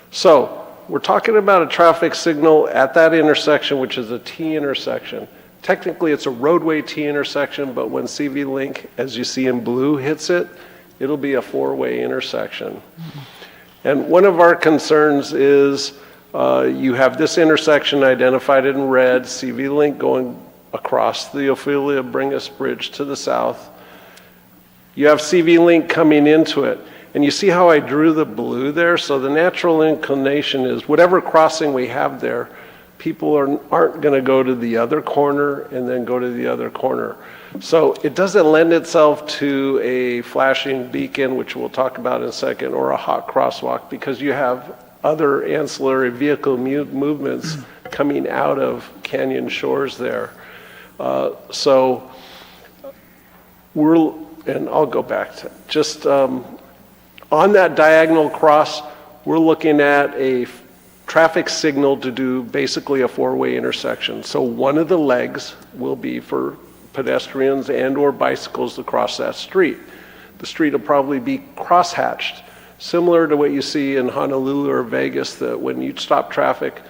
So we're talking about a traffic signal at that intersection, which is a T intersection. Technically, it's a roadway T intersection, but when CV Link, as you see in blue, hits it, it'll be a 4-way intersection. And one of our concerns is you have this intersection identified in red, CV Link going across the Ophelia Bringus Bridge to the south. You have CV Link coming into it. And you see how I drew the blue there? So the natural inclination is whatever crossing we have there, people aren't going to go to the other corner and then go to the other corner. So it doesn't lend itself to a flashing beacon, which we'll talk about in a second, or a hot crosswalk, because you have other ancillary vehicle movements coming out of Canyon Shores there. And I'll go back to just on that diagonal cross, we're looking at a traffic signal to do basically a 4-way intersection. So one of the legs will be for pedestrians and or bicycles to cross that street. The street will probably be crosshatched, similar to what you see in Honolulu or Vegas, that when you stop traffic,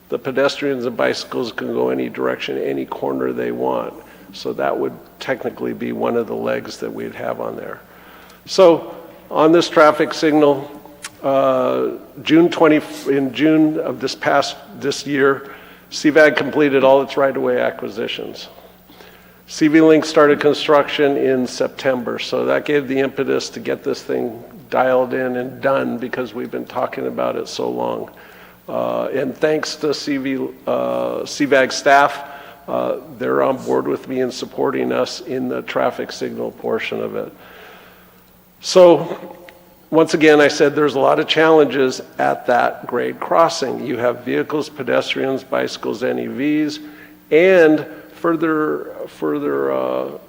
the pedestrians and bicycles can go any direction, any corner they want. So that would technically be one of the legs that we'd have on there. So on this traffic signal, in June of this year, CVAG completed all its right-of-way acquisitions. CV Link started construction in September, so that gave the impetus to get this thing dialed in and done because we've been talking about it so long. And thanks to CVAG staff, they're on board with me in supporting us in the traffic signal portion of it. So once again, I said there's a lot of challenges at that grade crossing. You have vehicles, pedestrians, bicycles, NEVs, and further,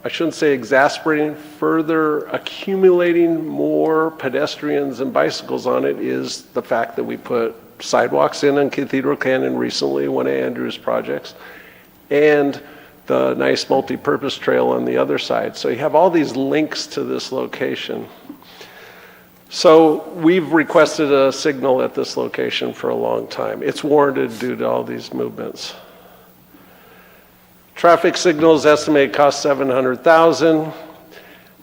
I shouldn't say exasperating, further accumulating more pedestrians and bicycles on it is the fact that we put sidewalks in Cathedral Canyon recently, one of Andrew's projects, and the nice multi-purpose trail on the other side. So you have all these links to this location. So we've requested a signal at this location for a long time. It's warranted due to all these movements. Traffic signals estimated cost $700,000.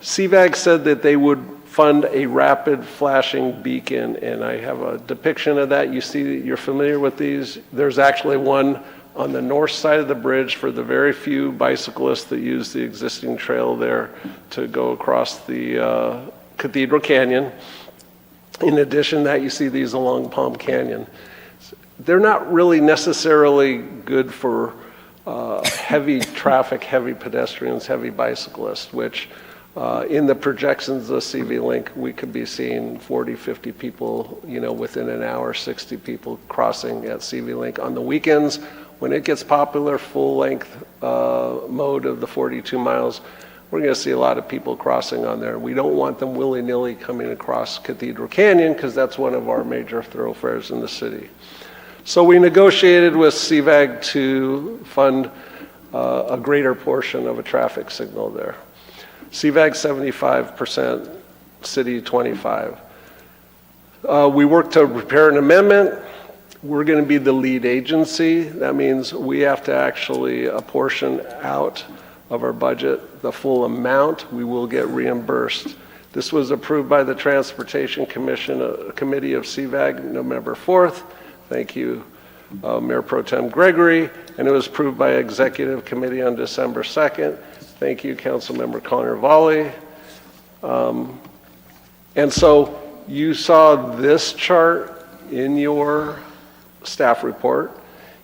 CVAG said that they would fund a rapid flashing beacon, and I have a depiction of that. You see, you're familiar with these. There's actually one on the north side of the bridge for the very few bicyclists that use the existing trail there to go across the Cathedral Canyon. In addition to that, you see these along Palm Canyon. They're not really necessarily good for heavy traffic, heavy pedestrians, heavy bicyclists, which in the projections of CV Link, we could be seeing 40, 50 people, within an hour, 60 people crossing at CV Link. On the weekends, when it gets popular, full length mode of the 42 miles, we're going to see a lot of people crossing on there. We don't want them willy-nilly coming across Cathedral Canyon because that's one of our major thoroughfares in the city. So we negotiated with CVAG to fund a greater portion of a traffic signal there. CVAG 75%, city 25%. We worked to prepare an amendment. We're going to be the lead agency. That means we have to actually apportion out of our budget the full amount. We will get reimbursed. This was approved by the Transportation Commission, a committee of CVAG, November 4th. Thank you, Mayor Pro Tem Gregory. And it was approved by Executive Committee on December 2nd. Thank you, Councilmember Connor Volley. And so you saw this chart in your staff report.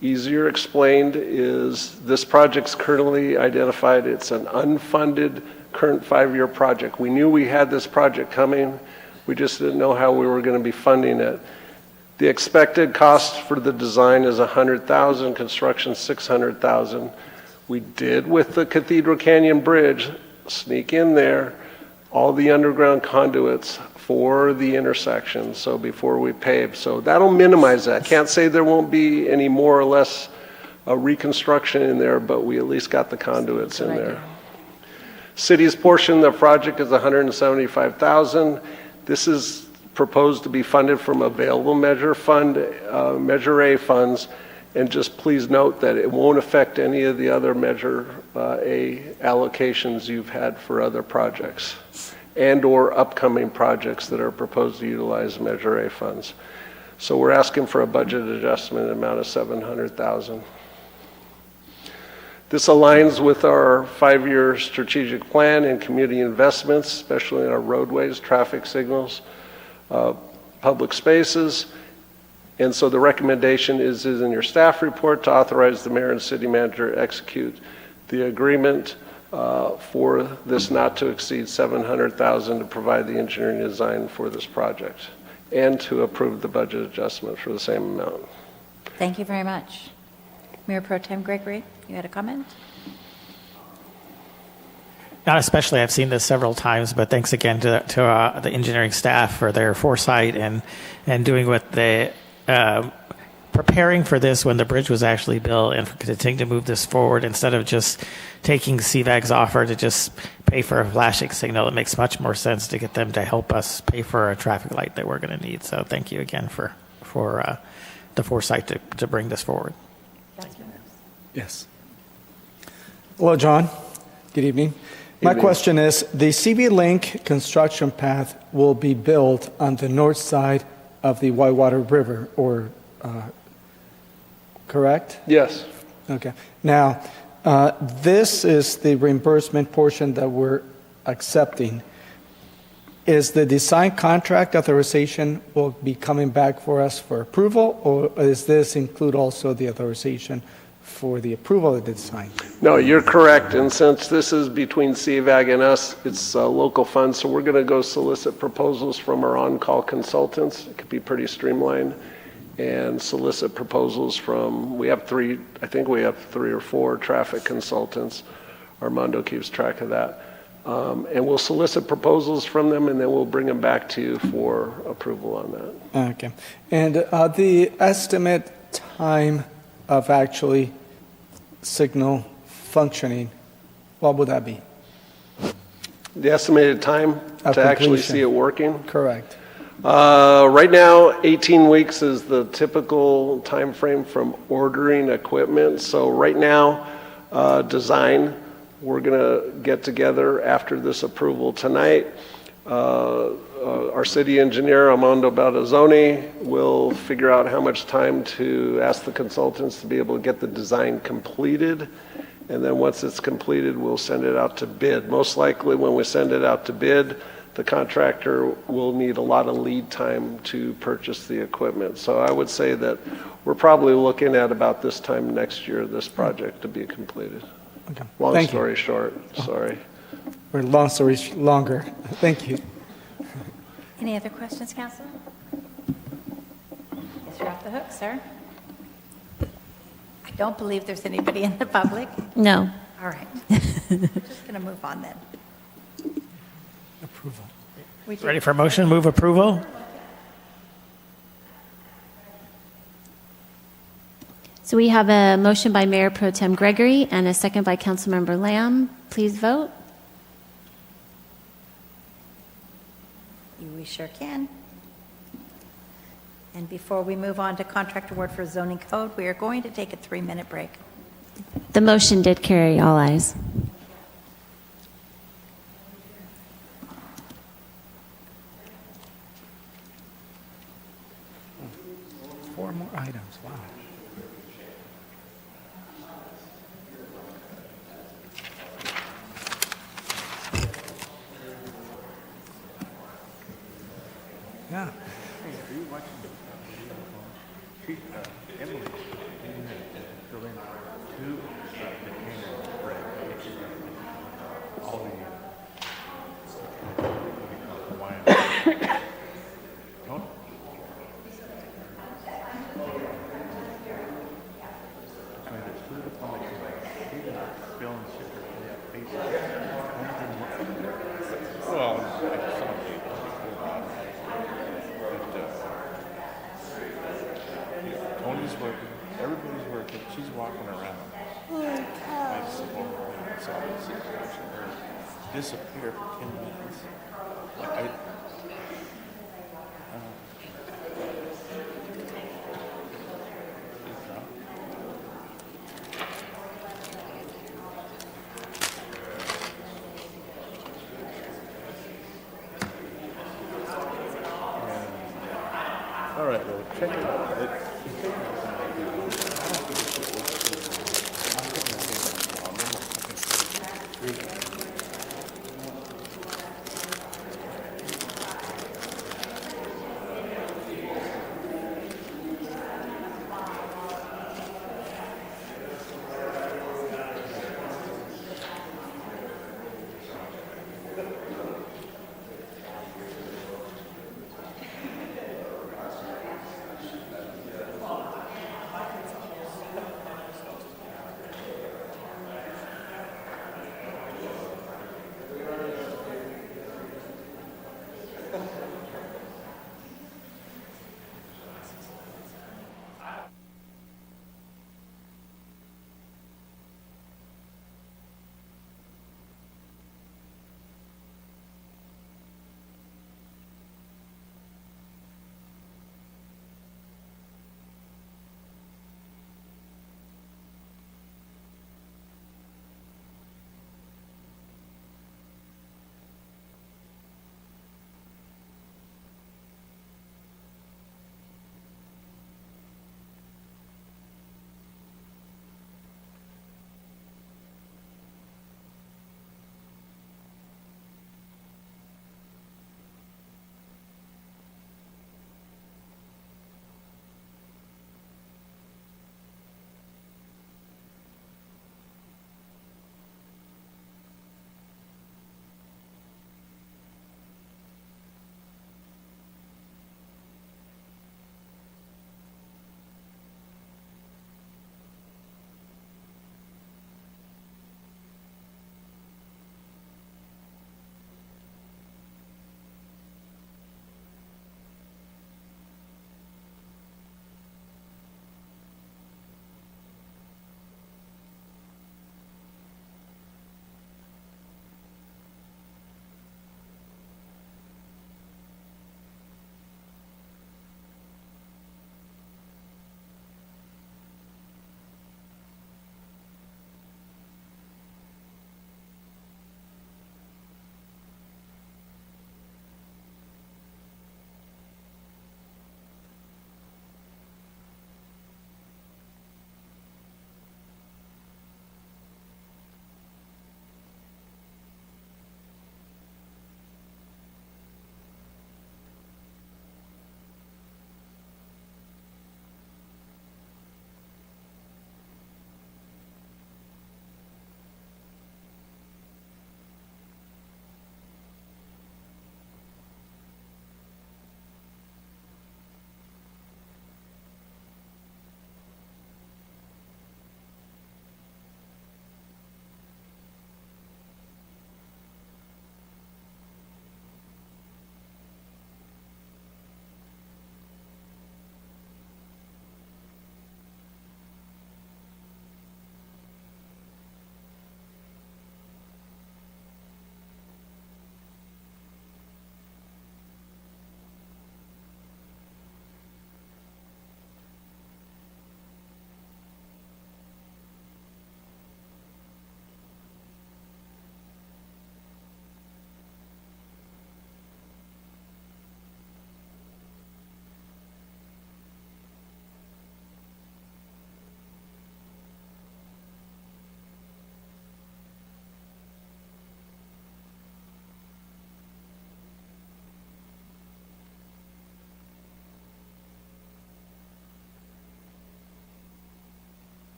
Easier explained is this project's currently identified. It's an unfunded current 5-year project. We knew we had this project coming. We just didn't know how we were going to be funding it. The expected cost for the design is $100,000, construction $600,000. We did with the Cathedral Canyon Bridge sneak in there all the underground conduits for the intersection, so before we pave. So that'll minimize that. Can't say there won't be any more or less reconstruction in there, but we at least got the conduits in there. City's portion of the project is $175,000. This is proposed to be funded from available Measure A funds, and just please note that it won't affect any of the other Measure A allocations you've had for other projects and or upcoming projects that are proposed to utilize Measure A funds. So we're asking for a budget adjustment amount of $700,000. This aligns with our 5-year strategic plan and community investments, especially in our roadways, traffic signals, public spaces. And so the recommendation is in your staff report to authorize the mayor and city manager to execute the agreement for this not to exceed $700,000 to provide the engineering design for this project and to approve the budget adjustment for the same amount. Thank you very much. Mayor Pro Tem Gregory, you had a comment? Not especially. I've seen this several times, but thanks again to the engineering staff for their foresight and doing what they preparing for this when the bridge was actually built and continuing to move this forward instead of just taking CVAG's offer to just pay for a flashing signal. It makes much more sense to get them to help us pay for a traffic light that we're going to need. So thank you again for the foresight to bring this forward. Yes. Hello, John. Good evening. My question is, the CV Link construction path will be built on the north side of the Whitewater River, or correct? Yes. Okay. Now, this is the reimbursement portion that we're accepting. Is the design contract authorization will be coming back for us for approval, or does this include also the authorization for the approval of the design? No, you're correct. And since this is between CVAG and us, it's local funds. So we're going to go solicit proposals from our on-call consultants. It could be pretty streamlined. And solicit proposals from, I think we have 3 or 4 traffic consultants. Armando keeps track of that. And we'll solicit proposals from them, and then we'll bring them back to you for approval on that. Okay. And the estimate time of actually signal functioning, what would that be? The estimated time to actually see it working? Correct. Right now, 18 weeks is the typical time frame from ordering equipment. So right now, design, we're going to get together after this approval tonight. Our city engineer, Armando Baldazzoni, will figure out how much time to ask the consultants to be able to get the design completed. And then once it's completed, we'll send it out to bid. Most likely when we send it out to bid, the contractor will need a lot of lead time to purchase the equipment. So I would say that we're probably looking at about this time next year, this project to be completed. Okay. Long story short, sorry. Or long story longer. Thank you. Any other questions, Council? Guess you're off the hook, sir. I don't believe there's anybody in the public. No. All right. Just going to move on then. Approval. We did- Ready for a motion to move approval? So we have a motion by Mayor Pro Tem Gregory and a second by Councilmember Lamb. Please vote. We sure can. And before we move on to contract award for zoning code, we are going to take a 3-minute break. The motion did carry, all ayes. Four more items, wow. Yeah. Tony's working, everybody's working, she's walking around. I just saw the situation, her disappear for 10 minutes. Like, all right, well, check it out.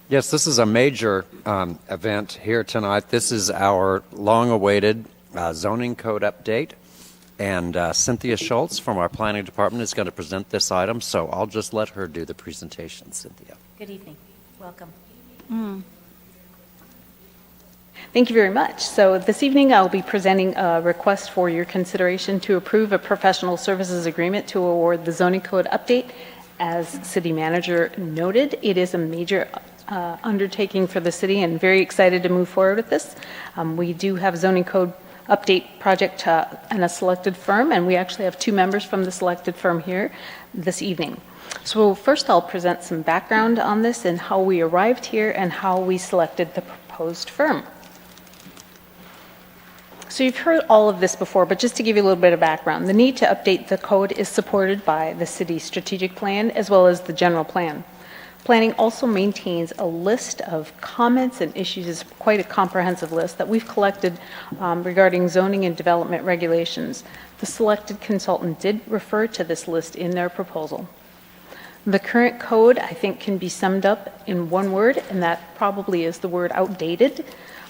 Yes, this is a major event here tonight. This is our long-awaited zoning code update, and Cynthia Schultz from our planning department is going to present this item, so I'll just let her do the presentation. Cynthia. Good evening. Welcome. Thank you very much. So this evening I'll be presenting a request for your consideration to approve a professional services agreement to award the zoning code update. As city manager noted, it is a major undertaking for the city and very excited to move forward with this. We do have zoning code update project and a selected firm, and we actually have 2 members from the selected firm here this evening. So first I'll present some background on this and how we arrived here and how we selected the proposed firm. So you've heard all of this before, but just to give you a little bit of background, the need to update the code is supported by the city's strategic plan as well as the general plan. Planning also maintains a list of comments and issues, is quite a comprehensive list that we've collected regarding zoning and development regulations. The selected consultant did refer to this list in their proposal. The current code, I think, can be summed up in one word, and that probably is the word outdated.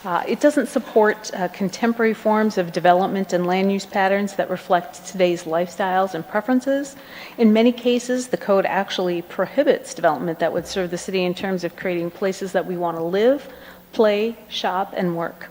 It doesn't support contemporary forms of development and land use patterns that reflect today's lifestyles and preferences. In many cases, the code actually prohibits development that would serve the city in terms of creating places that we want to live, play, shop, and work.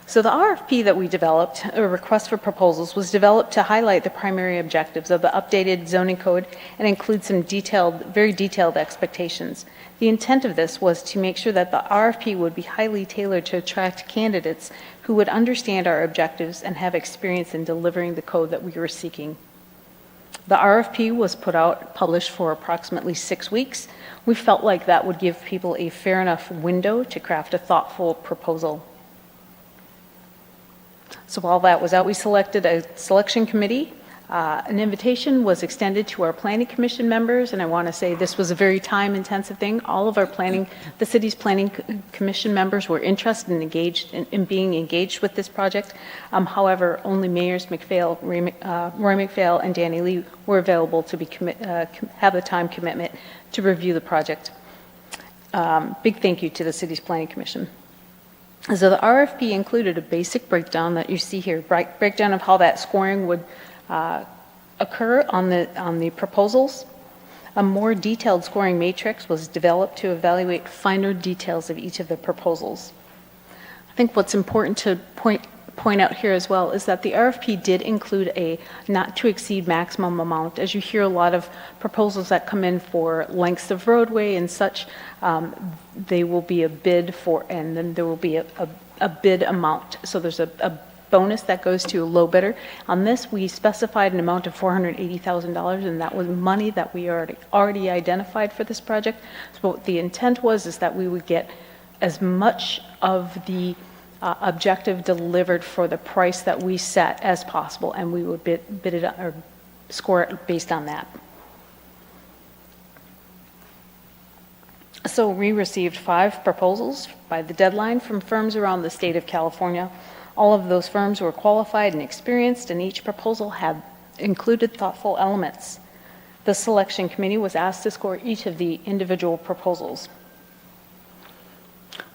So the RFP that we developed, a request for proposals, was developed to highlight the primary objectives of the updated zoning code and include some very detailed expectations. The intent of this was to make sure that the RFP would be highly tailored to attract candidates who would understand our objectives and have experience in delivering the code that we were seeking. The RFP was published for approximately 6 weeks. We felt like that would give people a fair enough window to craft a thoughtful proposal. So while that was out, we selected a selection committee. An invitation was extended to our planning commission members, and I want to say this was a very time-intensive thing. All of the city's planning commission members were interested in being engaged with this project. However, only Mayors McPhail, Roy McPhail, and Danny Lee were available to have the time commitment to review the project. Big thank you to the city's planning commission. So the RFP included a basic breakdown that you see here, breakdown of how that scoring would occur on the proposals. A more detailed scoring matrix was developed to evaluate finer details of each of the proposals. I think what's important to point out here as well is that the RFP did include a not to exceed maximum amount. As you hear a lot of proposals that come in for lengths of roadway and such, they will be a bid for, and then there will be a bid amount. So there's a bonus that goes to a low bidder. On this, we specified an amount of $480,000, and that was money that we already identified for this project. So what the intent was is that we would get as much of the objective delivered for the price that we set as possible, and we would bid it or score it based on that. So we received 5 proposals by the deadline from firms around the state of California. All of those firms were qualified and experienced, and each proposal had included thoughtful elements. The selection committee was asked to score each of the individual proposals.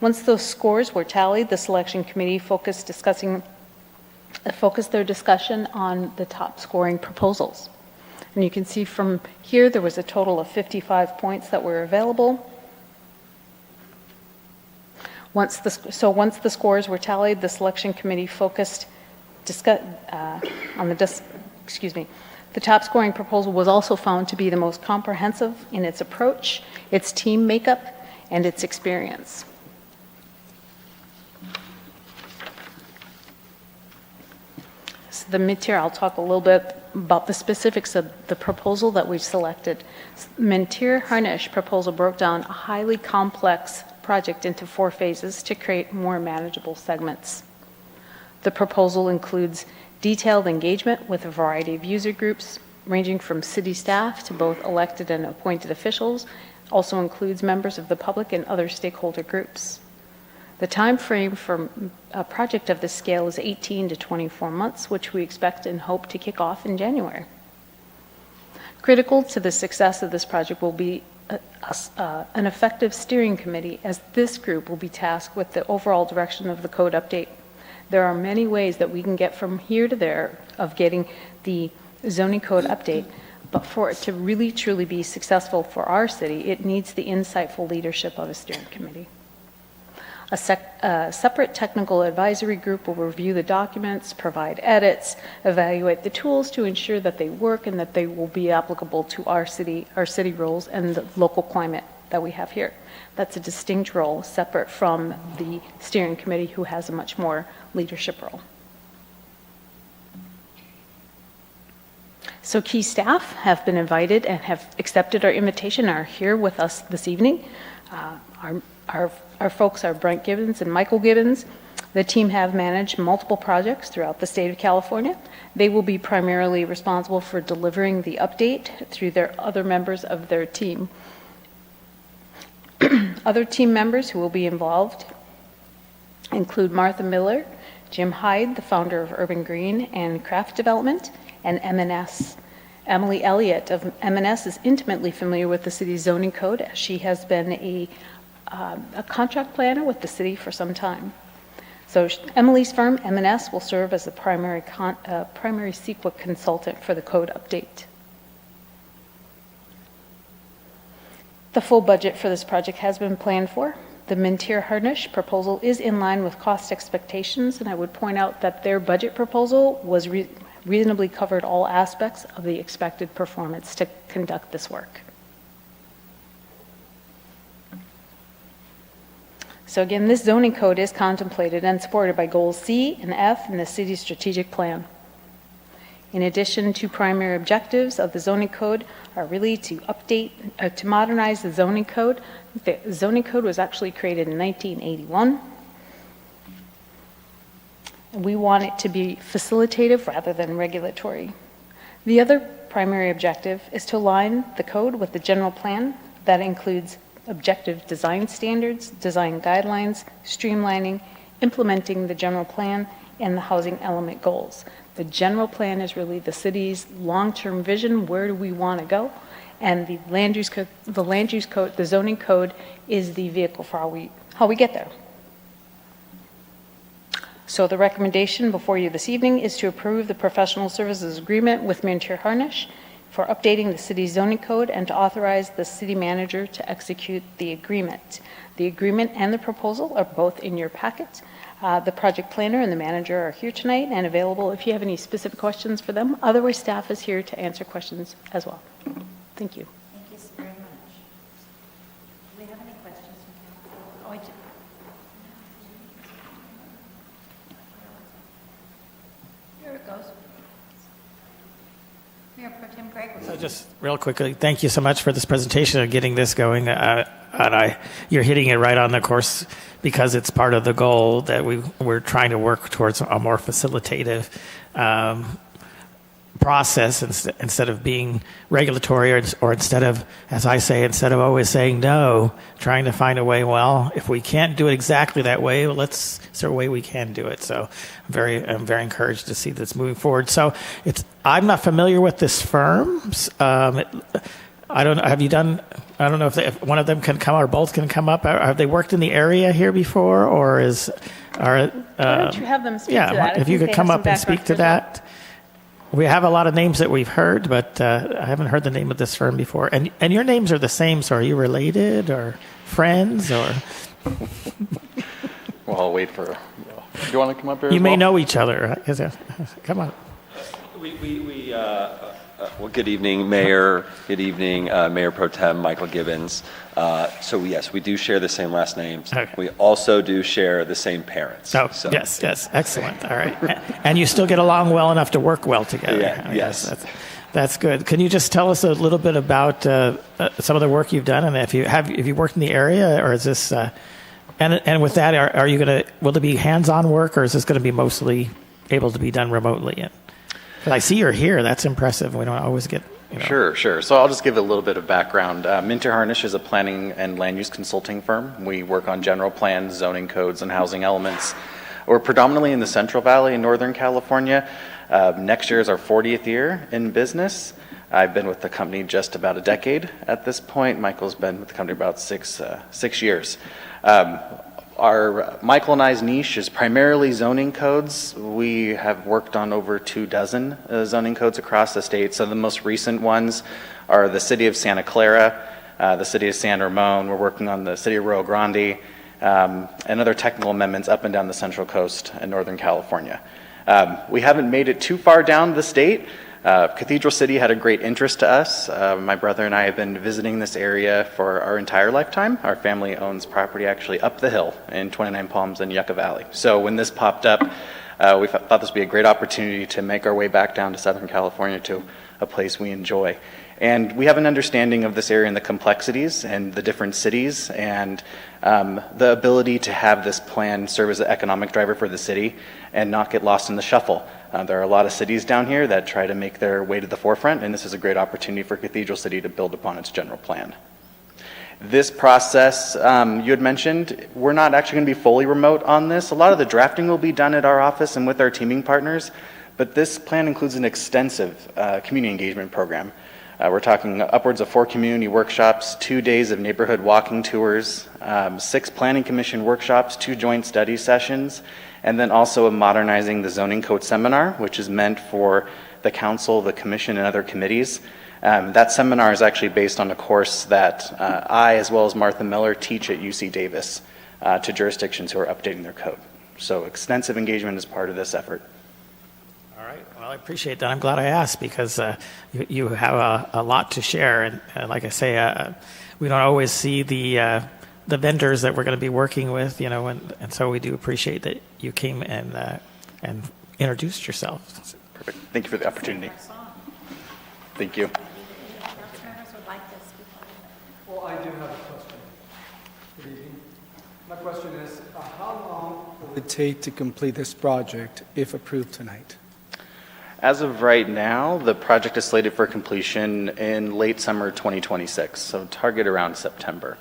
Once those scores were tallied, the selection committee focused their discussion on the top scoring proposals. And you can see from here there was a total of 55 points that were available. Once the scores were tallied, the selection committee focused on the top scoring proposal was also found to be the most comprehensive in its approach, its team makeup, and its experience. So the mid-tier, I'll talk a little bit about the specifics of the proposal that we've selected. Mid-tier Harnish proposal broke down a highly complex project into 4 phases to create more manageable segments. The proposal includes detailed engagement with a variety of user groups, ranging from city staff to both elected and appointed officials, also includes members of the public and other stakeholder groups. The time frame for a project of this scale is 18 to 24 months, which we expect and hope to kick off in January. Critical to the success of this project will be an effective steering committee, as this group will be tasked with the overall direction of the code update. There are many ways that we can get from here to there of getting the zoning code update, but for it to really truly be successful for our city, it needs the insightful leadership of a steering committee. A separate technical advisory group will review the documents, provide edits, evaluate the tools to ensure that they work and that they will be applicable to our city rules and the local climate that we have here. That's a distinct role, separate from the steering committee, who has a much more leadership role. So key staff have been invited and have accepted our invitation, are here with us this evening. Our folks are Brent Gibbons and Michael Gibbons. The team have managed multiple projects throughout the state of California. They will be primarily responsible for delivering the update through their other members of their team. Other team members who will be involved include Martha Miller, Jim Hyde, the founder of Urban Green and Craft Development, and M&S. Emily Elliott of M&S is intimately familiar with the city's zoning code, as she has been a contract planner with the city for some time. So Emily's firm, M&S, will serve as the primary CEQA consultant for the code update. The full budget for this project has been planned for. The Mintier Harnish proposal is in line with cost expectations, and I would point out that their budget proposal was reasonably covered all aspects of the expected performance to conduct this work. So again, this zoning code is contemplated and supported by goals C and F in the city's strategic plan. In addition to primary objectives of the zoning code are really to update, to modernize the zoning code. The zoning code was actually created in 1981. And we want it to be facilitative rather than regulatory. The other primary objective is to align the code with the general plan. That includes objective design standards, design guidelines, streamlining, implementing the general plan, and the housing element goals. The general plan is really the city's long-term vision. Where do we want to go? And the land use code, the zoning code is the vehicle for how we get there. So the recommendation before you this evening is to approve the professional services agreement with Mintier Harnish for updating the city's zoning code and to authorize the city manager to execute the agreement. The agreement and the proposal are both in your packet. The project planner and the manager are here tonight and available if you have any specific questions for them. Otherwise, staff is here to answer questions as well. Thank you. Thank you so very much. Do we have any questions from council? Oh, I do. Here it goes. Mayor Pro Tem Greg. So just real quickly, thank you so much for this presentation and getting this going. You're hitting it right on the course because it's part of the goal that we're trying to work towards a more facilitative process instead of being regulatory or instead of, as I say, instead of always saying no, trying to find a way, well, if we can't do it exactly that way, well, is there a way we can do it? So I'm very encouraged to see this moving forward. So I'm not familiar with this firm. I don't know. Have you done? I don't know if one of them can come or both can come up. Have they worked in the area here before, or why don't you have them speak to that? Yeah, if you could come up and speak to that. We have a lot of names that we've heard, but I haven't heard the name of this firm before. And your names are the same, so are you related or friends or? Well, I'll wait for. Do you want to come up here? You may know each other. Come on. Well, good evening, Mayor. Good evening, Mayor Pro Tem Michael Gibbons. So yes, we do share the same last names. Okay. We also do share the same parents. Oh, so. Yes, excellent. All right, and you still get along well enough to work well together. Yeah, yes, that's good. Can you just tell us a little bit about some of the work you've done, and if you worked in the area, or is this? And with that, will it be hands-on work, or is this going to be mostly able to be done remotely? Because I see you're here. That's impressive. We don't always get. Sure. So I'll just give a little bit of background. Mintier Harnish is a planning and land use consulting firm. We work on general plans, zoning codes, and housing elements. We're predominantly in the Central Valley in Northern California. Next year is our 40th year in business. I've been with the company just about a decade at this point. Michael's been with the company about six years. Michael and I's niche is primarily zoning codes. We have worked on over 24 zoning codes across the state. So the most recent ones are the City of Santa Clara, the City of San Ramon. We're working on the City of Rio Grande, and other technical amendments up and down the Central Coast and Northern California. We haven't made it too far down the state. Cathedral City had a great interest to us. My brother and I have been visiting this area for our entire lifetime. Our family owns property actually up the hill in 29 Palms and Yucca Valley. So when this popped up, we thought this would be a great opportunity to make our way back down to Southern California to a place we enjoy. And we have an understanding of this area and the complexities and the different cities and the ability to have this plan serve as an economic driver for the city and not get lost in the shuffle. There are a lot of cities down here that try to make their way to the forefront, and this is a great opportunity for Cathedral City to build upon its general plan. This process, you had mentioned, we're not actually going to be fully remote on this. A lot of the drafting will be done at our office and with our teaming partners, but this plan includes an extensive community engagement program. We're talking upwards of 4 community workshops, 2 days of neighborhood walking tours, 6 planning commission workshops, 2 joint study sessions, and then also a modernizing the zoning code seminar, which is meant for the council, the commission, and other committees. That seminar is actually based on a course that I, as well as Martha Miller, teach at UC Davis to jurisdictions who are updating their code. So extensive engagement is part of this effort. All right. Well, I appreciate that. I'm glad I asked because you have a lot to share. And like I say, we don't always see the vendors that we're going to be working with, and so we do appreciate that you came and introduced yourself. Perfect. Thank you for the opportunity. Thank you. Well, I do have a question. Good evening. My question is, how long will it take to complete this project if approved tonight? As of right now, the project is slated for completion in late summer 2026, so target around September.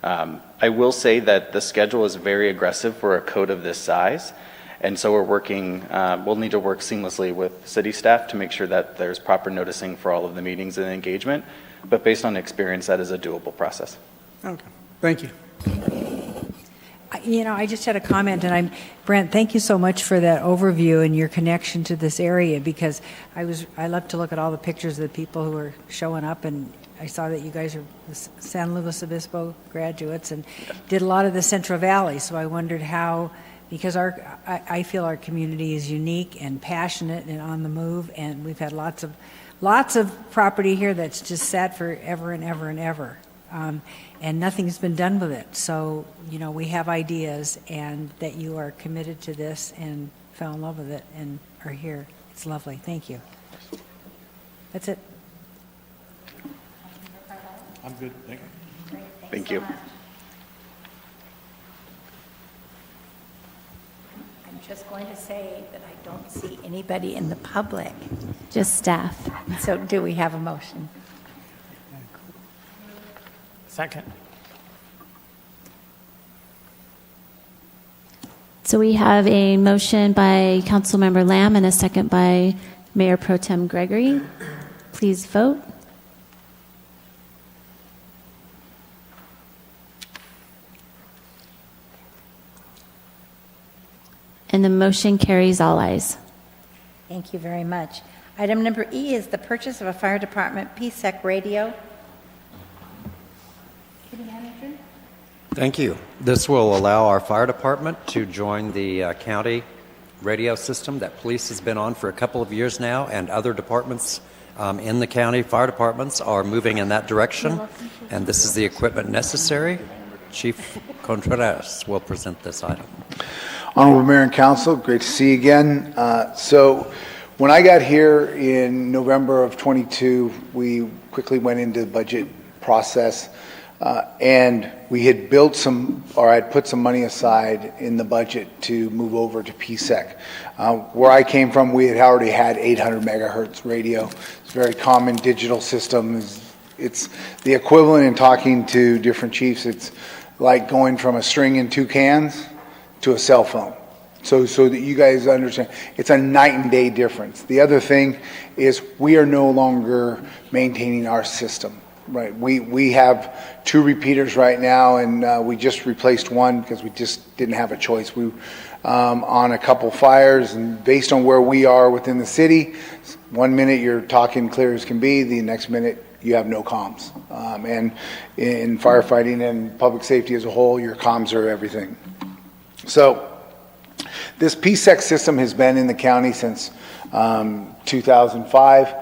I will say that the schedule is very aggressive for a code of this size, and so we'll need to work seamlessly with city staff to make sure that there's proper noticing for all of the meetings and engagement, but based on experience, that is a doable process. Okay, thank you. I just had a comment, and Brent, thank you so much for that overview and your connection to this area, because I love to look at all the pictures of the people who are showing up, and I saw that you guys are San Luis Obispo graduates and did a lot of the Central Valley, so I wondered how, because I feel our community is unique and passionate and on the move, and we've had lots of property here that's just sat for ever and ever and ever. And nothing's been done with it. So, we have ideas, and that you are committed to this and fell in love with it and are here. It's lovely. Thank you. That's it. I'm good. Thank you. Great. Thank you. I'm just going to say that I don't see anybody in the public. Just staff. So do we have a motion? Second. So we have a motion by Councilmember Lamb and a second by Mayor Pro Tem Gregory. Please vote. And the motion carries all ayes. Thank you very much. Item number E is the purchase of a fire department PSEC radio. City Manager? Thank you. This will allow our fire department to join the county radio system that police has been on for a couple of years now, and other departments in the county, fire departments, are moving in that direction, and this is the equipment necessary. Chief Contreras will present this item. Honorable Mayor and Council, great to see you again. So when I got here in November of 22, we quickly went into the budget process, and we had I'd put some money aside in the budget to move over to PSEC. Where I came from, we had already had 800 megahertz radio. It's a very common digital system. It's the equivalent in talking to different chiefs. It's like going from a string and 2 cans to a cell phone. So that you guys understand, it's a night and day difference. The other thing is we are no longer maintaining our system, right? We have 2 repeaters right now, and we just replaced one because we just didn't have a choice. We on a couple fires, and based on where we are within the city, 1 minute you're talking clear as can be, the next minute you have no comms. And in firefighting and public safety as a whole, your comms are everything. So this PSEC system has been in the county since 2005,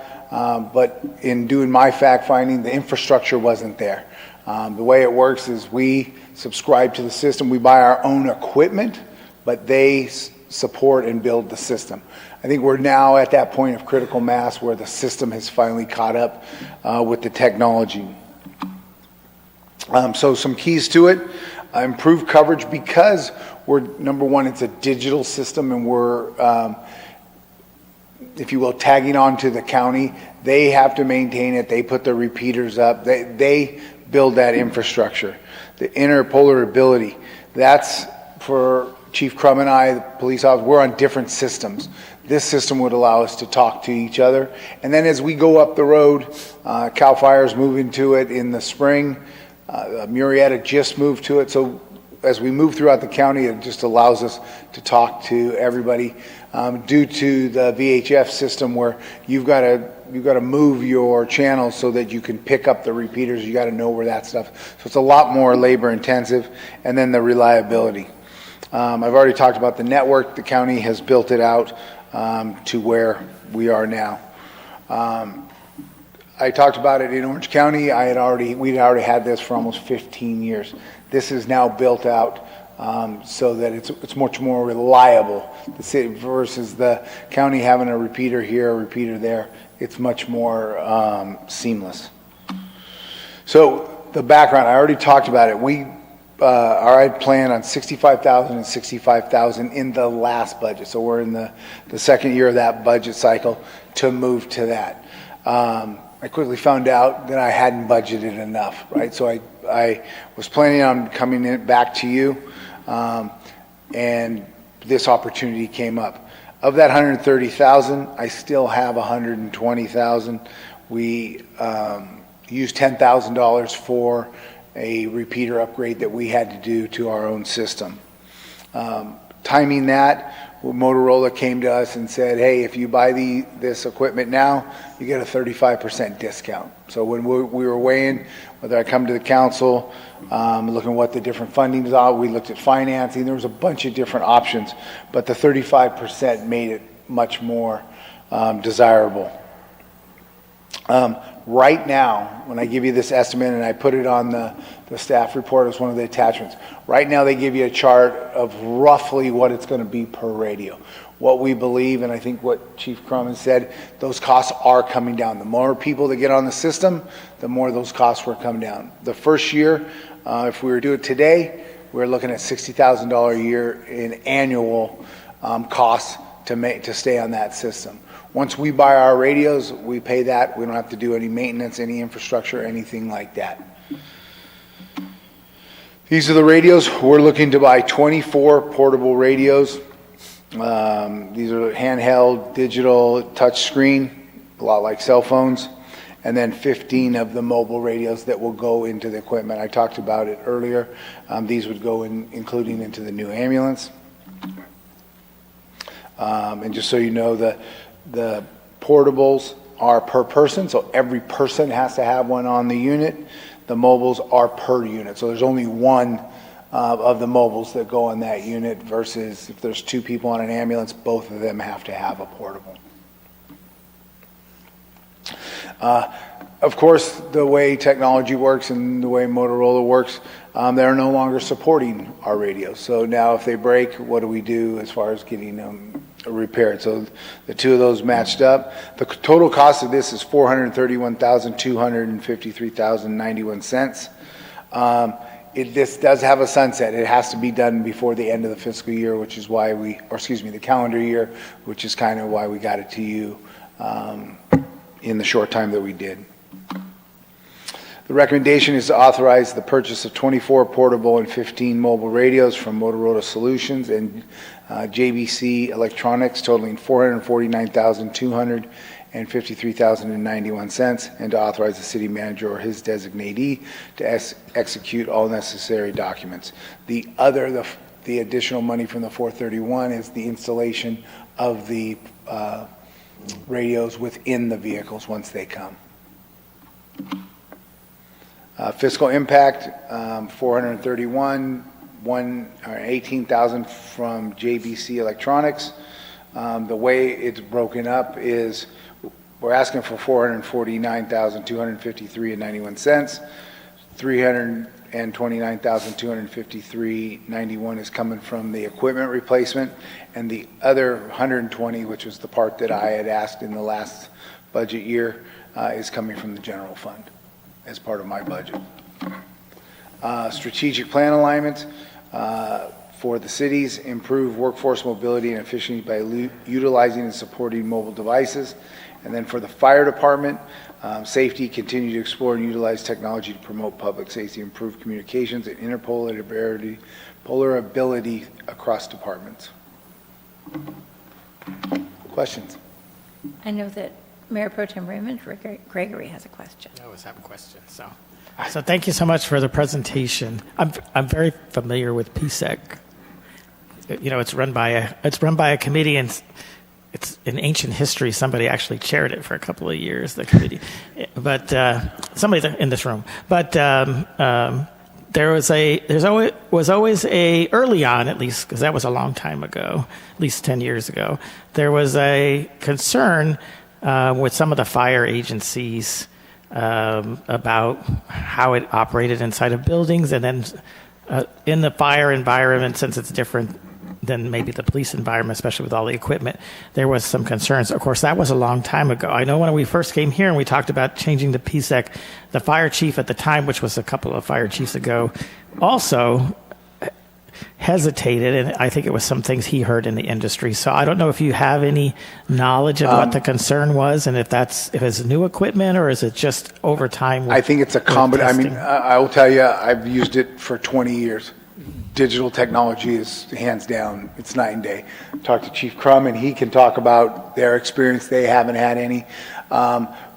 but in doing my fact finding, the infrastructure wasn't there. The way it works is we subscribe to the system, we buy our own equipment, but they support and build the system. I think we're now at that point of critical mass where the system has finally caught up with the technology. So some keys to it, improved coverage because we're, number one, it's a digital system, and we're, if you will, tagging on to the county. They have to maintain it. They put the repeaters up. They build that infrastructure. The interoperability, that's for Chief Crum and I, the police officer, we're on different systems. This system would allow us to talk to each other. And then as we go up the road, CAL FIRE's moving to it in the spring. Murrieta just moved to it. So as we move throughout the county, it just allows us to talk to everybody. Due to the VHF system where you've got to move your channels so that you can pick up the repeaters, you got to know where that stuff. So it's a lot more labor intensive. And then the reliability. I've already talked about the network. The county has built it out to where we are now. I talked about it in Orange County. We'd already had this for almost 15 years. This is now built out so that it's much more reliable. The city versus the county having a repeater here, a repeater there. It's much more seamless. So the background, I already talked about it. We I planned on $65,000 and $65,000 in the last budget. So we're in the second year of that budget cycle to move to that. I quickly found out that I hadn't budgeted enough, right? So I was planning on coming back to you, and this opportunity came up. Of that $130,000, I still have $120,000. We used $10,000 for a repeater upgrade that we had to do to our own system. Timing that, Motorola came to us and said, hey, if you buy this equipment now, you get a 35% discount. So when we were weighing whether I come to the council, looking at what the different fundings are, we looked at financing, there was a bunch of different options, but the 35% made it much more desirable. Right now, when I give you this estimate, and I put it on the staff report as one of the attachments, right now they give you a chart of roughly what it's going to be per radio. What we believe, and I think what Chief Crum has said, those costs are coming down. The more people that get on the system, the more those costs will come down. The first year, if we were to do it today, we're looking at $60,000 a year in annual costs to stay on that system. Once we buy our radios, we pay that. We don't have to do any maintenance, any infrastructure, anything like that. These are the radios. We're looking to buy 24 portable radios. These are handheld, digital, touch screen, a lot like cell phones. And then 15 of the mobile radios that will go into the equipment. I talked about it earlier. These would go including into the new ambulance. And just so you know, the portables are per person, so every person has to have one on the unit. The mobiles are per unit, so there's only one of the mobiles that go on that unit versus if there's 2 people on an ambulance, both of them have to have a portable. Of course, the way technology works and the way Motorola works, they're no longer supporting our radios. So now if they break, what do we do as far as getting them repaired? So the 2 of those matched up. The total cost of this is $431,253,091. This does have a sunset. It has to be done before the end of the fiscal year, which is why the calendar year, which is kind of why we got it to you in the short time that we did. The recommendation is to authorize the purchase of 24 portable and 15 mobile radios from Motorola Solutions and JBC Electronics totaling $449,200 and $53,091, and to authorize the city manager or his designatee to execute all necessary documents. The additional money from the 431 is the installation of the radios within the vehicles once they come. Fiscal impact, 431, 18,000 from JBC Electronics. The way it's broken up is we're asking for $449,253.91. $329,253.91 is coming from the equipment replacement, and the other 120, which was the part that I had asked in the last budget year, is coming from the general fund as part of my budget. Strategic plan alignment for the cities: improve workforce mobility and efficiency by utilizing and supporting mobile devices. And then for the fire department, safety, continue to explore and utilize technology to promote public safety, improve communications, and interpolarability across departments. Questions? I know that Mayor Pro Tem Raymond Gregory has a question. I always have a question. So thank you so much for the presentation. I'm very familiar with PSEC. You know, it's run by a committee, and it's in ancient history. Somebody actually chaired it for a couple of years, the committee, but somebody in this room. But there was always a early on, at least, because that was a long time ago, at least 10 years ago. There was a concern with some of the fire agencies about how it operated inside of buildings, and then in the fire environment, since it's different than maybe the police environment, especially with all the equipment, there was some concerns. Of course, that was a long time ago. I know when we first came here and we talked about changing the PSEC, the fire chief at the time, which was a couple of fire chiefs ago, also hesitated, and I think it was some things he heard in the industry. So I don't know if you have any knowledge of what the concern was, and if it's new equipment or is it just over time? I think it's a combination. I mean, I will tell you, I've used it for 20 years. Digital technology is hands down, it's night and day. Talk to Chief Crum and he can talk about their experience. They haven't had any.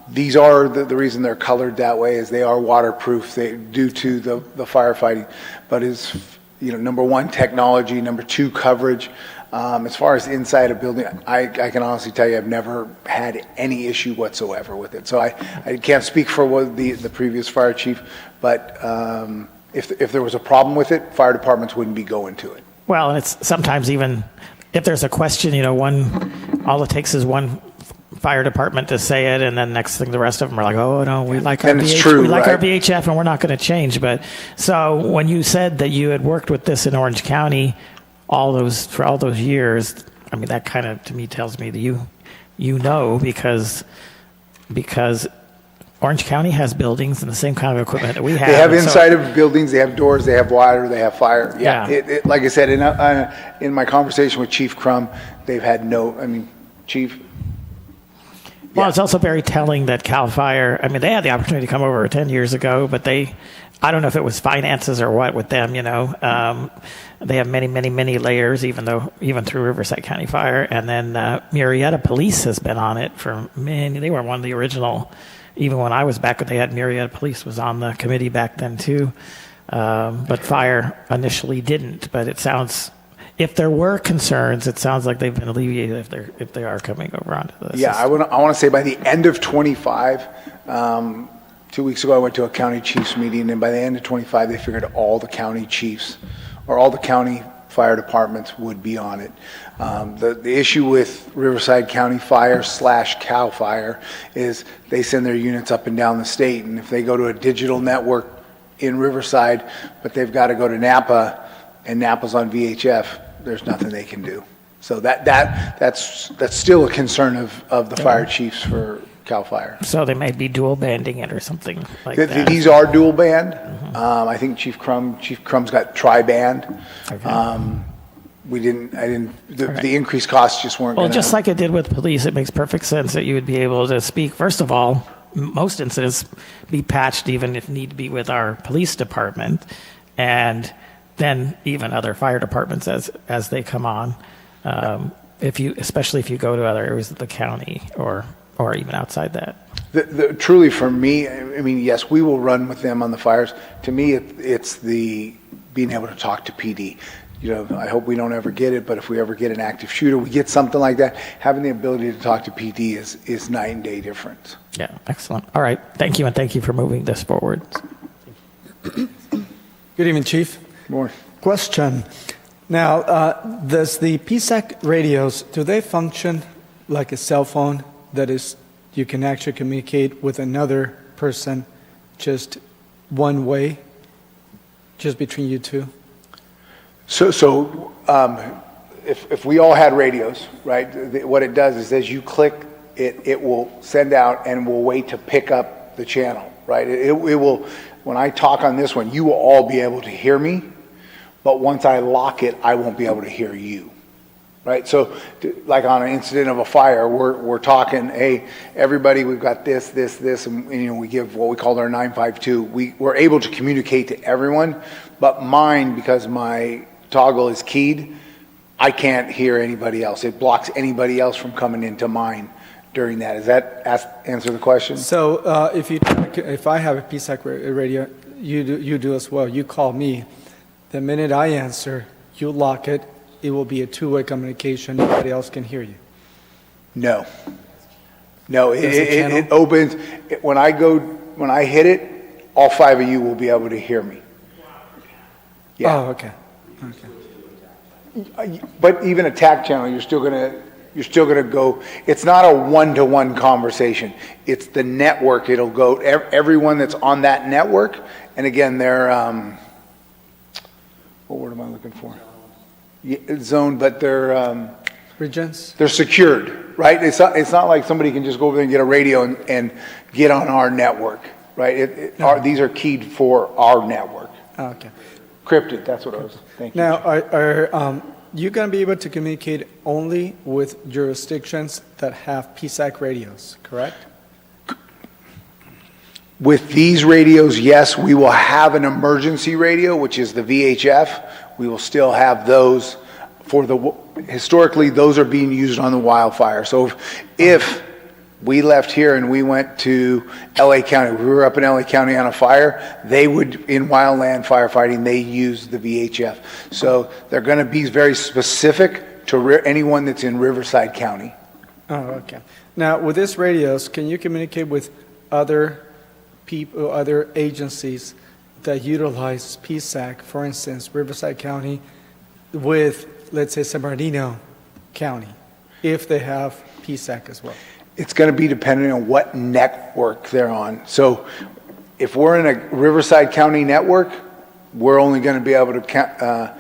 These are the reason they're colored that way is they are waterproof due to the firefighting. But is, number one, technology, number two, coverage. As far as inside a building, I can honestly tell you I've never had any issue whatsoever with it. So I can't speak for the previous fire chief, but if there was a problem with it, fire departments wouldn't be going to it. Well, and it's sometimes even if there's a question, all it takes is one fire department to say it, and then next thing the rest of them are like, oh no, we like our our VHF, and we're not going to change. But so when you said that you had worked with this in Orange County for all those years, I mean that kind of to me tells me that you know because Orange County has buildings and the same kind of equipment that we have. They have inside of buildings, they have doors, they have water, they have fire. Yeah. Like I said, in my conversation with Chief Crum, they've had Chief. Well, it's also very telling that CAL FIRE, they had the opportunity to come over 10 years ago, but I don't know if it was finances or what with them, they have many, many, many layers, even through Riverside County Fire. And then Murrieta Police has been on it for they were one of the original. Even when I was back, they had Murrieta Police was on the committee back then too, but fire initially didn't. But it sounds, if there were concerns, it sounds like they've been alleviated if they are coming over onto this. Yeah, I want to say by the end of 25, 2 weeks ago I went to a county chiefs meeting, and by the end of 25 they figured all the county chiefs or all the county fire departments would be on it. The issue with Riverside County Fire / CAL FIRE is they send their units up and down the state, and if they go to a digital network in Riverside, but they've got to go to Napa, and Napa's on VHF, there's nothing they can do. So that's still a concern of the fire chiefs for CAL FIRE. So they may be dual banding it or something like that. These are dual band. I think Chief Crum's got tri-band. Okay. The increased costs just weren't. Well, just like it did with police, it makes perfect sense that you would be able to speak, first of all, most incidents, be patched even if need be with our police department, and then even other fire departments as they come on. Especially if you go to other areas of the county or even outside that. Truly, for me, I mean, yes, we will run with them on the fires. To me, it's the being able to talk to PD. I hope we don't ever get it, but if we ever get an active shooter, we get something like that, having the ability to talk to PD is night and day difference. Yeah, excellent. All right, thank you, and thank you for moving this forward. Good evening, Chief. Good morning. Question. Now, does the PSAC radios, do they function like a cell phone? That is, you can actually communicate with another person just one way, just between you two? So if we all had radios, right, what it does is as you click, it will send out and will wait to pick up the channel, right? It will, when I talk on this one, you will all be able to hear me, but once I lock it, I won't be able to hear you, right? So like on an incident of a fire, we're talking, hey, everybody, we've got this, and we give what we call our 952. We're able to communicate to everyone, but mine, because my toggle is keyed, I can't hear anybody else. It blocks anybody else from coming into mine during that. Does that answer the question? So if I have a PSAC radio, you do as well. You call me. The minute I answer, you lock it. It will be a two-way communication. Nobody else can hear you. No, it opens. When I hit it, all 5 of you will be able to hear me. Yeah. Oh, okay. But even a TAC channel, you're still gonna go. It's not a one-to-one conversation. It's the network. It'll go everyone that's on that network. And again, they're what word am I looking for? Zone, but they're regions. They're secured, right? It's not like somebody can just go over there and get a radio and get on our network, right? These are keyed for our network. Oh, okay. Crypted, that's what I was thinking. Now, are you going to be able to communicate only with jurisdictions that have PSAC radios, correct? With these radios, yes, we will have an emergency radio, which is the VHF. We will still have those historically, those are being used on the wildfire. So if we left here and we went to LA County, we were up in LA County on a fire, they would, in wildland firefighting, they use the VHF. So they're going to be very specific to anyone that's in Riverside County. Oh, okay. Now, with these radios, can you communicate with other people, other agencies that utilize PSAC, for instance, Riverside County, with, let's say, San Bernardino County, if they have PSAC as well? It's going to be dependent on what network they're on. So if we're in a Riverside County network, we're only going to be able to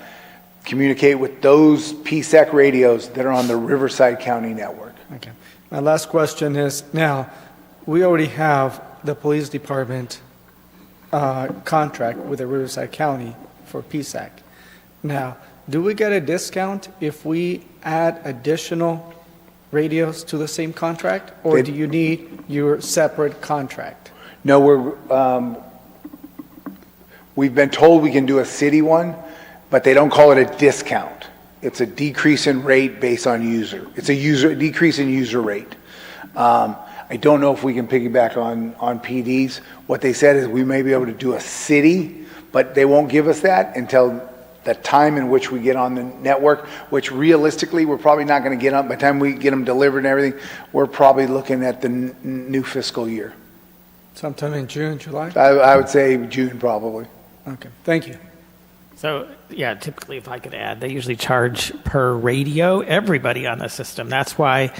communicate with those PSAC radios that are on the Riverside County network. Okay. My last question is, now, we already have the police department contract with the Riverside County for PSAC. Now, do we get a discount if we add additional radios to the same contract, or do you need your separate contract? No, we've been told we can do a city one, but they don't call it a discount. It's a decrease in rate based on user. It's a decrease in user rate. I don't know if we can piggyback on PDs. What they said is we may be able to do a city, but they won't give us that until the time in which we get on the network, which realistically we're probably not going to get on. By the time we get them delivered and everything, we're probably looking at the new fiscal year. Sometime in June, July? I would say June probably. Okay, thank you. So, yeah, typically, if I could add, they usually charge per radio everybody on the system. That's why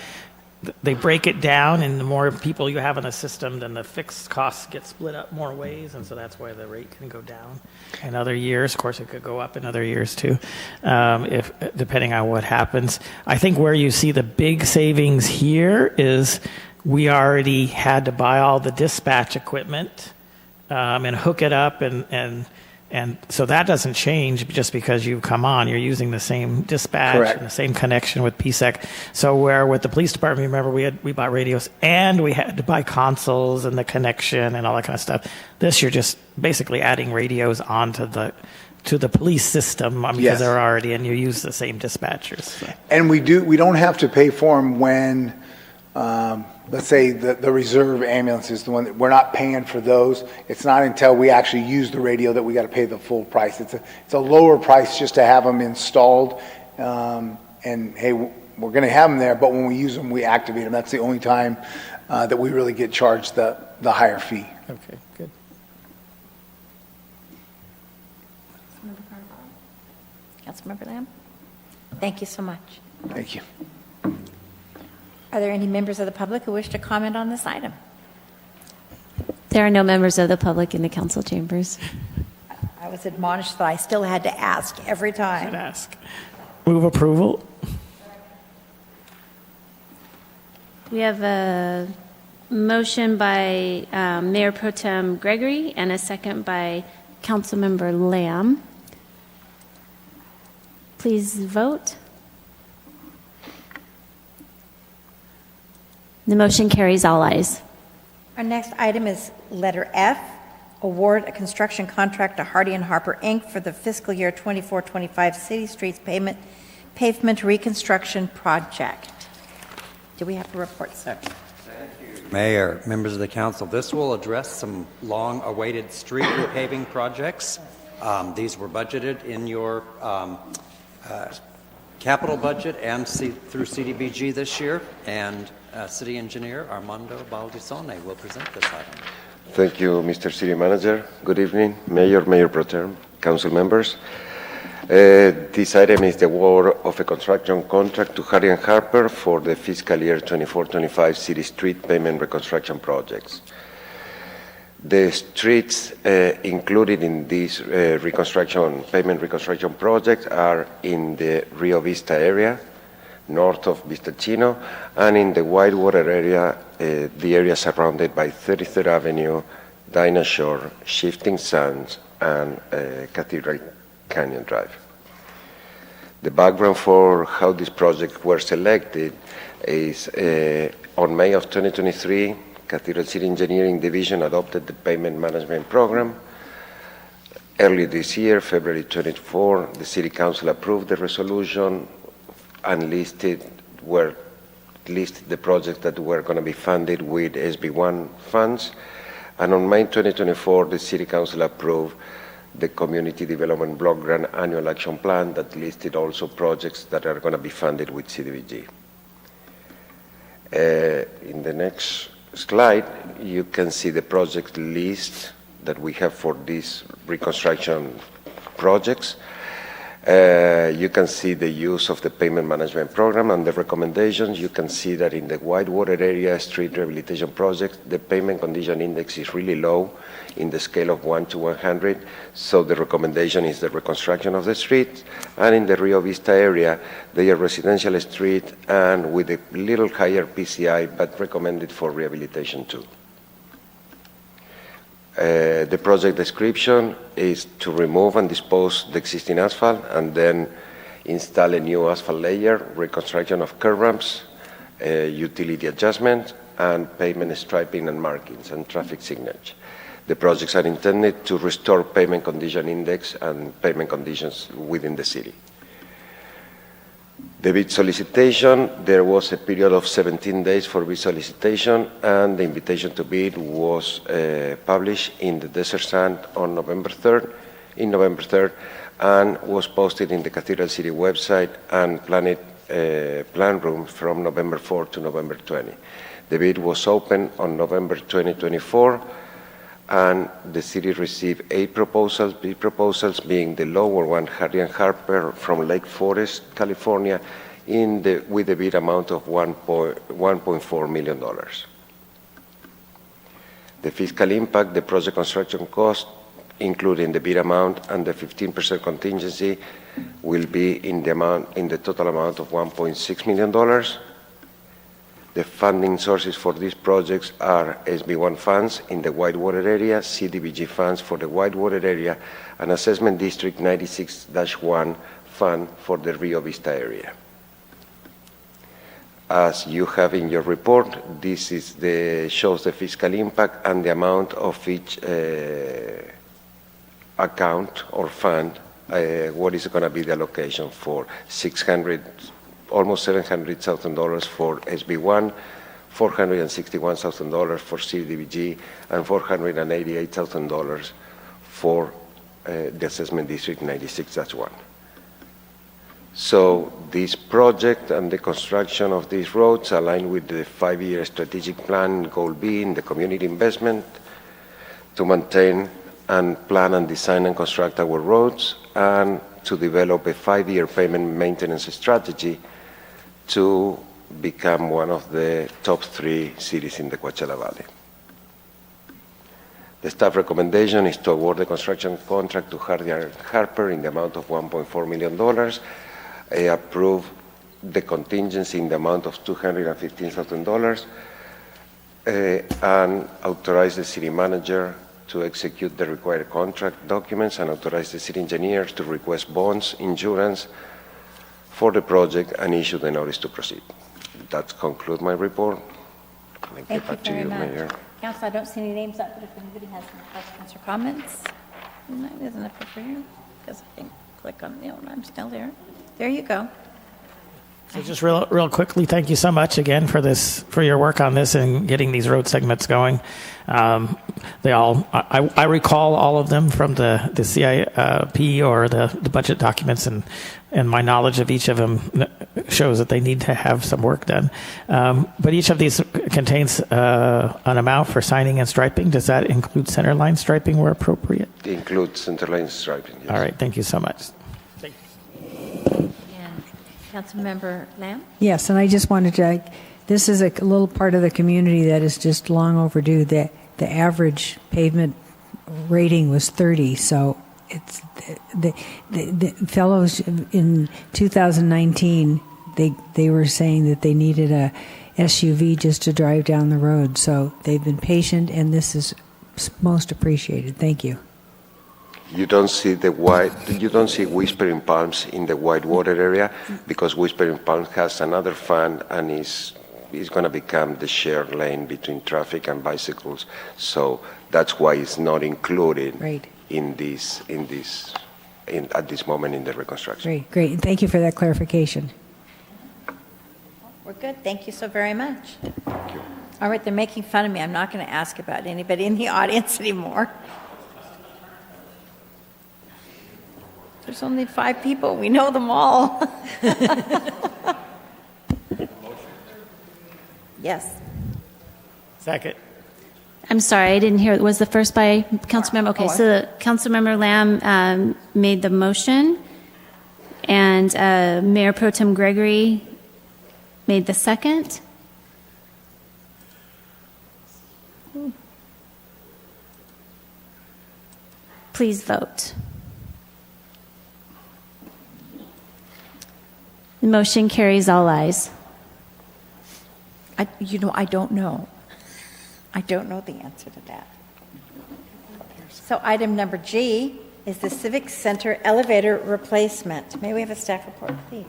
they break it down, and the more people you have on the system, then the fixed costs get split up more ways, and so that's why the rate can go down in other years. Of course, it could go up in other years too, if depending on what happens. I think where you see the big savings here is we already had to buy all the dispatch equipment and hook it up and And so that doesn't change just because you come on. You're using the same dispatch Correct. and the same connection with PSEC. So where with the police department, remember we bought radios and we had to buy consoles and the connection and all that kind of stuff. This you're just basically adding radios onto the police system because Yes. they're already, and you use the same dispatchers. So. And we don't have to pay for them when, let's say the reserve ambulance is the one that we're not paying for those. It's not until we actually use the radio that we got to pay the full price. It's a lower price just to have them installed. And hey, we're going to have them there, but when we use them, we activate them. That's the only time that we really get charged the higher fee. Okay, good. Councilmember Lamb? Thank you so much. Thank you. Are there any members of the public who wish to comment on this item? There are no members of the public in the council chambers. I was admonished that I still had to ask every time. Move approval. We have a motion by Mayor Pro Tem Gregory and a second by Councilmember Lamb. Please vote. The motion carries all ayes. Our next item is letter F, award a construction contract to Hardy & Harper, Inc. for the fiscal year 24-25 City Streets Pavement Reconstruction Project. Do we have a report, sir? Mayor, members of the council, this will address some long-awaited street repaving projects. These were budgeted in your capital budget and through CDBG this year, and City Engineer Armando Baldisone will present this item. Thank you, Mr. City Manager. Good evening, Mayor, Mayor Pro Tem, council members. This item is the award of a construction contract to Hardy & Harper for the fiscal year 24-25 City Street Pavement Reconstruction projects. The streets included in this pavement reconstruction project are in the Rio Vista area, north of Vistachino, and in the Whitewater area, the area surrounded by 33rd Avenue, Dinah Shore, Shifting Sands, and Cathedral Canyon Drive. The background for how these projects were selected is on May of 2023, Cathedral City Engineering Division adopted the pavement management program. Early this year, February 24, the City Council approved the resolution and listed the projects that were going to be funded with SB1 funds. And on May 2024, the City Council approved the Community Development Block Grant Annual Action Plan that listed also projects that are going to be funded with CDBG. In the next slide, you can see the project list that we have for these reconstruction projects. You can see the use of the pavement management program and the recommendations. You can see that in the Whitewater area street rehabilitation project, the pavement condition index is really low in the scale of 1 to 100. So the recommendation is the reconstruction of the streets. And in the Rio Vista area, they are residential street and with a little higher PCI, but recommended for rehabilitation too. The project description is to remove and dispose the existing asphalt and then install a new asphalt layer, reconstruction of curb ramps, utility adjustment, and pavement striping and markings and traffic signage. The projects are intended to restore pavement condition index and pavement conditions within the city. The bid solicitation, there was a period of 17 days for bid solicitation, and the invitation to bid was published in the Desert Sand on November 3rd, and was posted in the Cathedral City website and plan room from November 4 to November 20. The bid was open on November 2024, and the city received 8 proposals, bid proposals being the lower one, Hardy & Harper from Lake Forest, California, with a bid amount of $1.4 million. The fiscal impact, the project construction cost, including the bid amount and the 15% contingency, will be in the total amount of $1.6 million. The funding sources for these projects are SB1 funds in the Whitewater area, CDBG funds for the Whitewater area, and Assessment District 96-1 fund for the Rio Vista area. As you have in your report, this is shows the fiscal impact and the amount of each account or fund, what is going to be the allocation for almost $700,000 for SB1, $461,000 for CDBG, and $488,000 for the Assessment District 96-1. So this project and the construction of these roads align with the 5-year strategic plan, goal being the community investment to maintain and plan and design and construct our roads, and to develop a 5-year payment maintenance strategy to become one of the top 3 cities in the Coachella Valley. The staff recommendation is to award the construction contract to Hardie & Harper in the amount of $1.4 million, approve the contingency in the amount of $215,000, and authorize the city manager to execute the required contract documents, and authorize the city engineers to request bonds, insurance for the project, and issue the notice to proceed. That concludes my report. Thank you very much. Mayor. Council, I don't see any names up, but if anybody has any questions or comments, no, isn't it for you? Because I can click on the one. I'm still there. There you go. So just real quickly, thank you so much again for your work on this and getting these road segments going. I recall all of them from the CIP or the budget documents, and my knowledge of each of them shows that they need to have some work done. But each of these contains an amount for signing and striping. Does that include centerline striping where appropriate? It includes centerline striping, yes. All right, thank you so much. Councilmember Lamb? Yes, and I just wanted to, this is a little part of the community that is just long overdue. The average pavement rating was 30, so it's the fellows in 2019, they were saying that they needed a SUV just to drive down the road, so they've been patient, and this is most appreciated. Thank you. You don't see Whispering Palms in the Whitewater area, because Whispering Palms has another fund and is going to become the shared lane between traffic and bicycles. So that's why it's not included at this moment in the reconstruction. Great. And thank you for that clarification. We're good. Thank you so very much. Thank you. All right, they're making fun of me. I'm not going to ask about anybody in the audience anymore. There's only 5 people. We know them all. Yes. Second. I'm sorry, I didn't hear. Was the first by Councilmember? Okay, so Councilmember Lamb made the motion, and Mayor Pro Tem Gregory made the second. Please vote. The motion carries all ayes. I don't know. I don't know the answer to that. So item number G is the Civic Center elevator replacement. May we have a staff report, please?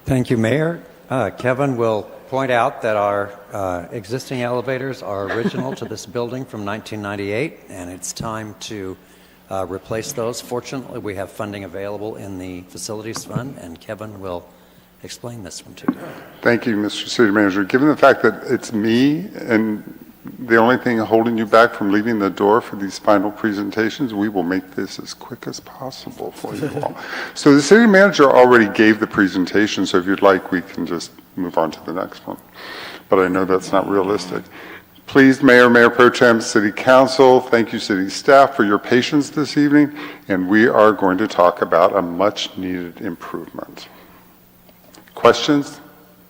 Thank you, Mayor. Kevin will point out that our existing elevators are original to this building from 1998, and it's time to replace those. Fortunately, we have funding available in the Facilities Fund, and Kevin will explain this one to you. Thank you, Mr. City Manager. Given the fact that it's me and the only thing holding you back from leaving the door for these final presentations, we will make this as quick as possible for you all. So the City Manager already gave the presentation, so if you'd like, we can just move on to the next one. But I know that's not realistic. Please, Mayor, Mayor Pro Tem, City Council, thank you, City staff, for your patience this evening, and we are going to talk about a much-needed improvement. Questions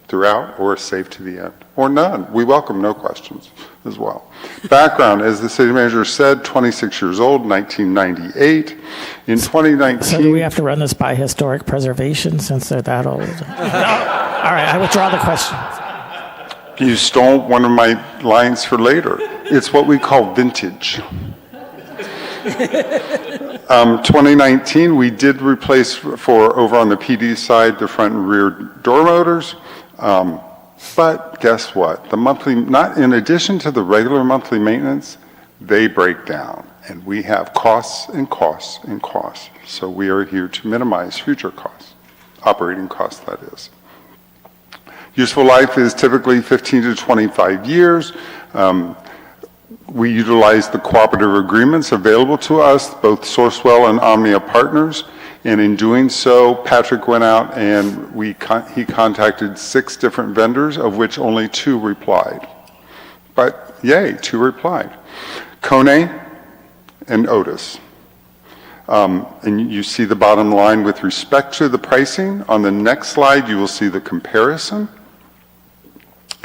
throughout, or save to the end, or none? We welcome no questions as well. Background, as the City Manager said, 26 years old, 1998. In 2019... So do we have to run this by historic preservation since they're that old? No. All right, I withdraw the question. You stole one of my lines for later. It's what we call vintage. 2019, we did replace for over on the PD side the front and rear door motors. But guess what? The monthly, not in addition to the regular monthly maintenance, they break down. And we have costs and costs and costs. So we are here to minimize future costs, operating costs, that is. Useful life is typically 15 to 25 years. We utilize the cooperative agreements available to us, both Sourcewell and Omnia partners. And in doing so, Patrick went out and he contacted 6 different vendors, of which only 2 replied. But yay, 2 replied. Kone and Otis. And you see the bottom line with respect to the pricing. On the next slide, you will see the comparison.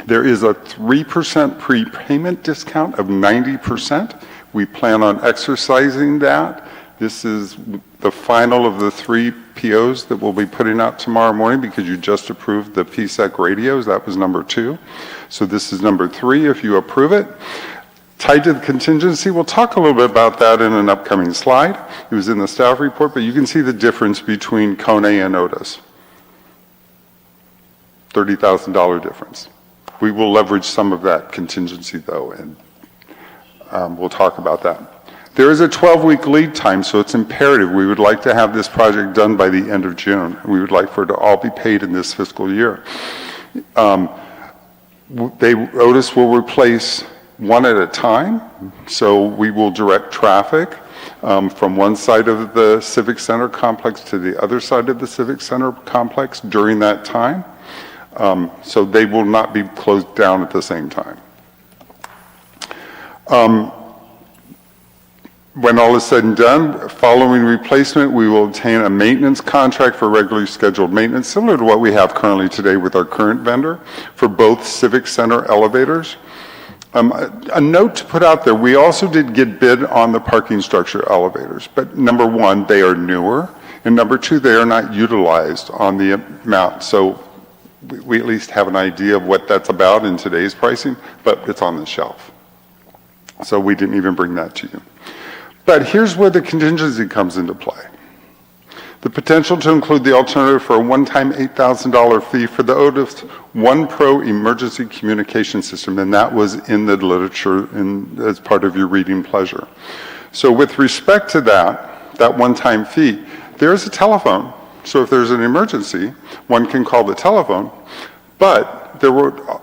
There is a 3% prepayment discount of 90%. We plan on exercising that. This is the final of the 3 POs that we'll be putting out tomorrow morning because you just approved the PSEC radios. That was number 2. So this is number 3 if you approve it. Tied to the contingency, we'll talk a little bit about that in an upcoming slide. It was in the staff report, but you can see the difference between Kone and Otis. $30,000 difference. We will leverage some of that contingency though, and we'll talk about that. There is a 12-week lead time, so it's imperative. We would like to have this project done by the end of June. We would like for it to all be paid in this fiscal year. Otis will replace one at a time, so we will direct traffic from one side of the Civic Center complex to the other side of the Civic Center complex during that time. So they will not be closed down at the same time. When all is said and done, following replacement, we will obtain a maintenance contract for regularly scheduled maintenance, similar to what we have currently today with our current vendor for both Civic Center elevators. A note to put out there, we also did get bid on the parking structure elevators, but number 1, they are newer, and number 2, they are not utilized on the amount. So we at least have an idea of what that's about in today's pricing, but it's on the shelf. So we didn't even bring that to you. But here's where the contingency comes into play. The potential to include the alternative for a one-time $8,000 fee for the Otis One Pro emergency communication system, and that was in the literature as part of your reading pleasure. So with respect to that one-time fee, there is a telephone. So if there's an emergency, one can call the telephone, but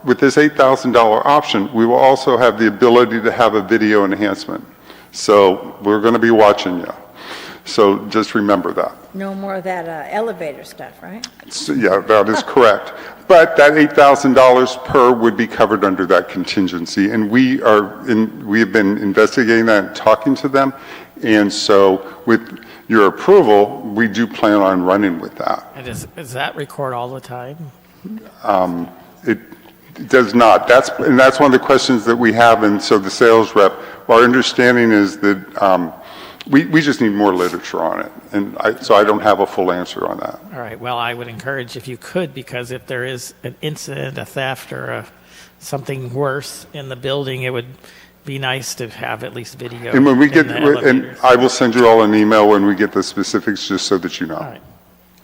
with this $8,000 option, we will also have the ability to have a video enhancement. So we're going to be watching you. So just remember that. No more of that elevator stuff, right? So, yeah, that is correct. But that $8,000 per would be covered under that contingency. And we have been investigating that and talking to them. And so with your approval, we do plan on running with that. And does that record all the time? It does not. That's one of the questions that we have. And so the sales rep, our understanding is that we just need more literature on it. And so I don't have a full answer on that. All right. Well, I would encourage if you could, because if there is an incident, a theft, or something worse in the building, it would be nice to have at least video. And when we get, and I will send you all an email when we get the specifics, just so that you know. All right.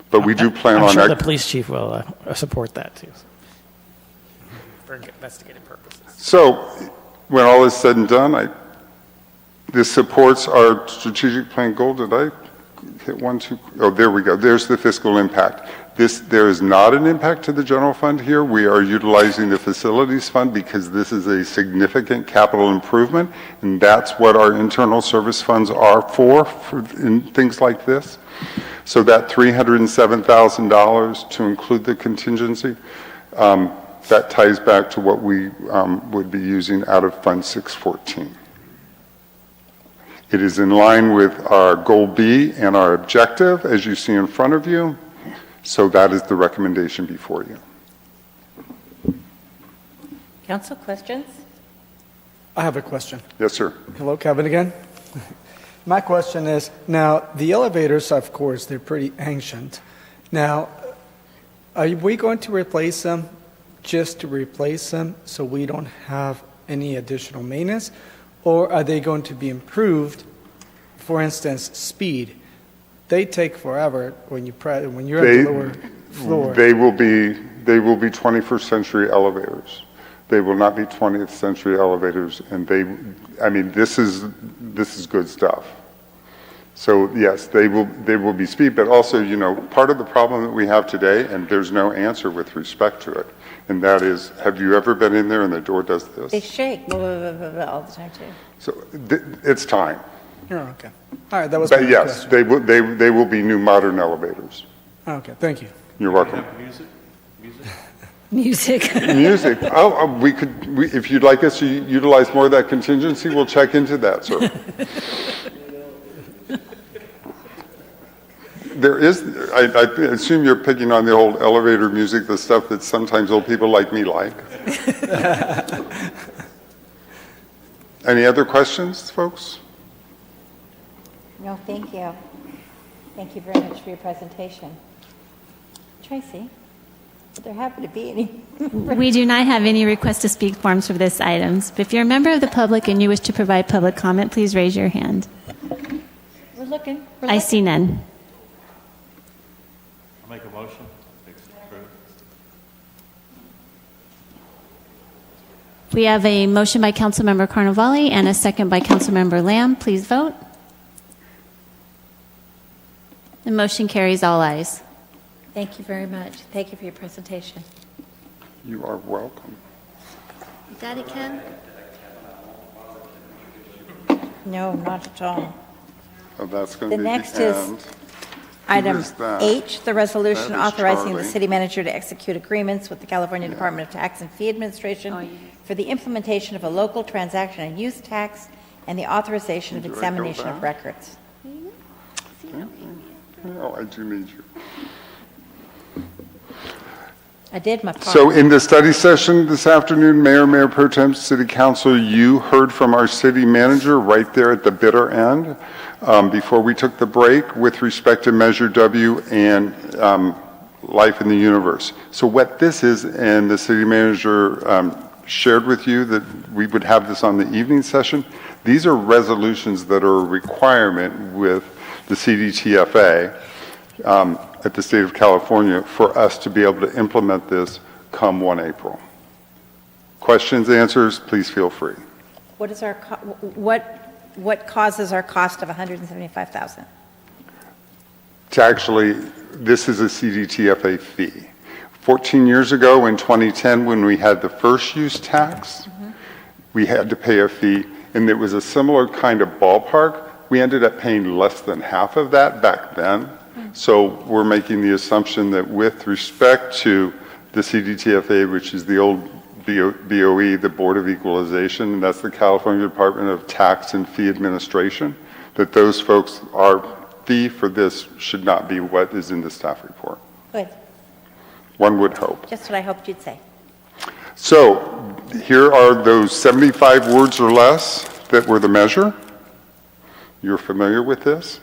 But we do plan I'm on sure that. The police chief will support that too, for investigative purposes. So, when all is said and done, this supports our strategic plan goal. Did I hit 1, 2? Oh, there we go. There's the fiscal impact. There is not an impact to the general fund here. We are utilizing the facilities fund because this is a significant capital improvement, and that's what our internal service funds are for in things like this. So that $307,000 to include the contingency, that ties back to what we would be using out of Fund 614. It is in line with our Goal B and our objective, as you see in front of you. So that is the recommendation before you. Council, questions? I have a question. Yes, sir. Hello, Kevin again. My question is, now, the elevators, of course, they're pretty ancient. Now, are we going to replace them just to replace them so we don't have any additional maintenance? Or are they going to be improved? For instance, speed. They take forever when you're at the lower floor. They will be 21st century elevators. They will not be 20th century elevators, and this is good stuff. So yes, they will be speed, but also, part of the problem that we have today, and there's no answer with respect to it, and that is, have you ever been in there and the door does this? They shake all the time too. So it's time. Oh, okay. All right, that was But my yes, question. they will be new modern elevators. Okay, thank you. You're welcome. Music. Music. If you'd like us to utilize more of that contingency, we'll check into that, sir. There is, I assume you're picking on the old elevator music, the stuff that sometimes old people like me like. Any other questions, folks? No, thank you. Thank you very much for your presentation. Tracy, would there happen to be any? We do not have any request to speak forms for this items. But if you're a member of the public and you wish to provide public comment, please raise your hand. We're looking. I see none. I'll make a motion. We have a motion by Councilmember Carnevale and a second by Councilmember Lamb. Please vote. The motion carries all ayes. Thank you very much. Thank you for your presentation. You are welcome. Daddy Ken? No, not at all. Oh, that's going The to be next the is end. item Who is that? H, the resolution That is authorizing the Charlie. city manager to execute agreements with the California Department of Tax and Fee Administration for the implementation of a local transaction and use tax and the authorization of Do I go examination of back? records. Oh, I do need you. I did my part. So in the study session this afternoon, Mayor Pro Tem, City Council, you heard from our city manager right there at the bitter end before we took the break with respect to Measure W and life in the universe. So what this is, and the city manager shared with you that we would have this on the evening session, these are resolutions that are a requirement with the CDTFA at the state of California for us to be able to implement this come 1 April. Questions, answers, please feel free. What is our, what causes our cost of $175,000? This is a CDTFA fee. 14 years ago in 2010, when we had the first use tax, we had to pay a fee, and it was a similar kind of ballpark. We ended up paying less than half of that back then. So we're making the assumption that with respect to the CDTFA, which is the old BOE, the Board of Equalization, and that's the California Department of Tax and Fee Administration, that those folks, our fee for this should not be what is in the staff report. Good. One would hope. Just what I hoped you'd say. So here are those 75 words or less that were the measure. You're familiar with this?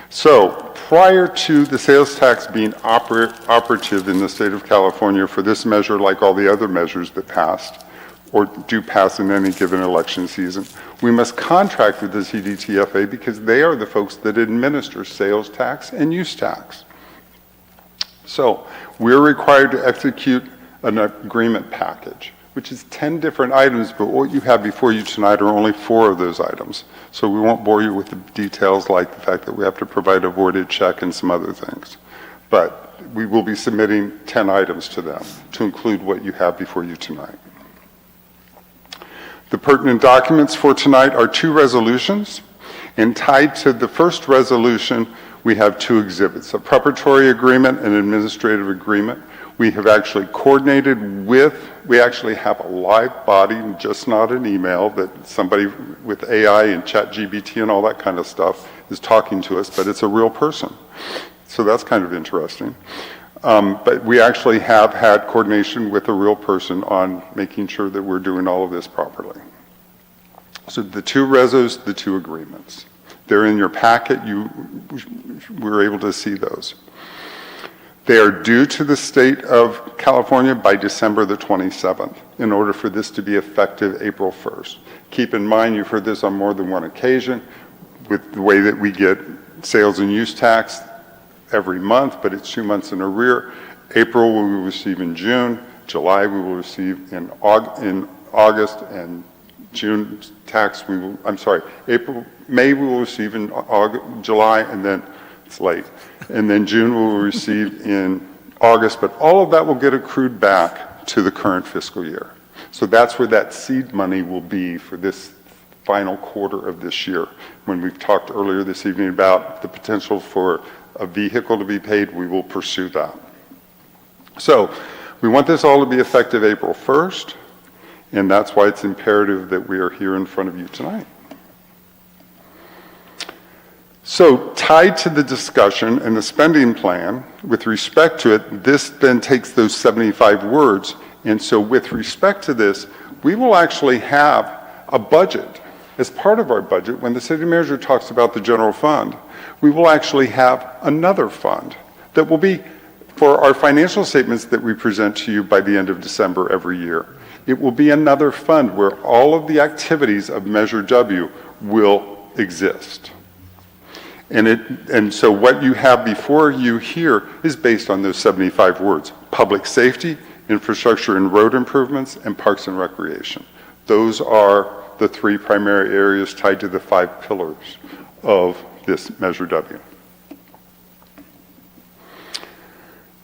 So prior to the sales tax being operative in the state of California for this measure, like all the other measures that passed or do pass in any given election season, we must contract with the CDTFA because they are the folks that administer sales tax and use tax. So we're required to execute an agreement package, which is 10 different items, but what you have before you tonight are only 4 of those items. So we won't bore you with the details like the fact that we have to provide a voided check and some other things. But we will be submitting 10 items to them to include what you have before you tonight. The pertinent documents for tonight are 2 resolutions, and tied to the first resolution, we have 2 exhibits, a preparatory agreement and administrative agreement. We have actually coordinated with, we actually have a live body, just not an email, that somebody with AI and ChatGPT and all that kind of stuff is talking to us, but it's a real person. So that's kind of interesting. But we actually have had coordination with a real person on making sure that we're doing all of this properly. So the 2 resos, the 2 agreements. They're in your packet. You were able to see those. They are due to the state of California by December the 27th in order for this to be effective April 1st. Keep in mind, you've heard this on more than one occasion, with the way that we get sales and use tax every month, but it's 2 months in arrear. April we will receive in June, July we will receive in August, and June tax May we will receive in July, and then it's late. And then June we will receive in August, but all of that will get accrued back to the current fiscal year. So that's where that seed money will be for this final quarter of this year. When we've talked earlier this evening about the potential for a vehicle to be paid, we will pursue that. So we want this all to be effective April 1st, and that's why it's imperative that we are here in front of you tonight. So tied to the discussion and the spending plan, with respect to it, this then takes those 75 words, and so with respect to this, we will actually have a budget. As part of our budget, when the city manager talks about the general fund, we will actually have another fund that will be for our financial statements that we present to you by the end of December every year. It will be another fund where all of the activities of Measure W will exist. And so what you have before you here is based on those 75 words: public safety, infrastructure and road improvements, and parks and recreation. Those are the three primary areas tied to the 5 pillars of this Measure W.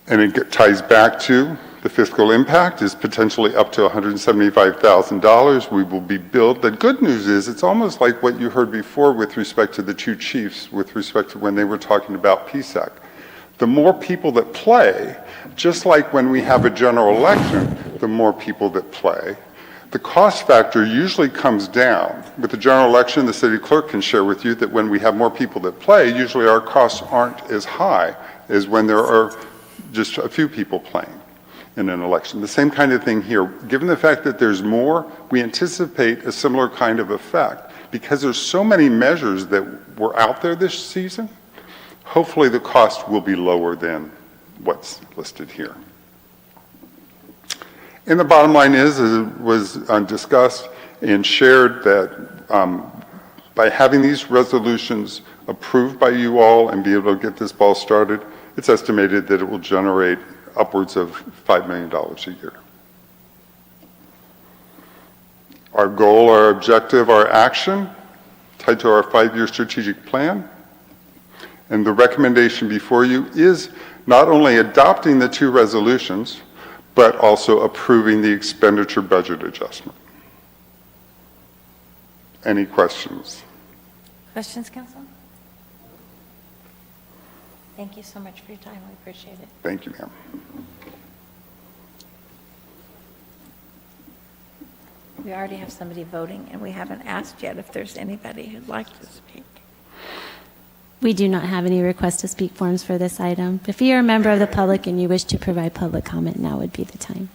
And it ties back to the fiscal impact is potentially up to $175,000. We will be billed. The good news is it's almost like what you heard before with respect to the 2 chiefs, with respect to when they were talking about PSEC. The more people that play, just like when we have a general election, the more people that play, the cost factor usually comes down. With the general election, the city clerk can share with you that when we have more people that play, usually our costs aren't as high as when there are just a few people playing in an election. The same kind of thing here. Given the fact that there's more, we anticipate a similar kind of effect. Because there's so many measures that were out there this season, hopefully the cost will be lower than what's listed here. And the bottom line is, as it was discussed and shared, that by having these resolutions approved by you all and be able to get this ball started, it's estimated that it will generate upwards of $5 million a year. Our goal, our objective, our action, tied to our 5-year strategic plan, and the recommendation before you is not only adopting the 2 resolutions, but also approving the expenditure budget adjustment. Any questions? Questions, Council? Thank you so much for your time. We appreciate it. Thank you, ma'am. We already have somebody voting, and we haven't asked yet if there's anybody who'd like to speak. We do not have any request to speak forms for this item. If you're a member of the public and you wish to provide public comment, now would be the time.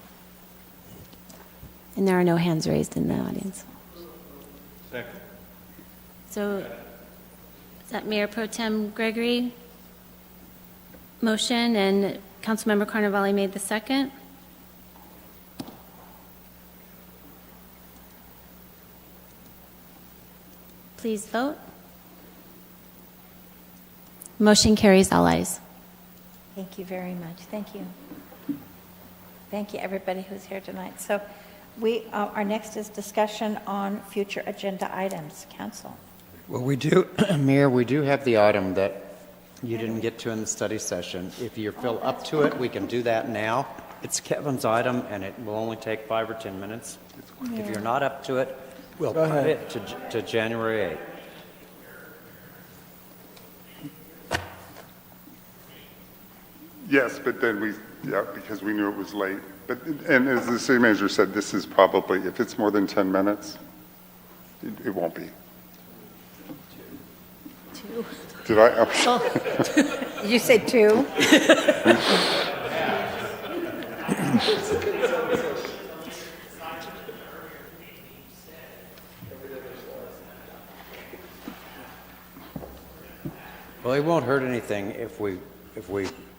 And there are no hands raised in the audience. Second. So, is that Mayor Pro Tem Gregory? Motion, and Councilmember Carnevale made the second. Please vote. Motion carries, all ayes. Thank you very much. Thank you. Thank you, everybody who's here tonight. So our next is discussion on future agenda items. Council. Well, we do, Mayor, we do have the item that you didn't get to in the study session. If you feel up to it, we can do that now. It's Kevin's item, and it will only take 5 or 10 minutes. Yeah. If you're not up to it, we'll put it to January 8th. Yes, but then because we knew it was late. And as the city manager said, this is probably, if it's more than 10 minutes, it won't be. 2. Did I? Oh. Did you say 2? Well, it won't hurt anything if we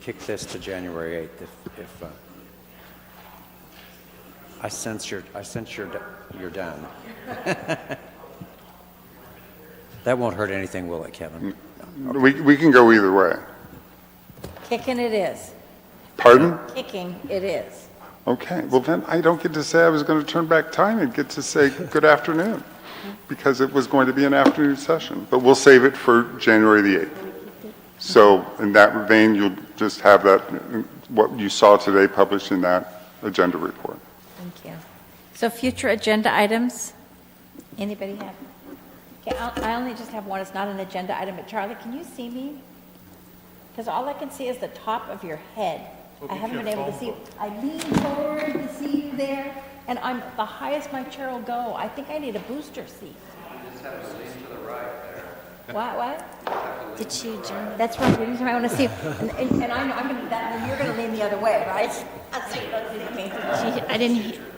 kick this to January 8th if I sense you're done. That won't hurt anything, will it, Kevin? We can go either way. Kicking it is. Pardon? Kicking it is. Okay, well then I don't get to say I was going to turn back time and get to say good afternoon, because it was going to be an afternoon session, but we'll save it for January the 8th. So in that vein, you'll just have that, what you saw today published in that agenda report. Thank you. So future agenda items? Anybody have? Okay, I only just have one. It's not an agenda item, but Charlie, can you see me? Because all I can see is the top of your head. I haven't been able to see. I lean forward to see you there, and I'm the highest my chair will go. I think I need a booster seat. You just have to lean to the right there. What? Did she adjourn? That's right. The reason I want to see. And I know I'm going to. That you're going to lean the other way, right? That's so you don't see me.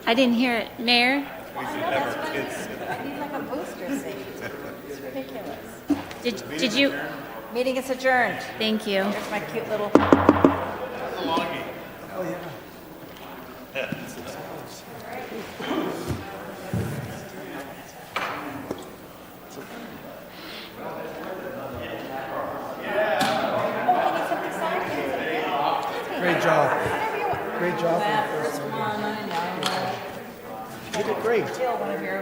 I didn't hear it. Mayor? I know that's why I need like a booster seat. It's ridiculous. Did you? Meeting is adjourned. Thank you. Here's my cute little. Oh, yeah. Great job. Great job. First one, I know. You did great. Still one of your